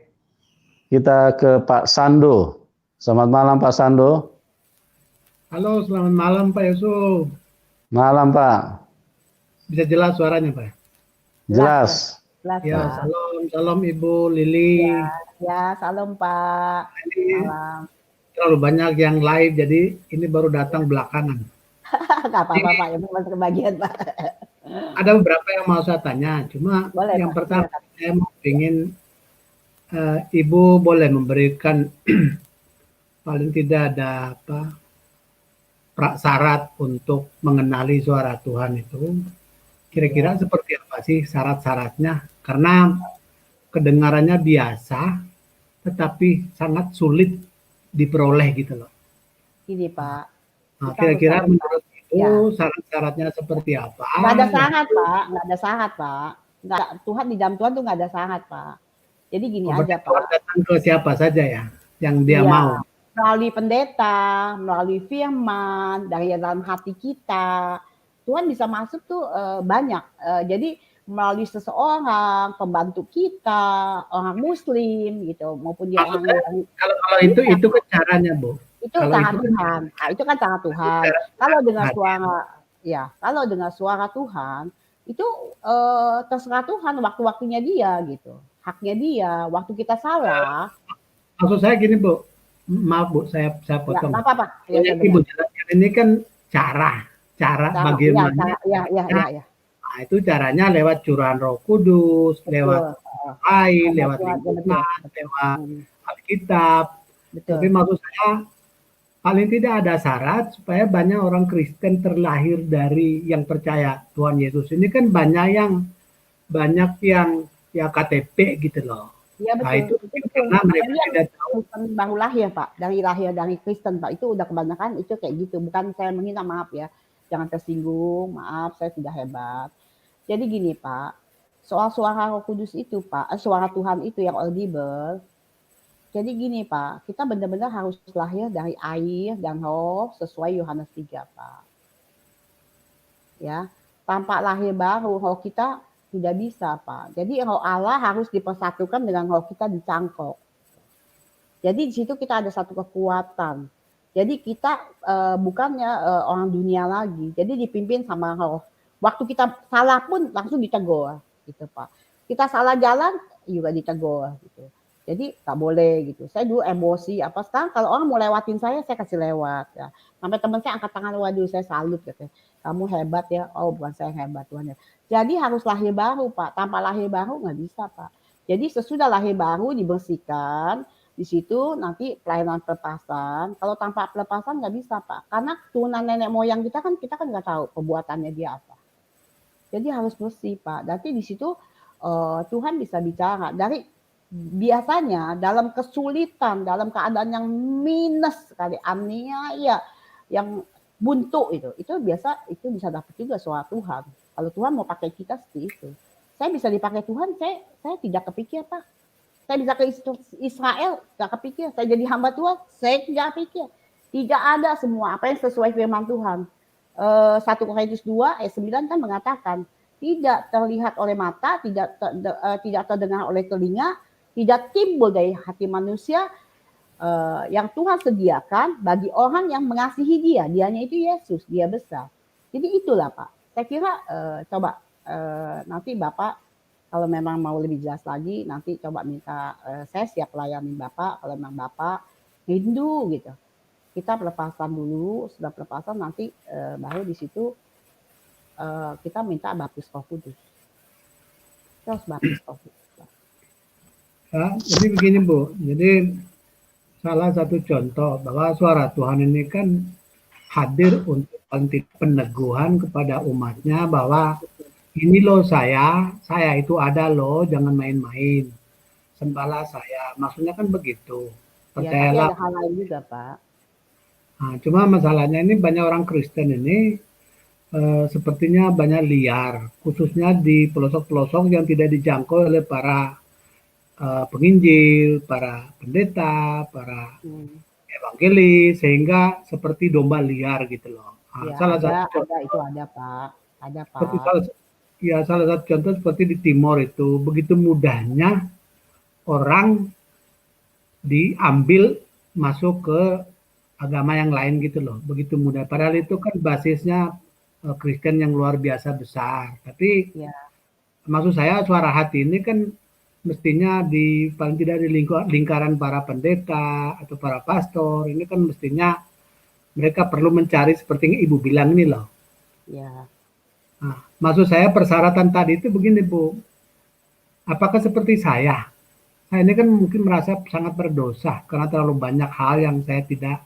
kita ke Pak Sando. Selamat malam Pak Sando. Halo, selamat malam Pak Yusuf. Malam Pak. Bisa jelas suaranya Pak? Jelas. Ya, salam Ibu Lili. Ya, salam Pak. Malam. Terlalu banyak yang live, jadi ini baru datang belakangan. Gak apa-apa Pak, yang masuk kebagian Pak. Ada beberapa yang mau saya tanya, cuma boleh, yang Pak. Pertama saya mau ingin Ibu boleh memberikan paling tidak ada syarat untuk mengenali suara Tuhan itu. Kira-kira seperti apa sih syarat-syaratnya? Karena kedengarannya biasa, tetapi sangat sulit diperoleh gitu loh. Ini Pak. Nah, kira-kira menurut Ibu syarat-syaratnya seperti apa? Nggak ada syarat Pak, nggak ada syarat Pak. Nggak, Tuhan di dalam Tuhan tuh nggak ada syarat, Pak. Jadi gini aja, Tuhan Pak. datang ke siapa saja ya, yang dia Iya, mau. melalui pendeta, melalui firman, dari dalam hati kita, Tuhan bisa masuk tuh banyak. Jadi melalui seseorang, pembantu kita, orang Muslim gitu, maupun dia orang yang Kalau itu kan caranya, Bu. itu Kalau cara itu- Tuhan. Nah, itu kan cara Tuhan. Kalau dengan suara, ya, kalau dengan suara Tuhan, itu terserah Tuhan, waktu-waktunya dia gitu, haknya dia. Waktu kita salah, Maksud saya gini, Bu. Maaf, Bu, saya ya potong. nggak apa-apa. Ya, Yang saya Ibu dengar. jelaskan ini kan cara Cara, bagaimana. ya. Nah, itu caranya lewat curahan Roh Kudus, lewat lain, lewat lingkungan, lewat Alkitab. Betul. Tapi maksud saya paling tidak ada syarat supaya banyak orang Kristen terlahir dari yang percaya Tuhan Yesus. Ini kan banyak yang ya KTP gitu loh. Iya Nah, betul. itu karena mereka tidak tahu. Kristen baru lahir, Pak. Lahir dari Kristen, Pak. Itu udah kebanyakan itu kayak gitu. Bukan saya menghina, maaf ya. Jangan tersinggung, maaf saya tidak hebat. Jadi gini, Pak. Soal suara Roh Kudus itu, Pak, suara Tuhan itu yang audible. Jadi gini, Pak, kita benar-benar harus lahir dari air dan roh sesuai Yohanes 3, Pak. Ya, tanpa lahir baru roh kita tidak bisa, Pak. Jadi roh Allah harus dipersatukan dengan roh kita dicangkok. Jadi di situ kita ada satu kekuatan. Jadi kita bukannya orang dunia lagi. Jadi dipimpin sama roh. Waktu kita salah pun langsung ditegur, gitu, Pak. Kita salah jalan juga ditegur, gitu. Jadi nggak boleh gitu. Saya dulu emosi apa, sekarang kalau orang mau lewatin saya kasih lewat ya. Sampai teman saya angkat tangan, waduh saya salut gitu. Kamu hebat ya. Oh bukan saya hebat Tuhan ya. Jadi harus lahir baru, Pak. Tanpa lahir baru nggak bisa, Pak. Jadi sesudah lahir baru dibersihkan, di situ nanti pelayanan pelepasan. Kalau tanpa pelepasan nggak bisa, Pak. Karena turunan nenek moyang kita kan nggak tahu perbuatannya dia apa. Jadi harus bersih, Pak. Nanti di situ Tuhan bisa bicara. Dari biasanya dalam kesulitan, dalam keadaan yang minus sekali, aniaya, yang buntu itu biasa itu bisa dapat juga suara Tuhan. Kalau Tuhan mau pakai kita seperti itu, saya bisa dipakai Tuhan. Saya tidak kepikir, Pak. Saya bisa ke Israel, tidak kepikir. Saya jadi hamba Tuhan, saya tidak pikir. Tidak ada semua apa yang sesuai firman Tuhan. 1 Korintus 2 ayat 9 kan mengatakan tidak terlihat oleh mata, tidak terdengar oleh telinga, tidak timbul dari hati manusia yang Tuhan sediakan bagi orang yang mengasihi dia. Dianya itu Yesus, dia besar. Jadi itulah, Pak. Saya kira coba nanti Bapak kalau memang mau lebih jelas lagi, nanti coba minta saya siap layani Bapak. Kalau memang Bapak rindu gitu. Kita pelepasan dulu, sudah pelepasan nanti baru di situ kita minta baptis Roh Kudus. Terus baptis Roh Kudus. Ya, jadi begini, Bu. Jadi salah satu contoh bahwa suara Tuhan ini kan hadir untuk peneguhan kepada umatnya bahwa ini loh saya itu ada loh, jangan main-main. Sembahlah saya. Maksudnya kan begitu. Percayalah. Ya, tapi ada hal lain juga, Pak. Nah, cuma masalahnya ini banyak orang Kristen ini sepertinya banyak liar, khususnya di pelosok-pelosok yang tidak dijangkau oleh para penginjil, para pendeta, para evangelis, sehingga seperti domba liar gitu loh. Nah, ya, ada, itu ada, Pak. Ada, Pak. Salah satu contoh seperti di Timor itu, begitu mudahnya orang diambil masuk ke agama yang lain gitu loh, begitu mudah. Padahal itu kan basisnya Kristen yang luar biasa besar. Tapi maksud saya suara hati ini kan mestinya paling tidak di lingkaran para pendeta atau para pastor, ini kan mestinya mereka perlu mencari seperti yang Ibu bilang ini loh. Ya. Nah, maksud saya persyaratan tadi itu begini, Bu. Apakah seperti saya? Saya ini kan mungkin merasa sangat berdosa karena terlalu banyak hal yang saya tidak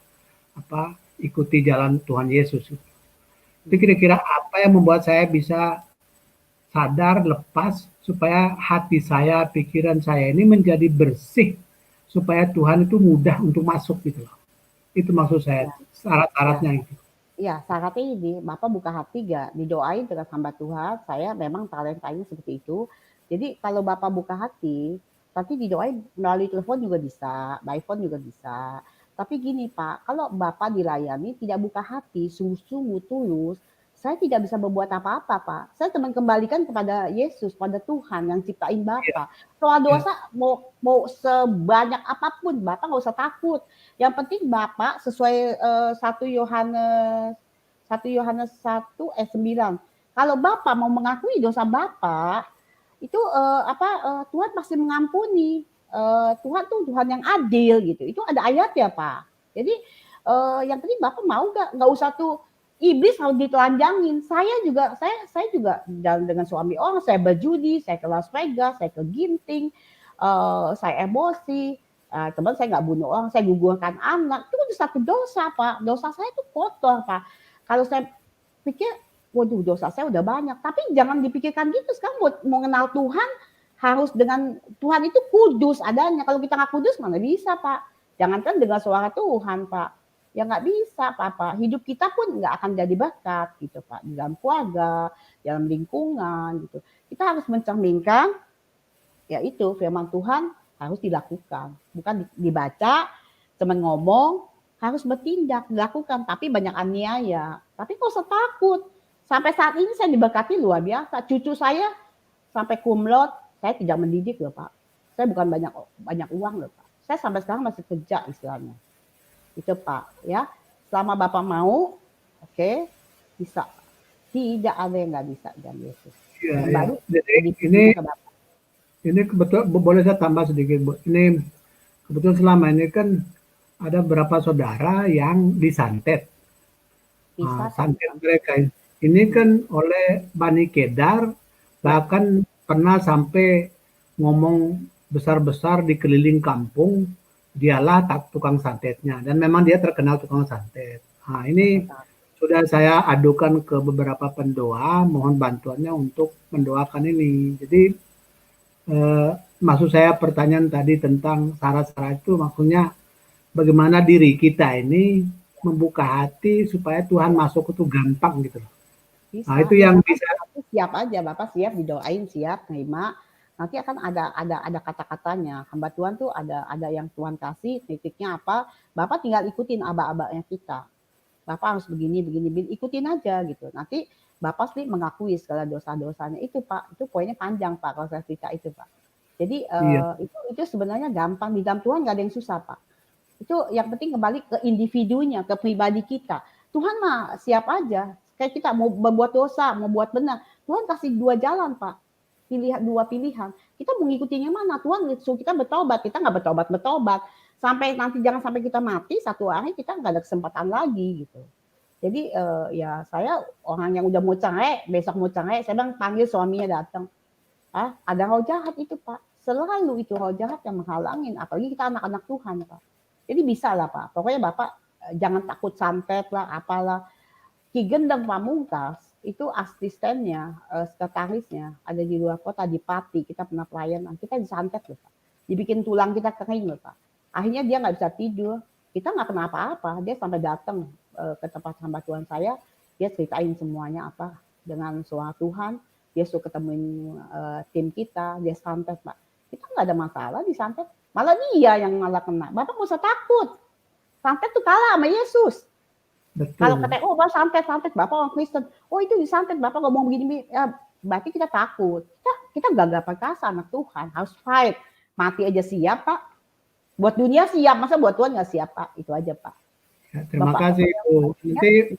ikuti jalan Tuhan Yesus. Itu kira-kira apa yang membuat saya bisa sadar, lepas, supaya hati saya, pikiran saya ini menjadi bersih, supaya Tuhan itu mudah untuk masuk gitu loh. Itu maksud saya, syarat-syaratnya itu. Ya, syaratnya ini, Bapak buka hati gak? Didoain dengan hamba Tuhan, saya memang talentanya seperti itu. Jadi kalau Bapak buka hati, nanti didoain melalui telepon juga bisa, by phone juga bisa. Tapi gini Pak, kalau Bapak dilayani tidak buka hati, sungguh-sungguh tulus, saya tidak bisa berbuat apa-apa Pak. Saya cuma kembalikan kepada Yesus, pada Tuhan yang ciptain Bapak. Soal dosa mau sebanyak apapun, Bapak nggak usah takut. Yang penting Bapak sesuai 1 Yohanes 1 ayat 9. Kalau Bapak mau mengakui dosa Bapak, itu Tuhan pasti mengampuni. Tuhan tuh Tuhan yang adil gitu. Itu ada ayat ya Pak. Jadi yang penting Bapak mau nggak usah tuh iblis harus ditelanjangin. Saya juga jalan dengan suami orang, saya berjudi, saya ke Las Vegas, saya ke ginting, saya emosi. Teman saya nggak bunuh orang, saya gugurkan anak, itu udah satu dosa Pak. Dosa saya itu kotor Pak. Kalau saya pikir, waduh dosa saya udah banyak. Tapi jangan dipikirkan gitu. Sekarang mau kenal Tuhan, harus dengan Tuhan itu kudus adanya. Kalau kita nggak kudus mana bisa Pak. Jangankan dengan suara Tuhan Pak. Ya nggak bisa Pak. Hidup kita pun nggak akan jadi berkat gitu Pak. Di dalam keluarga, dalam lingkungan gitu. Kita harus mencerminkan, yaitu firman Tuhan harus dilakukan, bukan dibaca, teman ngomong, harus bertindak, dilakukan, tapi banyak aniaya. Tapi kok usah takut. Sampai saat ini saya diberkati luar biasa. Cucu saya sampai cum laude, saya tidak mendidik loh Pak. Saya bukan banyak uang loh Pak. Saya sampai sekarang masih kerja istilahnya. Itu Pak, ya. Selama Bapak mau, oke, bisa. Tidak ada yang nggak bisa dan Yesus. Ya. Jadi ini kebetulan boleh saya tambah sedikit Bu. Ini kebetulan selama ini kan ada beberapa saudara yang disantet. Santet mereka ini kan oleh Bani Kedar, bahkan pernah sampai ngomong besar-besar di keliling kampung, dialah tukang santetnya, dan memang dia terkenal tukang santet. Nah ini sudah saya adukan ke beberapa pendoa, mohon bantuannya untuk mendoakan ini. Jadi maksud saya pertanyaan tadi tentang syarat-syarat itu maksudnya bagaimana diri kita ini membuka hati supaya Tuhan masuk itu gampang gitu loh. Bisa, nah itu yang bisa. Siap aja Bapak, siap didoain, siap terima. Nanti akan ada kata-katanya. Hamba Tuhan tuh ada yang Tuhan kasih, titiknya apa? Bapak tinggal ikutin aba-abanya kita. Bapak harus begini, ikutin aja gitu. Nanti Bapak sih mengakui segala dosa-dosanya itu Pak. Itu poinnya panjang Pak kalau saya cerita itu Pak. Jadi itu sebenarnya gampang. Di dalam Tuhan nggak ada yang susah Pak. Itu yang penting kembali ke individunya, ke pribadi kita. Tuhan mah siap aja. Kayak kita mau berbuat dosa, mau buat benar. Tuhan kasih 2 jalan Pak. Dua pilihan. Kita mau ngikutin yang mana? Tuhan suruh kita bertobat. Kita nggak bertobat. Sampai nanti jangan sampai kita mati, satu hari kita nggak ada kesempatan lagi gitu. Jadi ya saya orang yang udah mau cerai, besok mau cerai, saya bilang panggil suaminya datang. Ada roh jahat itu Pak. Selalu itu roh jahat yang menghalangin. Apalagi kita anak-anak Tuhan Pak. Jadi bisa lah Pak. Pokoknya Bapak jangan takut santet lah, apalah. Ki Gendeng Pamungkas itu asistennya, sekretarisnya ada di luar kota di Pati. Kita pernah pelayanan. Kita disantet loh Pak. Dibikin tulang kita kering loh Pak. Akhirnya dia nggak bisa tidur. Kita nggak kena apa-apa. Dia sampai datang ke tempat hamba Tuhan saya, dia ceritain semuanya apa dengan suara Tuhan, dia suruh ketemuin tim kita, dia santet Pak. Kita nggak ada masalah di santet, malah dia yang malah kena. Bapak nggak usah takut, santet tuh kalah sama Yesus. Kalau kata Bapak santet, Bapak orang Kristen, itu disantet, Bapak ngomong begini, ya berarti kita takut. Kita gagah perkasa anak Tuhan, harus fight, mati aja siap Pak. Buat dunia siap, masa buat Tuhan nggak siap Pak? Itu aja Pak. Ya, terima kasih Bu. Nanti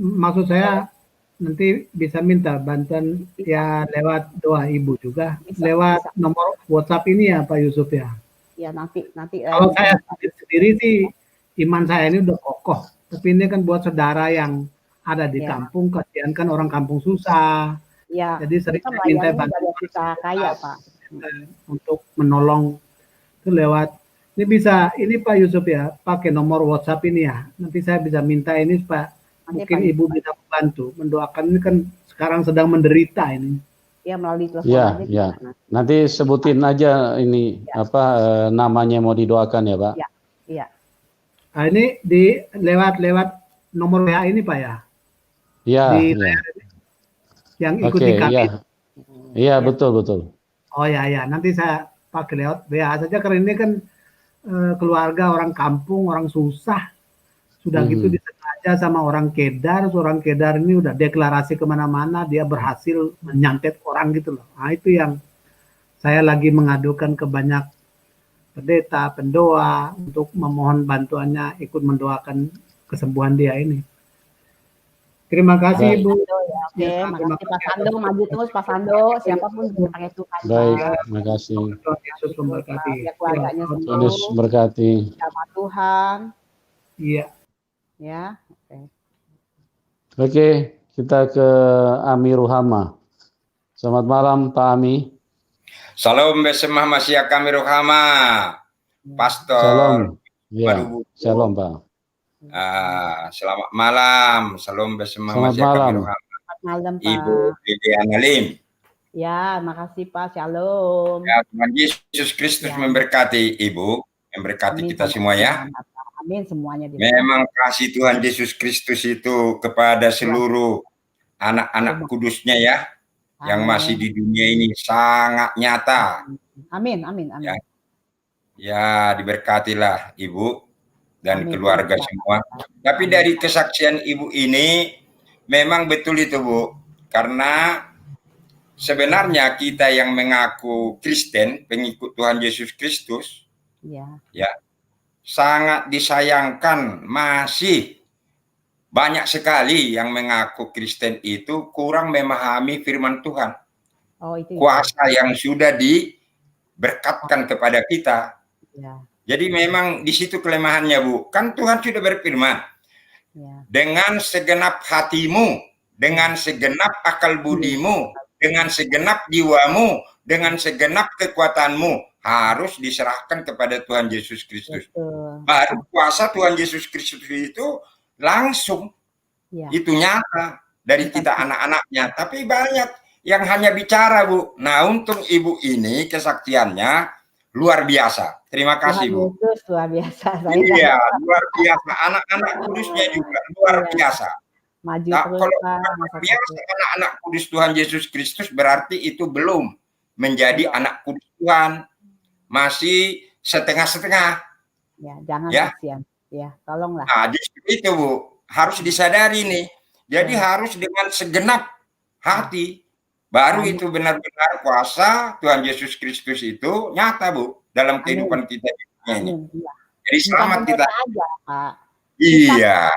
maksud saya nanti bisa minta bantuan ya lewat doa Ibu juga, lewat nomor WhatsApp ini ya Pak Yusuf ya. Ya nanti. Kalau saya sendiri sih iman saya ini udah kokoh, tapi ini kan buat saudara yang ada di kampung, kasihan kan orang kampung susah. Ya. Jadi sering minta bantuan kaya Pak untuk menolong itu lewat. Ini bisa, ini Pak Yusuf ya, pakai nomor WhatsApp ini ya. Nanti saya bisa minta ini Pak, mungkin Ibu bisa membantu, mendoakan ini kan sekarang sedang menderita ini. Ya melalui telepon aja. Ya. Nanti sebutin aja ini namanya mau didoakan ya Pak. Iya. Nah, ini di lewat nomor WA ini Pak ya. Iya, Di iya. yang Oke, ikuti kami. iya. Iya, betul, betul. Oh ya, ya. Nanti saya pakai lewat WA saja karena ini kan keluarga orang kampung, orang susah. Sudah gitu disengaja sama orang Kedar. Orang Kedar ini udah deklarasi kemana-mana, dia berhasil menyantet orang gitu loh. Nah itu yang saya lagi mengadukan ke banyak pendeta, pendoa untuk memohon bantuannya, ikut mendoakan kesembuhan dia ini. Terima kasih Baik. Bu. Oke, Ya, terima makasih Pak kasih. Sando, maju terus Pak Sando, siapapun pakai Tuhan. Baik, Pak. terima kasih. Tuhan Yesus memberkati. Biar keluarganya Tuhan sembuh, Yesus berkati. sama Tuhan, Iya. ya. Oke. Oke, kita ke Ami Ruhama. Selamat malam, Pak Ami. Salam besemah masya kami rohama, Pastor. Shalom. Ya, Madubu. shalom, Pak. Selamat malam, salam besemah Selamat masya kami malam. rohama. Selamat malam Pak. Ibu Liliana Lim. Ya, makasih Pak. Shalom. Ya, Tuhan Yesus Kristus Ya. memberkati Ibu, memberkati Amin, kita sama semua ya. sama, Pak. Amin semuanya diberkati. Memang kasih Tuhan Yesus Kristus itu kepada seluruh anak-anak kudusnya ya, yang masih di dunia ini sangat nyata. Amin, amin, amin. Ya, diberkatilah Ibu dan Amin. keluarga semua. Tapi dari kesaksian Ibu ini memang betul itu Bu, karena sebenarnya kita yang mengaku Kristen, pengikut Tuhan Yesus Kristus, ya sangat disayangkan masih banyak sekali yang mengaku Kristen itu kurang memahami firman Tuhan. Oh, itu kuasa yang sudah diberkatkan kepada kita. ya. Jadi memang di situ kelemahannya Bu. Kan Tuhan sudah berfirman, dengan segenap hatimu, dengan segenap akal budimu, dengan segenap jiwamu, dengan segenap kekuatanmu harus diserahkan kepada Tuhan Yesus Kristus. Baru kuasa Tuhan Yesus Kristus itu langsung itu nyata dari kita anak-anaknya. Tapi banyak yang hanya bicara Bu. Nah untuk Ibu ini kesaksiannya luar biasa. Terima kasih Bu. Yesus luar biasa. Iya luar biasa. Anak-anak kudusnya juga luar biasa. Maju nah, terus, kalau Pak, biasa anak-anak kudus Tuhan Yesus Kristus berarti itu belum menjadi anak kudus Tuhan, masih setengah-setengah. Ya, jangan kasihan. Ya, tolonglah. Nah, itu Bu, harus disadari nih. Jadi harus dengan segenap hati. Baru itu benar-benar kuasa Tuhan Yesus Kristus itu nyata Bu dalam kehidupan kita ini. Jadi selamat kita. Aja, Pak. Iya.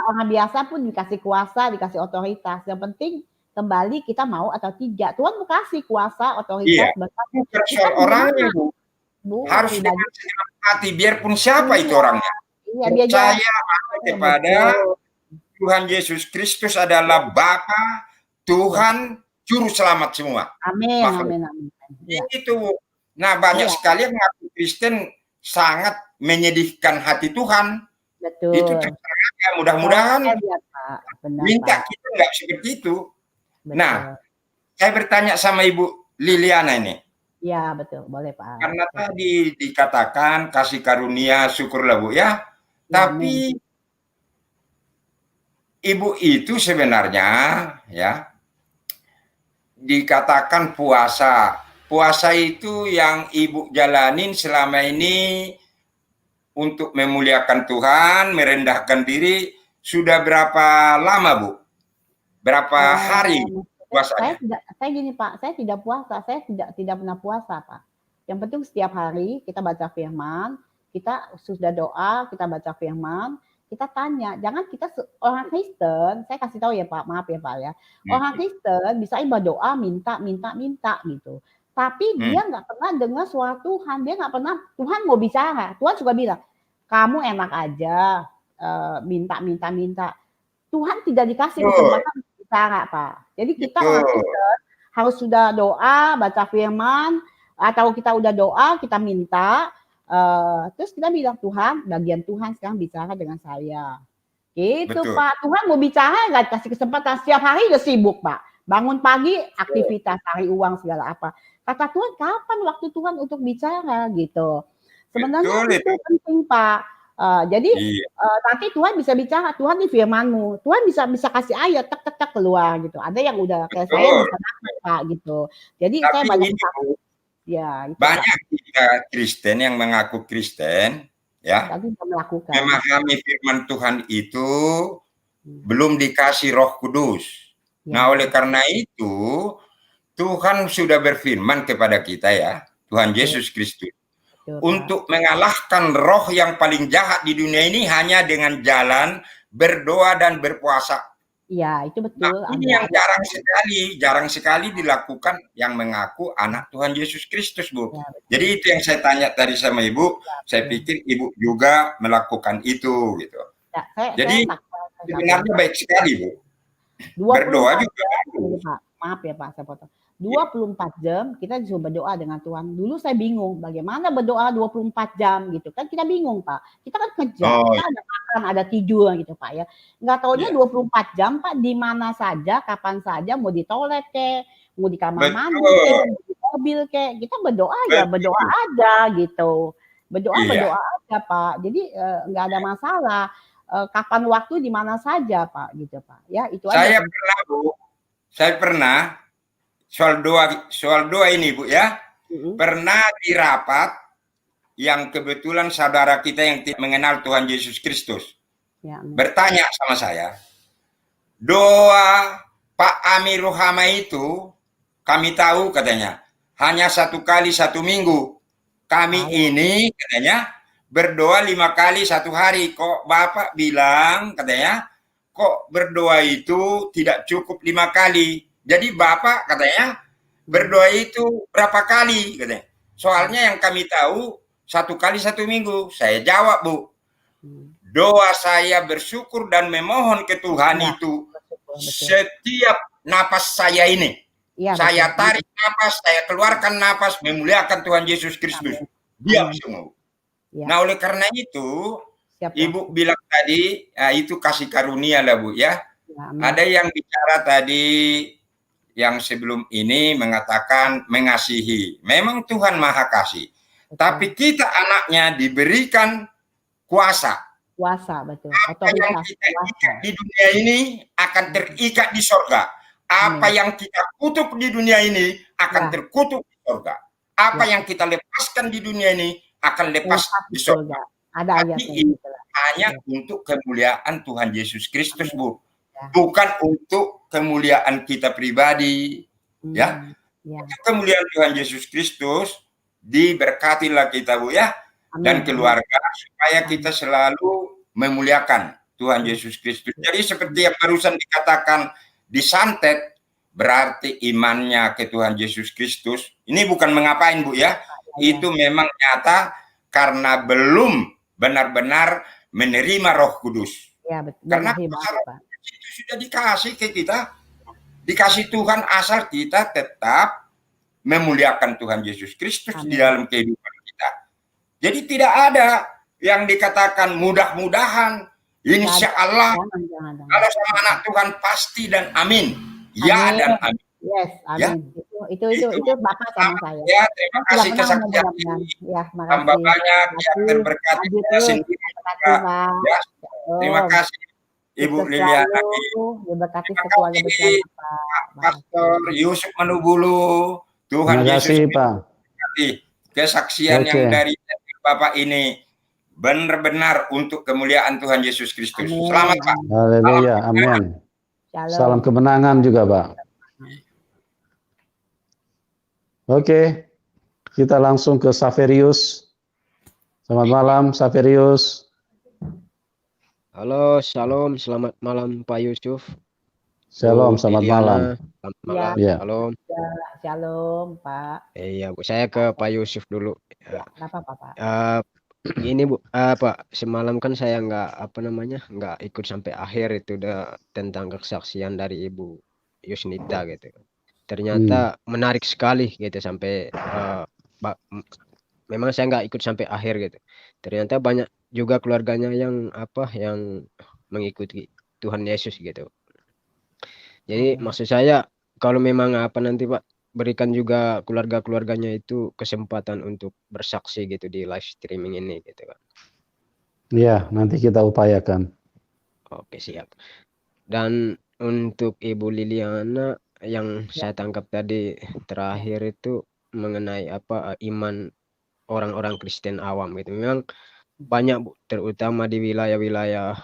Orang biasa pun dikasih kuasa, dikasih otoritas. Yang penting kembali kita mau atau tidak. Tuhan mau kasih kuasa, otoritas. Iya. Bukan soal orangnya Bu. Harus dengan segenap hati, biarpun siapa itu orangnya. Iya, Percaya kepada Tuhan Yesus Kristus adalah Bapa, Tuhan, Juru Selamat semua. Amin, amin, amin. Ya. Itu. Nah banyak sekali yang mengaku Kristen sangat menyedihkan hati Tuhan. Betul. Itu terserah, mudah-mudahan minta kita nggak seperti itu. Betul. Nah, saya bertanya sama Ibu Liliana ini. Ya betul, boleh Pak. Karena tadi dikatakan kasih karunia, syukurlah Bu ya. Tapi Ibu itu sebenarnya ya dikatakan puasa. Puasa itu yang Ibu jalanin selama ini untuk memuliakan Tuhan, merendahkan diri, sudah berapa lama Bu? Berapa hari puasanya? Saya gini Pak, saya tidak puasa, saya tidak pernah puasa Pak. Yang penting setiap hari kita baca firman, kita sudah doa, kita baca firman, kita tanya, jangan kita orang Kristen, saya kasih tahu ya Pak, maaf ya Pak ya, orang Kristen bisa berdoa minta gitu. Tapi dia nggak pernah dengar suara Tuhan, dia nggak pernah, Tuhan mau bicara, Tuhan suka bilang, kamu enak aja minta. Tuhan tidak dikasih kesempatan bicara Pak. Jadi kita orang Kristen harus sudah doa, baca firman, atau kita udah doa, kita minta, terus kita bilang Tuhan, bagian Tuhan sekarang bicara dengan saya. Gitu Pak, Tuhan mau bicara nggak kasih kesempatan, setiap hari udah sibuk Pak. Bangun pagi, aktivitas, cari uang segala apa. Kata Tuhan, kapan waktu Tuhan untuk bicara gitu. Sebenarnya itu penting Pak. Jadi Iya. nanti Tuhan bisa bicara, Tuhan di firman-Mu, Tuhan bisa kasih ayat tek keluar gitu. Ada yang udah kayak saya Betul. bisa dapat Pak gitu. Jadi Tapi saya banyak ini, Bu, ya itu Pak. banyak kita Kristen yang mengaku Kristen, ya, Tapi bisa melakukan. memahami firman Tuhan itu belum dikasih Roh Kudus. Ya. Nah, oleh karena itu Tuhan sudah berfirman kepada kita, ya, Tuhan Yesus Kristus, untuk mengalahkan roh yang paling jahat di dunia ini hanya dengan jalan berdoa dan berpuasa. Iya, itu betul. Nah, ini yang jarang sekali dilakukan yang mengaku anak Tuhan Yesus Kristus, Bu. Ya, jadi itu yang saya tanya tadi sama Ibu, saya pikir Ibu juga melakukan itu gitu. Ya, jadi sebenarnya baik sekali, Bu. Berdoa juga. Pak. Maaf ya Pak, saya potong. 24 jam kita disuruh berdoa dengan Tuhan. Dulu saya bingung bagaimana berdoa 24 jam gitu kan, kita bingung Pak. Kita kan kerja, kita ada makan, ada tidur gitu Pak ya. Nggak taunya 24 jam Pak, di mana saja, kapan saja, mau di toilet kek, mau di kamar mandi kek, mau di mobil kek, kita berdoa ya berdoa aja gitu. Berdoa aja Pak. Jadi nggak ada masalah. Kapan waktu di mana saja Pak gitu Pak. Ya itu aja. Saya pernah, Bu. Saya pernah soal doa ini, Bu, ya. Pernah di rapat yang kebetulan saudara kita yang tidak mengenal Tuhan Yesus Kristus bertanya sama saya, doa Pak Amir Rohama itu kami tahu katanya hanya 1 kali 1 minggu. Kami ini katanya berdoa 5 kali 1 hari. Kok Bapak bilang katanya kok berdoa itu tidak cukup 5 kali. Jadi Bapak katanya berdoa itu berapa kali katanya. Soalnya yang kami tahu 1 kali 1 minggu. Saya jawab, Bu, doa saya bersyukur dan memohon ke Tuhan itu setiap napas saya ini. Saya tarik napas, saya keluarkan napas, memuliakan Tuhan Yesus Kristus. Diam semua. Nah, oleh karena itu Ibu bilang tadi, itu kasih karunia lah, Bu, ya. Ada yang bicara tadi yang sebelum ini mengatakan mengasihi. Memang Tuhan Maha Kasih. Tapi kita anaknya diberikan kuasa. Kuasa, betul. Apa yang kita ikat di dunia ini akan terikat di sorga. Apa yang kita kutuk di dunia ini akan terkutuk di sorga. Apa yang kita lepaskan di dunia ini akan lepas di sorga. Ada ini hanya untuk kemuliaan Tuhan Yesus Kristus, Bu. Bukan untuk kemuliaan kita pribadi, ya. Untuk kemuliaan Tuhan Yesus Kristus, diberkatilah kita, Bu, ya, dan keluarga supaya kita selalu memuliakan Tuhan Yesus Kristus. Jadi seperti yang barusan dikatakan disantet, berarti imannya ke Tuhan Yesus Kristus. Ini bukan mengapain, Bu, ya. Itu memang nyata karena belum benar-benar menerima Roh Kudus. Ya, betul. Karena itu sudah dikasih ke kita, dikasih Tuhan asal kita tetap memuliakan Tuhan Yesus Kristus di dalam kehidupan kita. Jadi tidak ada yang dikatakan mudah-mudahan, insya Allah, kalau sama anak Tuhan pasti dan amin. Ya dan amin. Yes, amin. Ya. Itu Bapak sama saya. Ya, terima kasih kesaksian. Ya, tambah banyak yang terberkati sendiri. Ya, terima kasih Ibu Liliana. Terima kasih keluarga besar Pastor Yusuf Manubulu. Tuhan Yesus Pak. Kesaksian yang dari Bapak ini benar-benar untuk kemuliaan Tuhan Yesus Kristus. Selamat, Pak. Haleluya, amin. Salam kemenangan juga, Pak. Oke, kita langsung ke Saverius. Selamat malam, Saverius. Halo, shalom, selamat malam Pak Yusuf. Shalom, selamat malam. Selamat malam, ya. Shalom. Shalom, Pak. Iya, Bu, saya ke Pak Yusuf dulu. Apa, Pak? Ini Bu, Pak, semalam kan saya nggak ikut sampai akhir itu udah tentang kesaksian dari Ibu Yusnita gitu. Ternyata menarik sekali gitu sampai memang saya nggak ikut sampai akhir gitu. Ternyata banyak juga keluarganya yang mengikuti Tuhan Yesus gitu. Jadi maksud saya kalau memang nanti Pak berikan juga keluarga-keluarganya itu kesempatan untuk bersaksi gitu di live streaming ini gitu kan. Ya, nanti kita upayakan. Oke, siap. Dan untuk Ibu Liliana yang saya tangkap tadi terakhir itu mengenai iman orang-orang Kristen awam gitu. Memang banyak Bu, terutama di wilayah-wilayah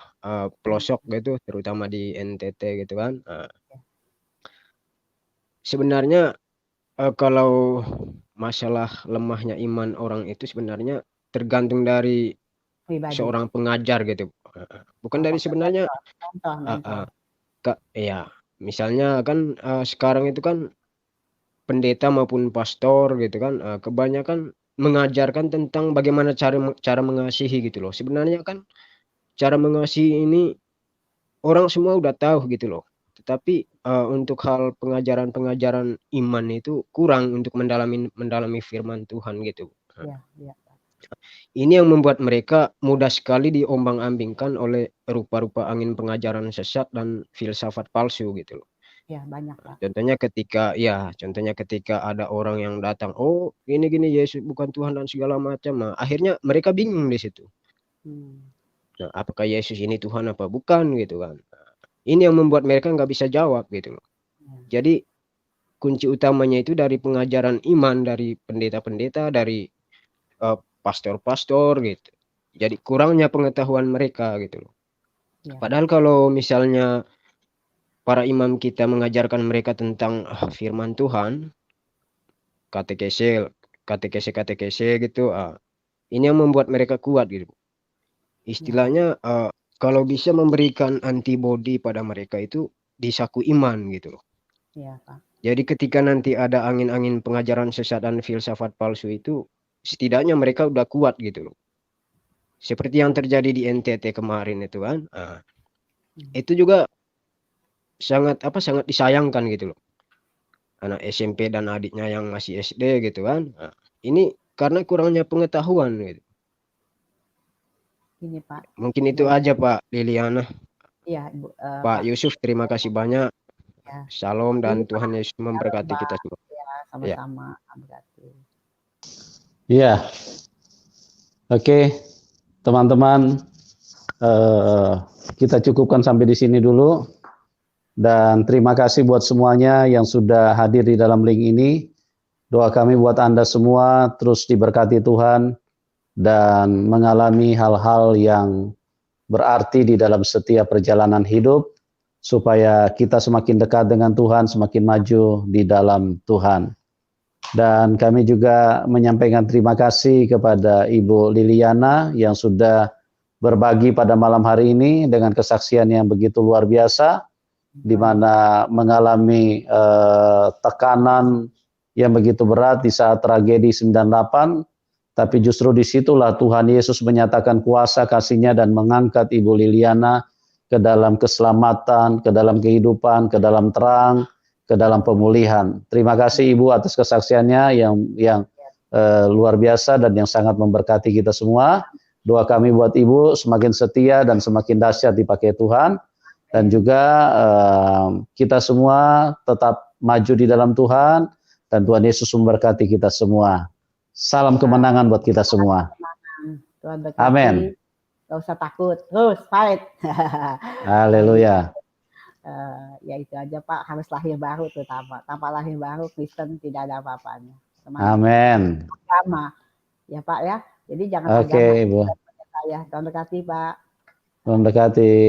pelosok gitu, terutama di NTT gitu kan. Sebenarnya kalau masalah lemahnya iman orang itu sebenarnya tergantung dari Pribadi. seorang pengajar gitu. Bukan dari sebenarnya ya, misalnya kan sekarang itu kan pendeta maupun pastor gitu kan kebanyakan mengajarkan tentang bagaimana cara mengasihi gitu loh. Sebenarnya kan cara mengasihi ini orang semua udah tahu gitu loh. Tetapi untuk hal pengajaran-pengajaran iman itu kurang untuk mendalami firman Tuhan gitu. Ya. Ini yang membuat mereka mudah sekali diombang-ambingkan oleh rupa-rupa angin pengajaran sesat dan filsafat palsu gitu loh. Ya, banyak Pak. Contohnya ketika ada orang yang datang, oh gini Yesus bukan Tuhan dan segala macam. Nah, akhirnya mereka bingung di situ. Nah, apakah Yesus ini Tuhan apa bukan gitu kan? Ini yang membuat mereka nggak bisa jawab gitu loh. Jadi kunci utamanya itu dari pengajaran iman dari pendeta-pendeta, dari pastor-pastor gitu. Jadi kurangnya pengetahuan mereka gitu loh. Padahal kalau misalnya para imam kita mengajarkan mereka tentang firman Tuhan, katekese gitu, ini yang membuat mereka kuat gitu. Istilahnya kalau bisa memberikan antibodi pada mereka itu di saku iman gitu loh. Iya, Pak. Jadi ketika nanti ada angin-angin pengajaran sesat dan filsafat palsu itu, setidaknya mereka udah kuat gitu loh. Seperti yang terjadi di NTT kemarin itu kan. Itu juga sangat disayangkan gitu loh. Anak SMP dan adiknya yang masih SD gitu kan. Ini karena kurangnya pengetahuan gitu. Ini Pak. Mungkin itu aja Pak Liliana. Iya, Ibu. Pak Yusuf, terima kasih banyak. Ya. Shalom dan Tuhan Yesus memberkati kita semua. Ya, sama-sama. Iya. Oke, teman-teman, kita cukupkan sampai di sini dulu. Dan terima kasih buat semuanya yang sudah hadir di dalam link ini. Doa kami buat Anda semua terus diberkati Tuhan dan mengalami hal-hal yang berarti di dalam setiap perjalanan hidup, supaya kita semakin dekat dengan Tuhan, semakin maju di dalam Tuhan. Dan kami juga menyampaikan terima kasih kepada Ibu Liliana yang sudah berbagi pada malam hari ini dengan kesaksian yang begitu luar biasa, di mana mengalami tekanan yang begitu berat di saat tragedi 98, tapi justru disitulah Tuhan Yesus menyatakan kuasa kasih-Nya dan mengangkat Ibu Liliana ke dalam keselamatan, ke dalam kehidupan, ke dalam terang, ke dalam pemulihan. Terima kasih Ibu atas kesaksiannya yang luar biasa dan yang sangat memberkati kita semua. Doa kami buat Ibu semakin setia dan semakin dahsyat dipakai Tuhan. Dan juga kita semua tetap maju di dalam Tuhan, dan Tuhan Yesus memberkati kita semua. Salam kemenangan buat kita semua. Tuhan berkati. Amin. Gak usah takut, terus fight. Haleluya. Ya itu aja Pak, harus lahir baru terutama. Tanpa lahir baru Kristen tidak ada apa-apanya. Amin. Sama ya Pak ya. Jadi jangan Oke, Ibu. Tuhan berkati Pak. Tuhan berkati.